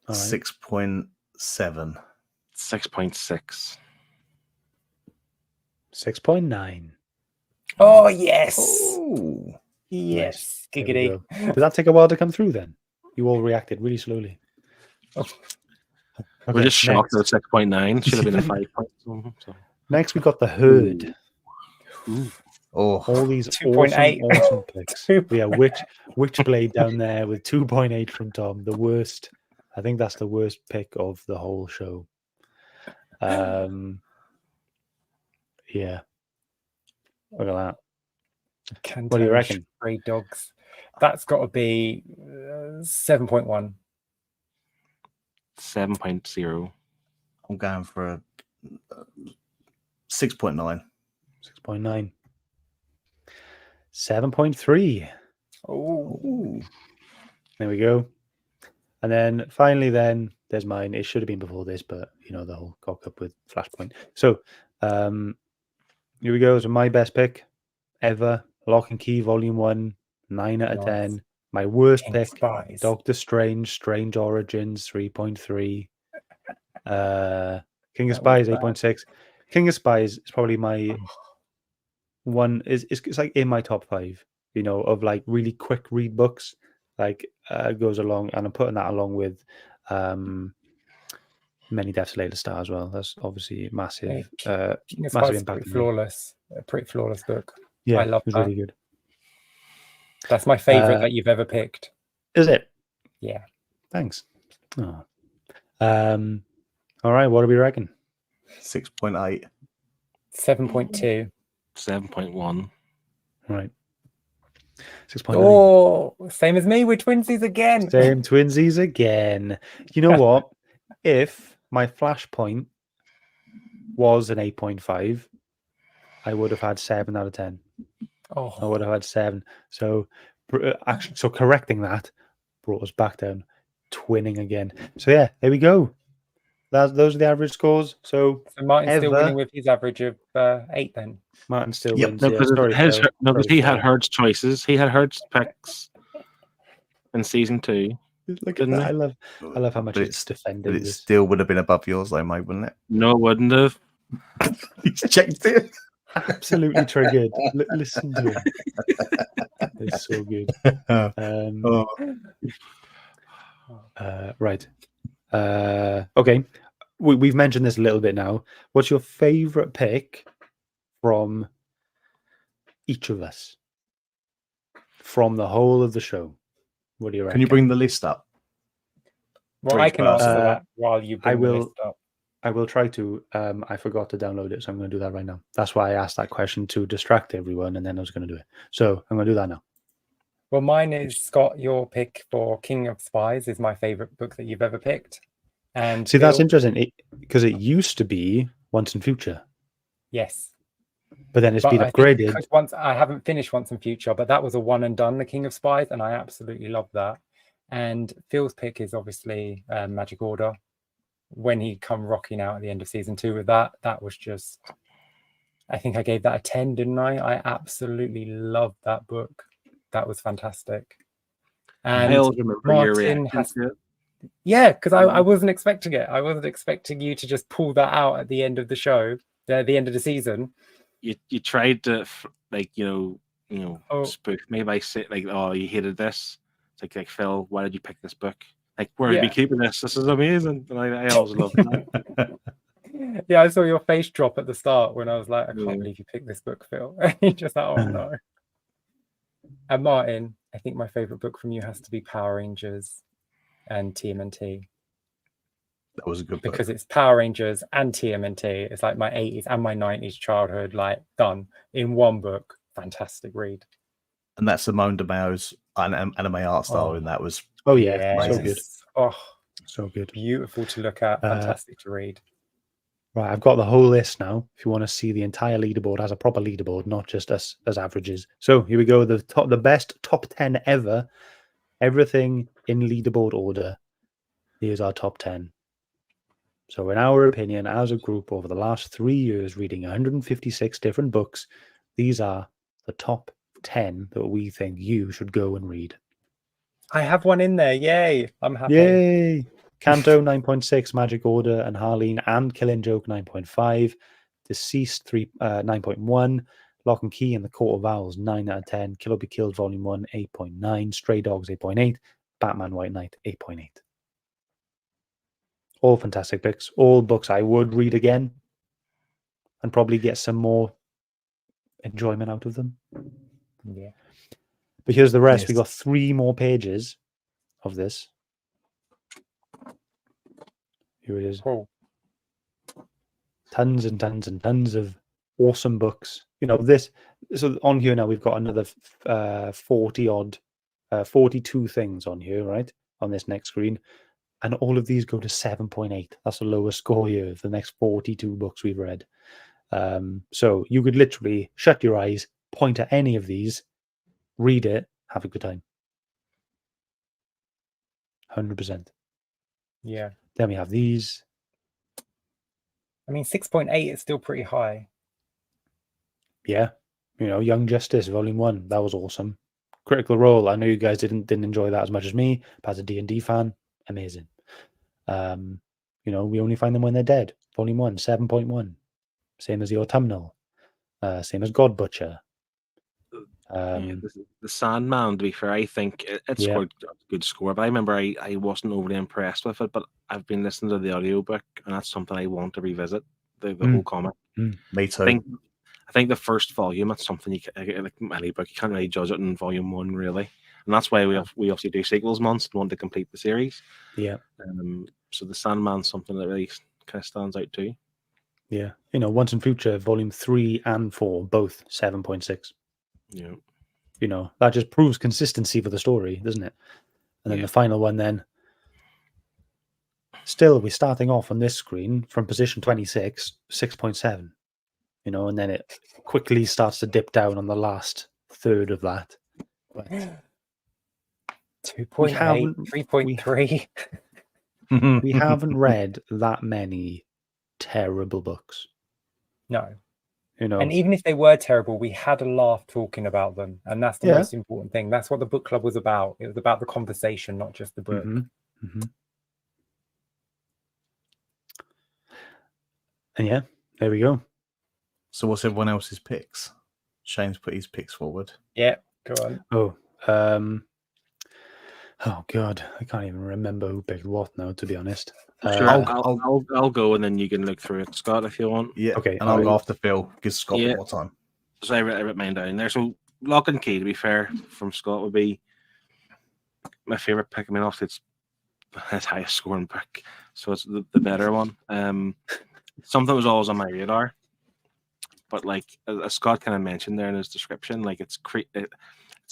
right. 6.7. 6.6. 6.9. Oh, yes. Oh. Yes. There we Giggity. go. Did that take a while to come through then? You all reacted really slowly. We're just shocked next. that 6.9 should have been a 5 point something. So. Next, we got the Herd. Oh. All these 2.8. awesome picks. Yeah, Witchblade down there with 2.8 from Tom. The worst. I think that's the worst pick of the whole show. Yeah. Look at that. Canton What do you reckon? Stray Dogs. That's got to be 7.1. 7.0. I'm going for a 6.9. 6.9. 7.3. Oh, There we go. And then finally, then there's mine. It should have been before this, but you know, the whole cock up with Flashpoint. So here we go. So my best pick ever, Lock and Key Volume 1, 9 out of Nice. 10. My worst King pick, Spies. Doctor Strange, Strange Origins, 3.3. King of That was Spies, bad. 8.6. King of Spies is probably my Oh. one. It's like in my top 5, you know, of like really quick read books. Like goes along, and I'm putting that along with Many Deaths Later Star as well. That's obviously massive, King of massive Spies is impact pretty on me. flawless. A pretty flawless book. Yeah, I love it was that. really good. That's my favorite that you've ever picked. Is it? Yeah. Thanks. Oh. All right, what do we reckon? 6.8. 7.2. 7.1. Right. 6.9. Oh, same as me. We're twinsies again. Same twinsies again. You know what? If my Flashpoint was an 8.5, I would have had 7 out of 10. Oh, I would have had 7. So actually, so correcting that brought us back down, twinning again. So yeah, there we go. Those are the average scores. So Martin's still Ever- winning with his average of 8 then. Martin still Yep. wins. No, Yeah. because Sorry, Phil. Sorry, he had Phil. Herd's choices. He had Herd's picks in season 2. Look at Didn't that. he? I love how much But it's But defending it this. still would have been above yours, though, mate, wouldn't it? No, it wouldn't have. He's checked it. Absolutely triggered. Listen to him. It's so good. Right. Okay. We've mentioned this a little bit now. What's your favorite pick from each of us? From the whole of the show? What do you reckon? Can you bring the list up? Well, For I each can person. answer that while you bring the list up. I will try to. I forgot to download it, so I'm going to do that right now. That's why I asked that question, to distract everyone, and then I was going to do it. So I'm going to do that now. Well, mine is, Scott, your pick for King of Spies is my favorite book that you've ever picked. And See, that's Phil- interesting, because it used to be Once and Future, Yes. but then it's But been I think upgraded. because I haven't finished Once and Future, but that was a one and done, The King of Spies, and I absolutely love that. And Phil's pick is obviously Magic Order. When he come rocking out at the end of season 2 with that was just, I think I gave that a 10, didn't I? I absolutely loved that book. That was fantastic. And I always remember your Martin reaction has, to it. yeah, because I wasn't expecting it. I wasn't expecting you to just pull that out at the end of the show, at the end of the season. You tried to Oh. spook me by saying like, oh, you hated this. It's like Phil, why did you pick this book? Like, where are you Yeah. keeping this? This is amazing. And I always loved that. Yeah, I saw your face drop at the start when I was like, I Yeah. can't believe you picked this book, Phil. And you just like, oh no. And Martin, I think my favorite book from you has to be Power Rangers and TMNT. That was a good book. Because it's Power Rangers and TMNT. It's like my 80s and my 90s childhood, like done in one book. Fantastic read. And that's Simone de Mao's anime art style, and that was Oh yeah, Yes. so good, Oh, so good. beautiful to look at. Fantastic to read. Right, I've got the whole list now. If you want to see the entire leaderboard as a proper leaderboard, not just us as averages. So here we go. The best top 10 ever. Everything in leaderboard order. Here's our top 10. So in our opinion, as a group over the last 3 years, reading 156 different books, these are the top 10 that we think you should go and read. I have one in there. Yay. I'm happy. Yay! Canto 9.6, Magic Order and Harleen and Killing Joke 9.5, Deceased 9.1, Lock and Key and the Court of Owls 9 out of 10, Kill or Be Killed Volume 1 8.9, Stray Dogs 8.8, Batman White Knight 8.8. All fantastic picks. All books I would read again and probably get some more enjoyment out of them. Yeah. But here's the rest. Yes. We got 3 more pages of this. Here it is. Cool. Tons and tons and tons of awesome books. You know, this. So on here now, we've got another 42 things on here, right? On this next screen. And all of these go to 7.8. That's the lowest score here of the next 42 books we've read. So you could literally shut your eyes, point at any of these, read it, have a good time. 100%. Yeah. Then we have these. I mean, 6.8 is still pretty high. Yeah. You know, Young Justice, Volume 1. That was awesome. Critical Role. I know you guys didn't enjoy that as much as me, but as a D&D fan, amazing. You know, we only find them when they're dead. Volume 1, 7.1. Same as the Autumnal. Same as God Butcher. The Sandman, to be fair, I think it scored a good score, but I remember I wasn't overly impressed with it, but I've been listening to the audiobook, and that's something I want to revisit, the whole comic. Me too. I think the first volume, that's something you can, like any book, you can't really judge it in volume 1, really. And that's why we obviously do sequels months and want to complete the series. Yeah. So the Sandman's something that really kind of stands out too. Yeah. You know, Once and Future, volume 3 and 4, both 7.6. Yeah. You know, that just proves consistency for the story, doesn't it? And then the final one then. Still, we're starting off on this screen from position 26, 6.7. You know, and then it quickly starts to dip down on the last third of that. But 2.8, 3.3. We haven't read that many terrible books. No. You know, and even if they were terrible, we had a laugh talking about them, and that's the most important thing. That's what the book club was about. It was about the conversation, not just the book. And yeah, there we go. So what's everyone else's picks? Shane's put his picks forward. Yeah, go on. Oh God, I can't even remember who picked what now, to be honest. Sure, I'll go, and then you can look through it, Scott, if you want. Yeah, okay. And I'll go after Phil. Gives Scott more time. So I wrote mine down there. So Lock and Key, to be fair, from Scott would be my favorite pick. I mean, obviously it's his highest scoring pick, so it's the better one. Something was always on my radar, but like as Scott kind of mentioned there in his description, like it's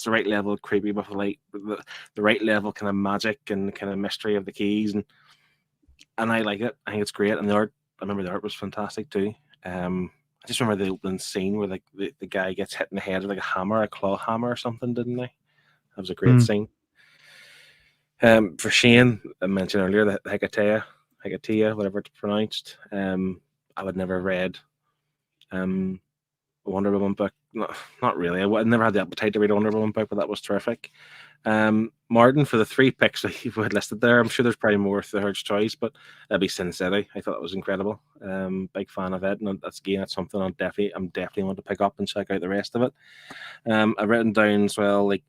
the right level of creepy with like the right level kind of magic and kind of mystery of the keys, and I like it. I think it's great, and the art. I remember the art was fantastic too. I just remember the opening scene where like the guy gets hit in the head with like a claw hammer or something, didn't they? That was a great scene. For Shane, I mentioned earlier that Hecate, whatever it's pronounced. I would never have read a Wonder Woman book. Not really. I never had the appetite to read a Wonder Woman book, but that was terrific. Martin, for the 3 picks that you had listed there, I'm sure there's probably more to the Herd's Choice, but that'd be Sin City. I thought that was incredible. Big fan of it, and that's something I'm definitely want to pick up and check out the rest of it. I've written down as well, like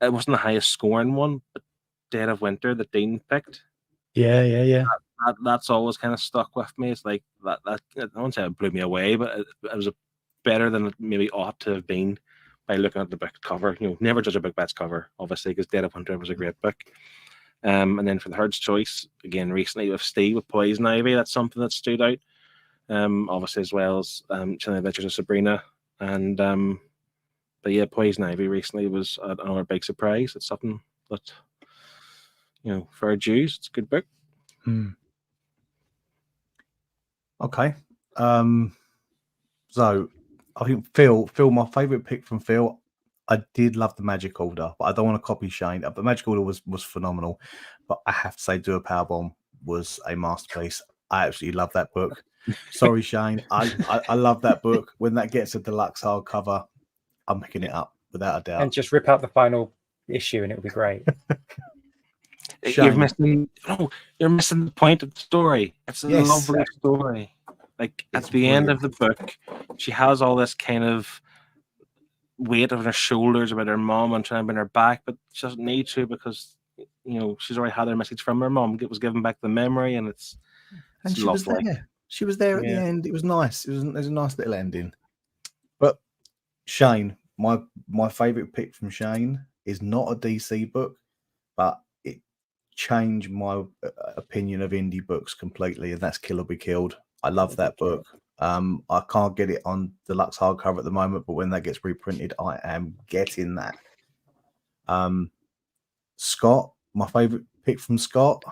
it wasn't the highest scoring one, but Dead of Winter that Dean picked. Yeah. That's always kind of stuck with me. It's like that. I won't say it blew me away, but it was better than it maybe ought to have been by looking at the book cover. You know, never judge a book by its cover, obviously, because Dead of Winter was a great book. And then for the Herd's Choice, again, recently with Steve with Poison Ivy, that's something that stood out. Obviously, as well as Chilling Adventures of Sabrina. And but yeah, Poison Ivy recently was another big surprise. It's something that, you know, for our Jews, it's a good book. Okay. So I think Phil, my favourite pick from Phil, I did love the Magic Order, but I don't want to copy Shane. The Magic Order was phenomenal, but I have to say Do a Powerbomb was a masterpiece. I absolutely love that book. Sorry, Shane. I love that book. When that gets a deluxe hardcover, I'm picking it up without a doubt. And just rip out the final issue and it'll be great. You're missing the point of the story. It's a lovely story. Like at the end of the book, she has all this kind of weight on her shoulders about her mom and trying to bring her back, but she doesn't need to because, you know, she's already had her message from her mom. It was given back the memory, and it's she lovely. was there. She was there at the end. It was nice. There's a nice little ending. But Shane, my favourite pick from Shane is not a DC book, but it changed my opinion of indie books completely, and that's Kill or Be Killed. I love that book. I can't get it on deluxe hardcover at the moment, but when that gets reprinted, I am getting that. Scott, my favourite pick from Scott,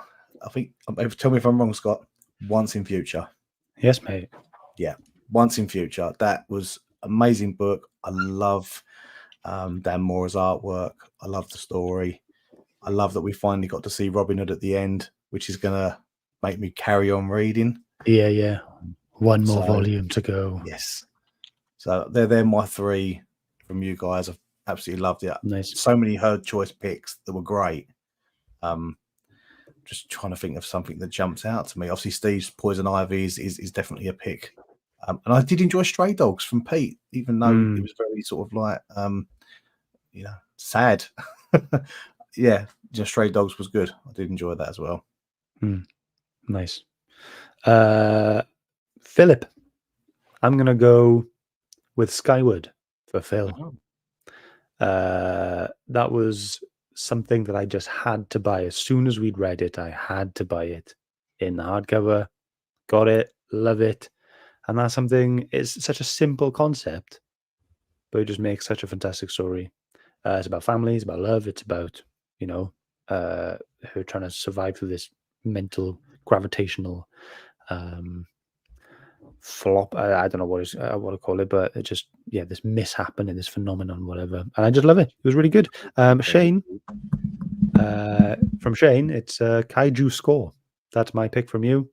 I think, tell me if I'm wrong, Scott, Once in Future. Yes, mate. Yeah, Once in Future. That was amazing book. I love Dan Moore's artwork. I love the story. I love that we finally got to see Robin Hood at the end, which is going to make me carry on reading. Yeah. One more volume to go. Yes. So they're my 3 from you guys. Absolutely loved it. Nice. So many Herd choice picks that were great. Just trying to think of something that jumps out to me. Obviously, Steve's Poison Ivy is definitely a pick. And I did enjoy Stray Dogs from Pete, even though it was very sort of like, sad. Yeah, just Stray Dogs was good. I did enjoy that as well. Nice. Philip, I'm going to go with Skyward for Phil. That was something that I just had to buy. As soon as we'd read it, I had to buy it in the hardcover. Got it, love it. And that's something, it's such a simple concept, but it just makes such a fantastic story. It's about family, it's about love, it's about, her trying to survive through this mental, gravitational flop. I don't know what to call it, but it just, this mishap and this phenomenon, whatever. And I just love it. It was really good. Shane, from Shane, it's Kaiju Score. That's my pick from you.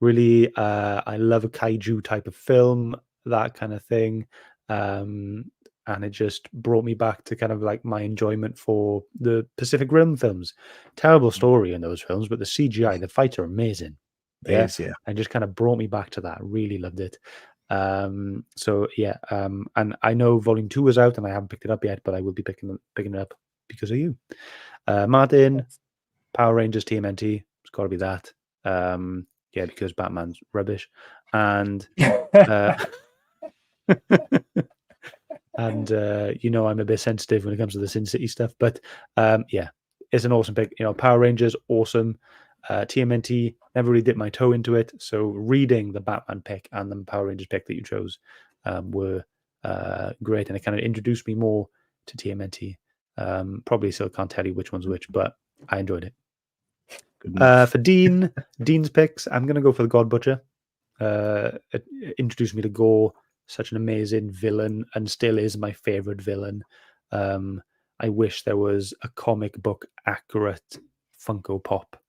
Really, I love a kaiju type of film, that kind of thing. And it just brought me back to kind of like my enjoyment for the Pacific Rim films. Terrible story in those films, but the CGI, the fights are amazing. Yeah. And just kind of brought me back to that. Really loved it. And I know Volume 2 is out and I haven't picked it up yet, but I will be picking it up because of you. Martin, Power Rangers TMNT. It's got to be that. Because Batman's rubbish. And and I'm a bit sensitive when it comes to the Sin City stuff, but it's an awesome pick. Power Rangers, awesome. TMNT, never really dipped my toe into it, so reading the Batman pick and the Power Rangers pick that you chose were great, and it kind of introduced me more to TMNT. Probably still can't tell you which one's which, but I enjoyed it. For Dean's picks, I'm going to go for the God Butcher. It introduced me to Gore, such an amazing villain, and still is my favorite villain. I wish there was a comic book accurate Funko Pop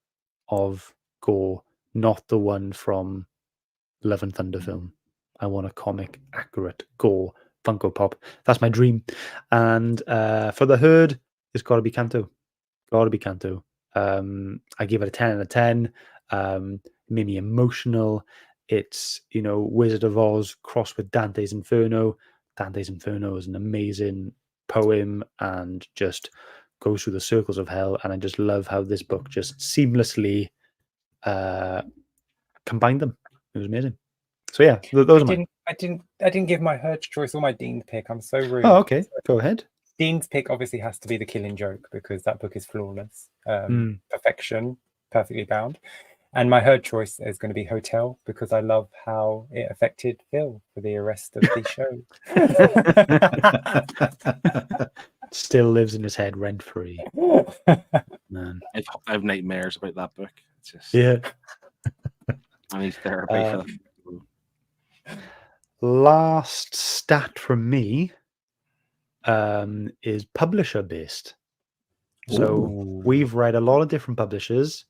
of Gore, not the one from Love and Thunder film. I want a comic accurate Gore Funko Pop. That's my dream. And for the Herd, it's got to be Kanto. Got to be Kanto. I give it a 10 out of 10. Made me emotional. It's, Wizard of Oz crossed with Dante's Inferno. Dante's Inferno is an amazing poem and just goes through the circles of hell. And I just love how this book just seamlessly combined them. It was amazing. So yeah, those are mine. I didn't give my Herd choice or my Dean pick. I'm so rude. Oh, okay. Go ahead. Dean's pick obviously has to be The Killing Joke because that book is flawless. Perfection, perfectly bound. And my Herd choice is going to be Hotel because I love how it affected Phil for the rest of the show. Still lives in his head rent free. Man, I have nightmares about that book. It's just I need therapy for that. Last stat from me is publisher based. So we've read a lot of different publishers.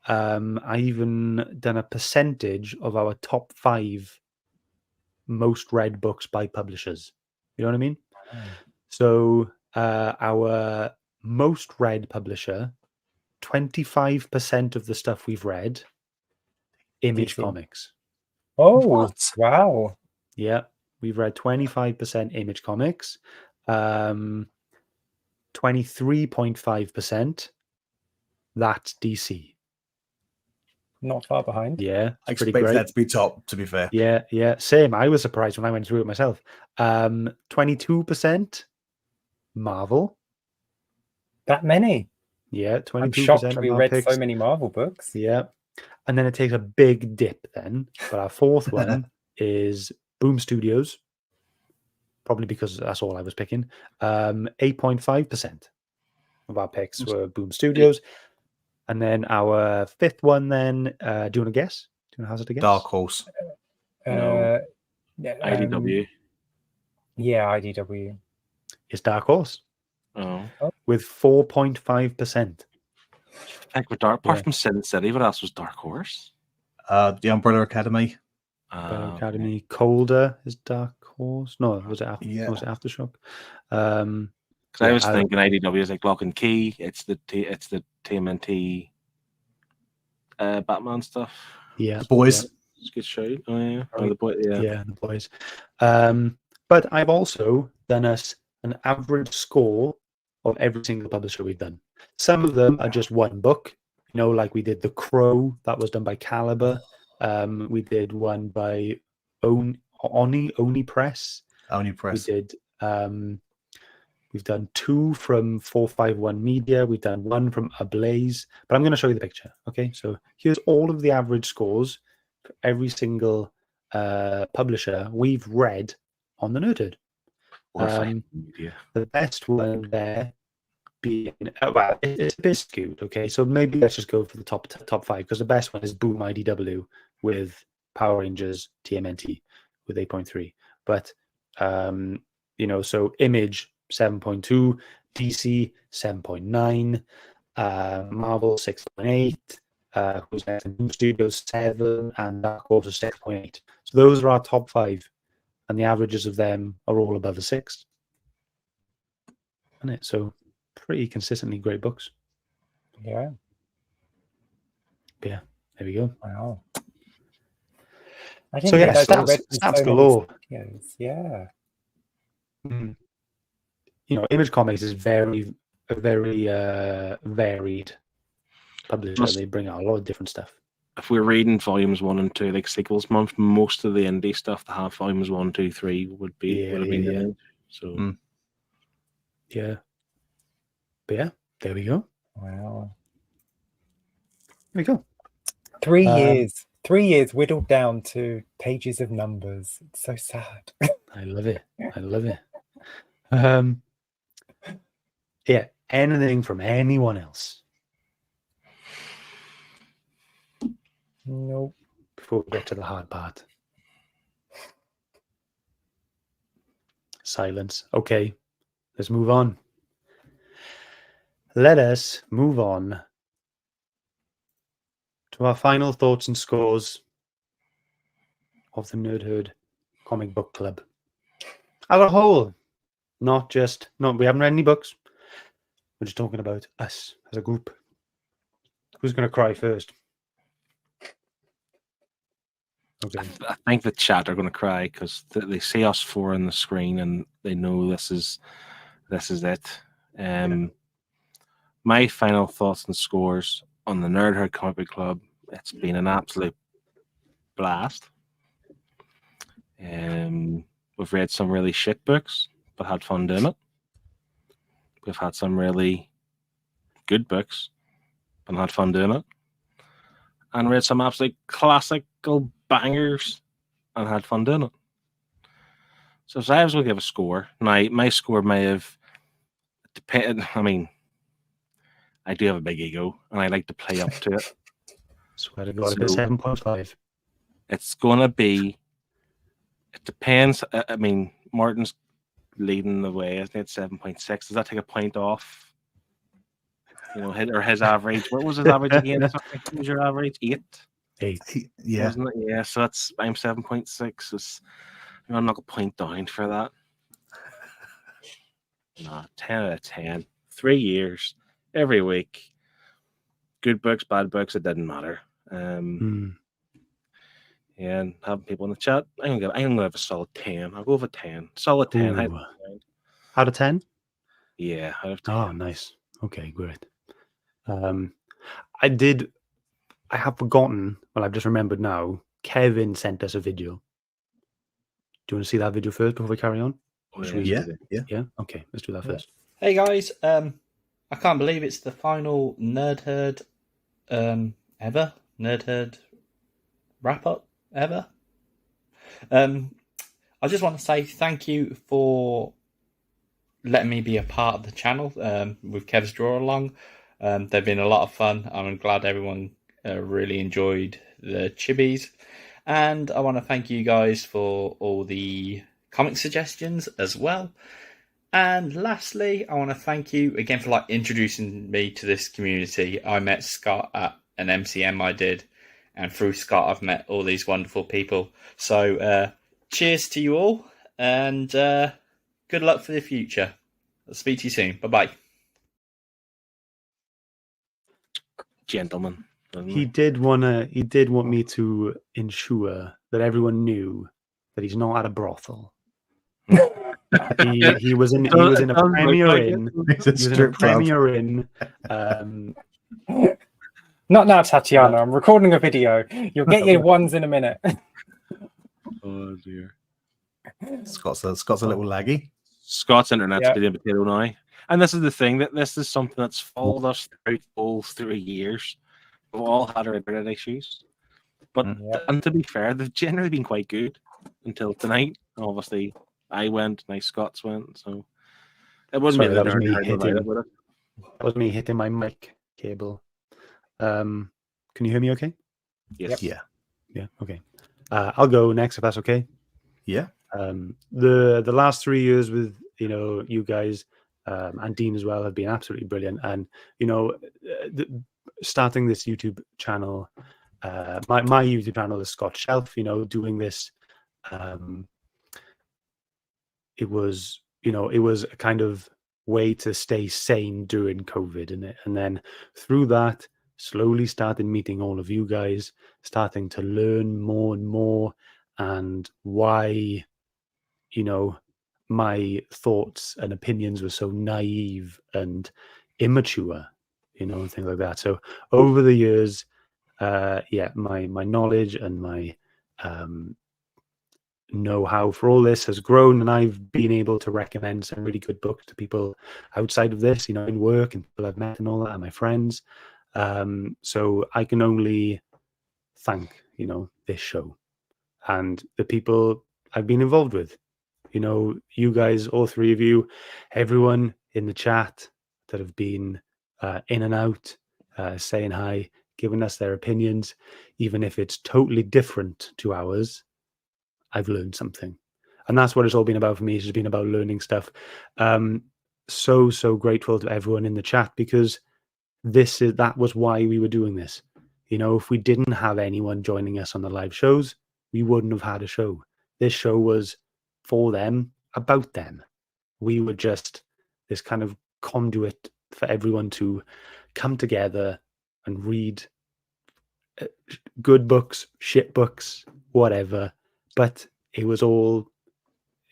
I even done a percentage of our top 5 most read books by publishers. You know what I mean? So our most read publisher, 25% of the stuff we've read, Image Comics. Oh, what? Wow. Yeah, we've read 25% Image Comics. 23.5%, that's DC. Not far behind. Yeah, I expect that to be top, to be fair. Yeah. Same. I was surprised when I went through it myself. 22% Marvel. That many? Yeah, 22%. I'm shocked we read so many Marvel books. Yeah. And then it takes a big dip then. But our fourth one is Boom Studios. Probably because that's all I was picking. 8.5% of our picks were Boom Studios. And then our fifth one then, do you want to guess? Do you want to hazard a guess? Dark Horse. No. IDW. Yeah, IDW. It's Dark Horse. Oh. With 4.5%. Like with apart from Sin City, what else was Dark Horse? The Umbrella Academy. Umbrella Academy. Colder is Dark Horse? No, was it Yeah. was it Aftershock? Because I was thinking IDW is like Lock and Key. It's the TMNT Batman stuff. Yeah, The boys. yeah. It's a good show. Oh yeah, Right. the boy. Yeah. Yeah, the boys. But I've also done us an average score of every single publisher we've done. Some of them are just one book, like we did The Crow, that was done by Caliber. We did one by Oni Press. Only press. We did. We've done 2 from 451 Media. We've done 1 from Ablaze. But I'm going to show you the picture. Okay, so here's all of the average scores for every single publisher we've read on the Nerdhood. Media. The best one there being well, it's a bit skewed. Okay, so maybe let's just go for the top 5 because the best one is Boom IDW with Power Rangers TMNT with 8.3. But so Image 7.2, DC 7.9, Marvel 6.8, who's next? New Studios 7, and Dark Horse 6.8. So those are our top 5, and the averages of them are all above a 6. Isn't it? So pretty consistently great books. Yeah. Yeah, there we go. Wow. So yeah, stats galore. Yeah. Mm. Image Comics is very varied publisher. They bring out a lot of different stuff. If we're reading volumes 1 and 2, like sequels month, most of the indie stuff that have volumes 1, 2, 3 would have been Image. So yeah. But yeah, there we go. Wow. There we go. 3 years. 3 years whittled down to pages of numbers. It's so sad. I love it. Yeah, anything from anyone else? Nope. Before we get to the hard part. Silence. Okay, let's move on. Let us move on to our final thoughts and scores of the Nerdhood Comic Book Club. As a whole, we haven't read any books. We're just talking about us as a group. Who's going to cry first? Okay. I think the chat are going to cry because they see us 4 on the screen and they know this is it. My final thoughts and scores on the Nerdhood Comic Book Club. It's been an absolute blast. We've read some really shit books, but had fun doing it. We've had some really good books, but had fun doing it. And read some absolute classical bangers and had fun doing it. So if I was going to give a score, now my score may have depended. I mean, I do have a big ego, and I like to play up to it. Swear to God, so 7.5. It's going to be. It depends. I mean, Martin's leading the way, isn't it? 7.6. Does that take a point off? His average. What was his average again? What was your average? 8. 8. Yeah. Wasn't it? Yeah. So I'm 7.6. I'm not a point down for that. Nah, 10 out of 10. 3 years, every week. Good books, bad books. It didn't matter. Yeah, and having people in the chat, I'm gonna have a solid 10. I'll go with a 10. Solid 10. Out of 10? Yeah, out of 10. Oh, nice. Okay, great. I have forgotten, well, I've just remembered now, Kevin sent us a video. Do you want to see that video first before we carry on? Yeah. Okay, let's do that first. Hey guys, I can't believe it's the final Nerdhood ever. Nerdhood wrap-up ever. I just want to say thank you for letting me be a part of the channel with Kev's Draw Along. They've been a lot of fun. I'm glad everyone really enjoyed the chibis. And I want to thank you guys for all the comic suggestions as well. And lastly, I want to thank you again for introducing me to this community. I met Scott at an MCM I did, and through Scott I've met all these wonderful people. So cheers to you all, and good luck for the future. I'll speak to you soon. Bye-bye. Gentleman. He did want me to ensure that everyone knew that he's not at a brothel. He was in a Premier Inn. It's a He was in a strip club. Premier Inn. Not now, Tatiana. I'm recording a video. You'll get your ones in a minute. Oh dear. Scott's a little laggy. Scott's internet's Yeah. been a potato now. And this is the thing, that this is something that's followed us through all 3 years. We've all had our internet issues. But Yep. and to be fair, they've generally been quite good until tonight. Obviously, I went, now Scott's went, so it wouldn't Sorry, be the that was nerd me herd without hitting. it, would it? That was me hitting my mic cable. Can you hear me okay? Yes. Yeah. Yeah, okay. I'll go next if that's okay. Yeah. The last 3 years with you guys and Dean as well have been absolutely brilliant. And starting this YouTube channel, my YouTube channel is Scott Shelf. Doing this, it was a kind of way to stay sane during COVID, and then through that, slowly started meeting all of you guys, starting to learn more and more, and why my thoughts and opinions were so naive and immature, and things like that. So over the years, my knowledge and my know-how for all this has grown, and I've been able to recommend some really good books to people outside of this, in work and people I've met and all that, and my friends. So I can only thank this show and the people I've been involved with. You guys, all three of you, everyone in the chat that have been in and out, saying hi, giving us their opinions, even if it's totally different to ours. I've learned something, and that's what it's all been about for me. It's just been about learning stuff. So grateful to everyone in the chat, because that was why we were doing this. If we didn't have anyone joining us on the live shows, we wouldn't have had a show. This show was for them, about them. We were just this kind of conduit for everyone to come together and read good books, shit books, whatever. But it was all,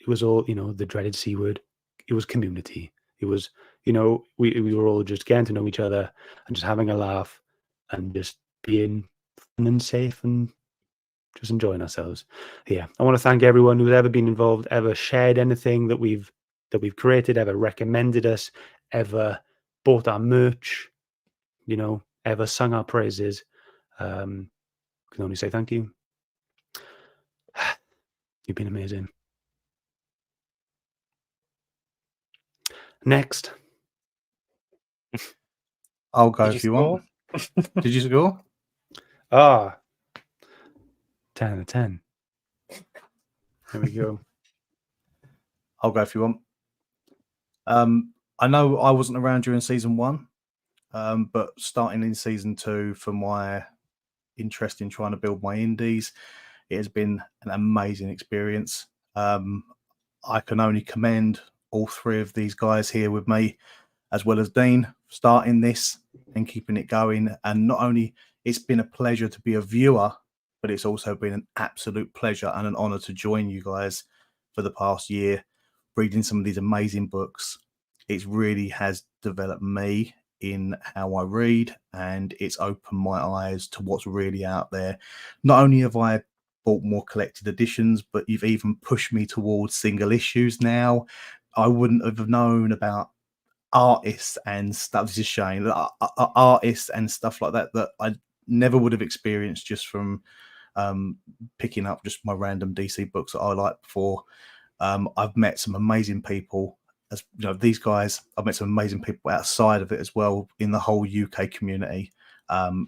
the dreaded C word. It was community. It was, we were all just getting to know each other and just having a laugh and just being fun and safe and just enjoying ourselves. Yeah, I want to thank everyone who's ever been involved, ever shared anything that we've created, ever recommended us, ever bought our merch, ever sung our praises. Can only say thank you. You've been amazing. Next. I'll go Did if you you want. Did you score? 10 out of 10. There we go. I'll go if you want. I know I wasn't around during season 1, but starting in season 2, for my interest in trying to build my indies, it has been an amazing experience. I can only commend all 3 of these guys here with me, as well as Dean, starting this and keeping it going. And not only it's been a pleasure to be a viewer, but it's also been an absolute pleasure and an honor to join you guys for the past year, reading some of these amazing books. It really has developed me in how I read, and it's opened my eyes to what's really out there. Not only have I bought more collected editions, but you've even pushed me towards single issues now. I wouldn't have known about artists and stuff. This is shame. Artists and stuff like that I never would have experienced just from picking up just my random DC books that I liked before. I've met some amazing people. As these guys, I've met some amazing people outside of it as well in the whole UK community. Going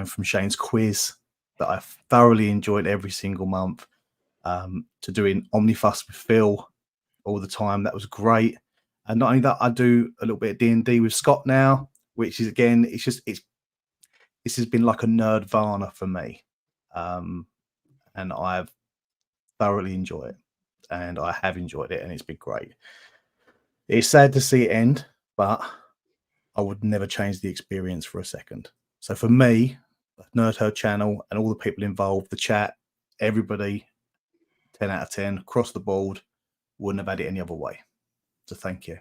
from Shane's quiz that I thoroughly enjoyed every single month, to doing Omnifus with Phil all the time. That was great. And not only that, I do a little bit of D&D with Scott now, which is, again, this has been like a nerdvana for me. And I've thoroughly enjoyed it. and I have enjoyed it, and it's been great. It's sad to see it end, but I would never change the experience for a second. So for me, Nerd Herd channel and all the people involved, the chat, everybody, 10 out of 10 across the board. Wouldn't have had it any other way. So thank you.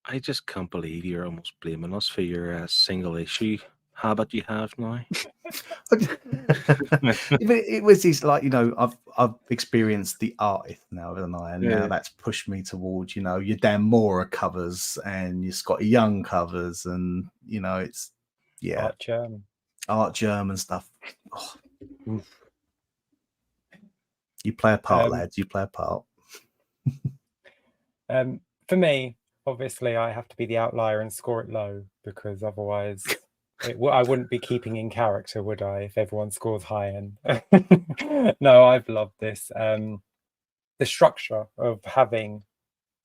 I just can't believe you're almost blaming us for your single issue habit you have now. It was this, like, you know, I've experienced the artist now, haven't I? And now that's pushed me towards, you know, your Dan Mora covers and your Scotty Young covers, and you know, it's Art German stuff. Oh, you play a part, lads. You play a part. For me, obviously, I have to be the outlier and score it low, because otherwise I wouldn't be keeping in character, would I, if everyone scores high? And no, I've loved this. The structure of having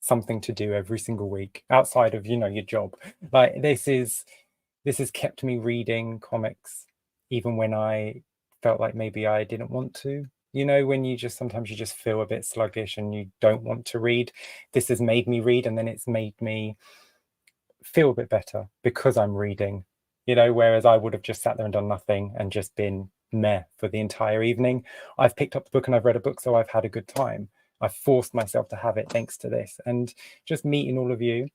something to do every single week outside of, you know, your job. Like this has kept me reading comics even when I felt like maybe I didn't want to. You know, when you just sometimes you just feel a bit sluggish and you don't want to read. This has made me read, and then it's made me feel a bit better because I'm reading, you know, whereas I would have just sat there and done nothing and just been meh for the entire evening. I've picked up the book and I've read a book, so I've had a good time. I've forced myself to have it thanks to this. And just meeting all of you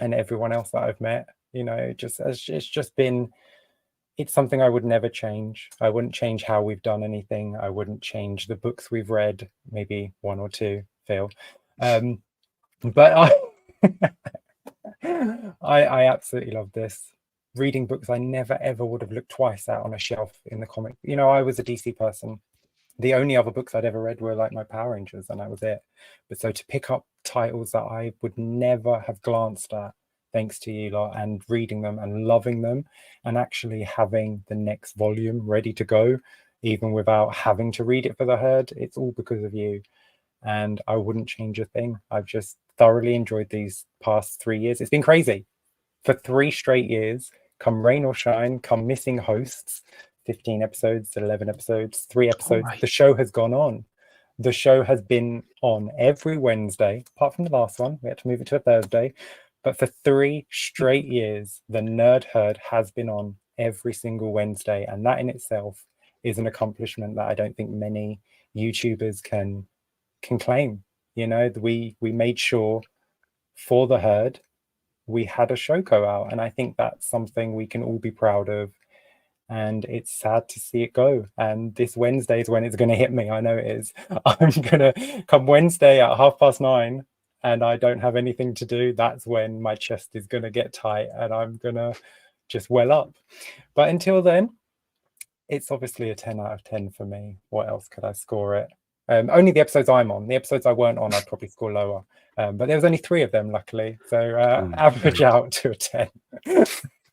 and everyone else that I've met, you know, it's just been, it's something I would never change. I wouldn't change how we've done anything. I wouldn't change the books we've read, maybe one or two, Phil. But I absolutely love this. Reading books I never ever would have looked twice at on a shelf in the comic. You know, I was a DC person. The only other books I'd ever read were like my Power Rangers, and that was it. But so to pick up titles that I would never have glanced at, thanks to you lot, and reading them and loving them, and actually having the next volume ready to go, even without having to read it for the herd, it's all because of you. And I wouldn't change a thing. I've just thoroughly enjoyed these past 3 years. It's been crazy. For 3 straight years, come rain or shine, come missing hosts, 15 episodes, 11 episodes, 3 episodes. The show has gone on. The show has been on every Wednesday, apart from the last one. We had to move it to a Thursday. But for 3 straight years, the Nerd Herd has been on every single Wednesday. And that in itself is an accomplishment that I don't think many YouTubers can claim. You know, we made sure for the herd we had a show go out, and I think that's something we can all be proud of. And it's sad to see it go, and this Wednesday is when it's going to hit me. I know it is. I'm gonna come Wednesday at 9:30 and I don't have anything to do. That's when my chest is gonna get tight and I'm gonna just well up. But until then, it's obviously a 10 out of 10 for me. What else could I score it? Only the episodes I'm on. The episodes I weren't on, I'd probably score lower. But there was only 3 of them, luckily. So average out to a 10.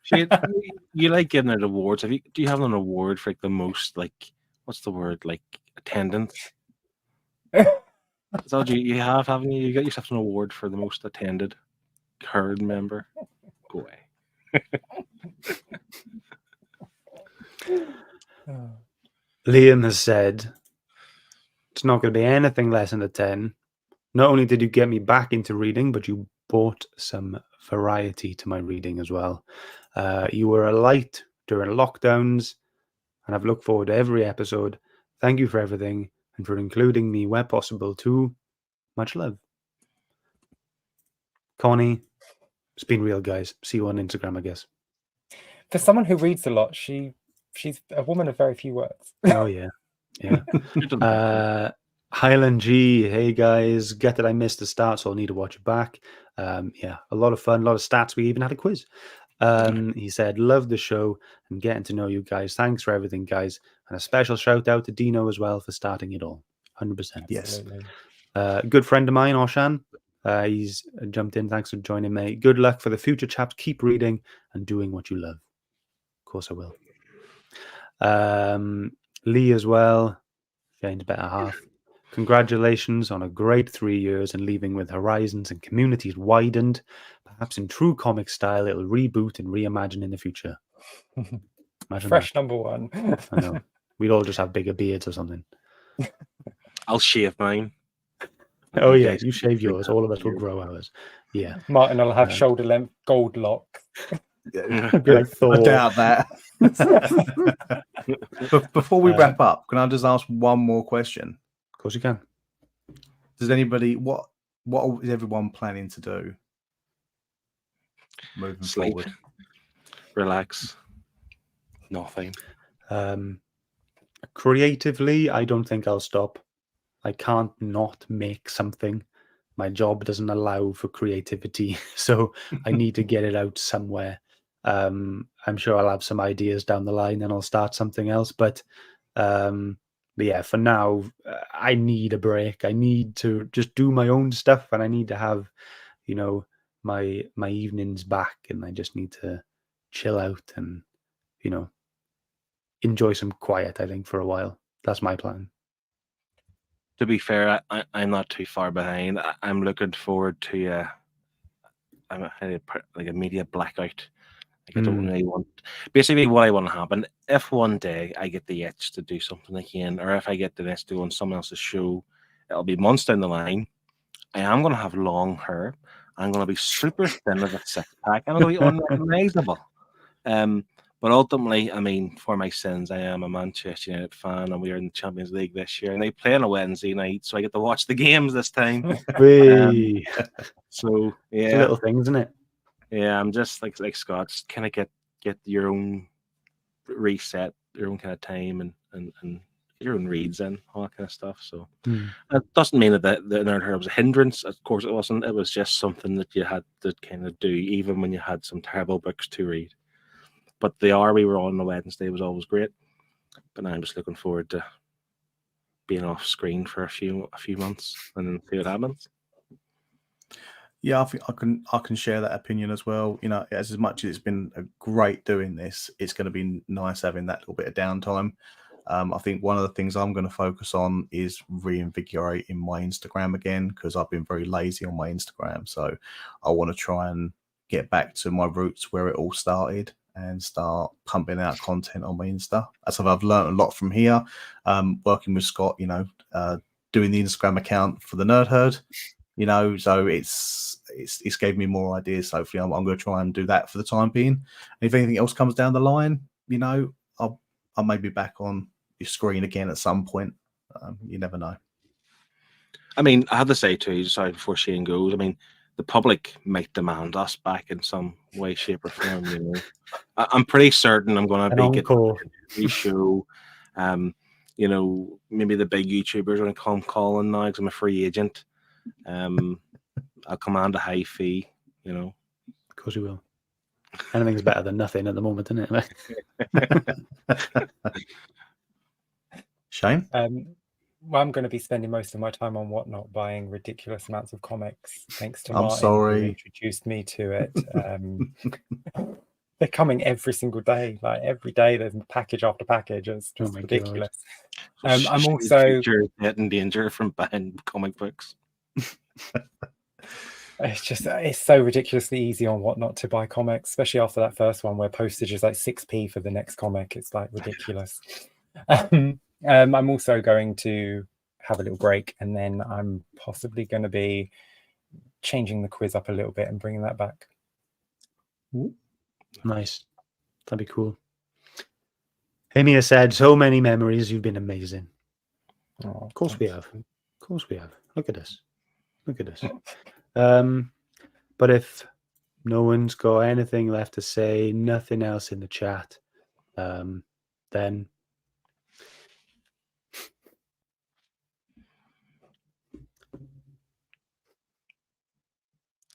Shane, you like giving out awards. Do you have an award for like the most, like, what's the word, like attendance? So you have, haven't you? You got yourself an award for the most attended herd member. Go away. Liam has said it's not going to be anything less than a 10. Not only did you get me back into reading, but you brought some variety to my reading as well. You were a light during lockdowns, and I've looked forward to every episode. Thank you for everything and for including me where possible too. Much love. Connie, it's been real, guys. See you on Instagram, I guess. For someone who reads a lot, she's a woman of very few words. Oh, yeah. Yeah. Highland G, hey guys, get that I missed the start, so I'll need to watch it back. Yeah, a lot of fun, a lot of stats. We even had a quiz. He said, love the show and getting to know you guys. Thanks for everything, guys. And a special shout out to Dino as well for starting it all. 100%. Yes. Good friend of mine, Oshan. He's jumped in. Thanks for joining me. Good luck for the future, chaps. Keep reading and doing what you love. Of course I will. Lee as well. Shane's better half. Congratulations on a great 3 years and leaving with horizons and communities widened. Perhaps in true comic style, it'll reboot and reimagine in the future. Imagine Fresh that. number 1. I know. We'd all just have bigger beards or something. I'll shave mine. Oh You yeah, guys you shave drink yours. that All of us will beer. grow ours. Yeah, Martin will have Um, shoulder length gold locks. it'd be like Thor. I doubt that. But before we Um, wrap up, can I just ask one more question? Of course you can. Does anybody what is everyone planning to do moving Sleep. forward? Relax. Nothing. Creatively, I don't think I'll stop. I can't not make something. My job doesn't allow for creativity, so I need to get it out somewhere. I'm sure I'll have some ideas down the line and I'll start something else. But yeah, for now, I need a break. I need to just do my own stuff, and I need to have, my evenings back, and I just need to chill out and, enjoy some quiet, I think, for a while. That's my plan. To be fair, I'm not too far behind. I'm looking forward to like a media blackout. Like I don't really want. Basically, what I want to happen if one day I get the itch to do something again, or if I get the itch to go on someone else's show, it'll be months down the line. I am going to have long hair. I'm going to be super thin with a six pack. I'm going to be unrecognizable. But ultimately, I mean, for my sins, I am a Manchester United fan, and we are in the Champions League this year, and they play on a Wednesday night, so I get to watch the games this time. Whee! So It's a yeah, little thing, isn't it? yeah, I'm just like Scott, just kind of get your own reset, your own kind of time, and your own reads in, all that kind of stuff. So it doesn't mean that the nerd herd was a hindrance. Of course, it wasn't. It was just something that you had to kind of do, even when you had some terrible books to read. But the hour we were on Wednesday was always great. But now I'm just looking forward to being off screen for a few months and then see what happens. Yeah, I think I can share that opinion as well. As much as it's been great doing this, it's going to be nice having that little bit of downtime. I think one of the things I'm going to focus on is reinvigorating my Instagram again, because I've been very lazy on my Instagram. So I want to try and get back to my roots where it all started and start pumping out content on my Insta. As I've learned a lot from here, working with Scott, doing the Instagram account for the Nerd Herd, so it's gave me more ideas. So hopefully I'm going to try and do that for the time being. And if anything else comes down the line, I'll maybe back on your screen again at some point. You never know. I mean, I have to say too, sorry, before Shane goes, I mean, the public might demand us back in some way, shape, or form. I'm pretty certain I'm going to be getting a show. Maybe the big YouTubers are going to come calling now because I'm a free agent. I'll command a high fee. Of course you will. Anything's better than nothing at the moment, isn't it? Shane? Well, I'm going to be spending most of my time on Whatnot buying ridiculous amounts of comics, thanks to I'm Martin, sorry. who introduced me to it. They're coming every single day. Like every day, there's package after package. It's just ridiculous. I'm also in danger from buying comic books. It's so ridiculously easy on Whatnot to buy comics, especially after that first one where postage is like 6p for the next comic. It's like ridiculous. I'm also going to have a little break, and then I'm possibly going to be changing the quiz up a little bit and bringing that back. Nice. That'd be cool. Amy has said, so many memories. You've been amazing. Oh, of course we have. Of course we have. Look at us. Look at us. But if no one's got anything left to say, nothing else in the chat, then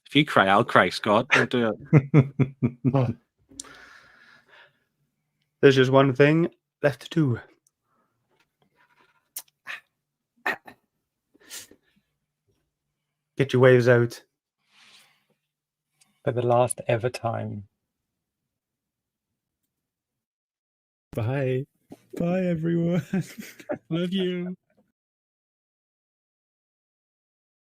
if you cry, I'll cry, Scott. Don't do it. There's just one thing left to do. Get your waves out. For the last ever time. Bye. Bye, everyone. Love you.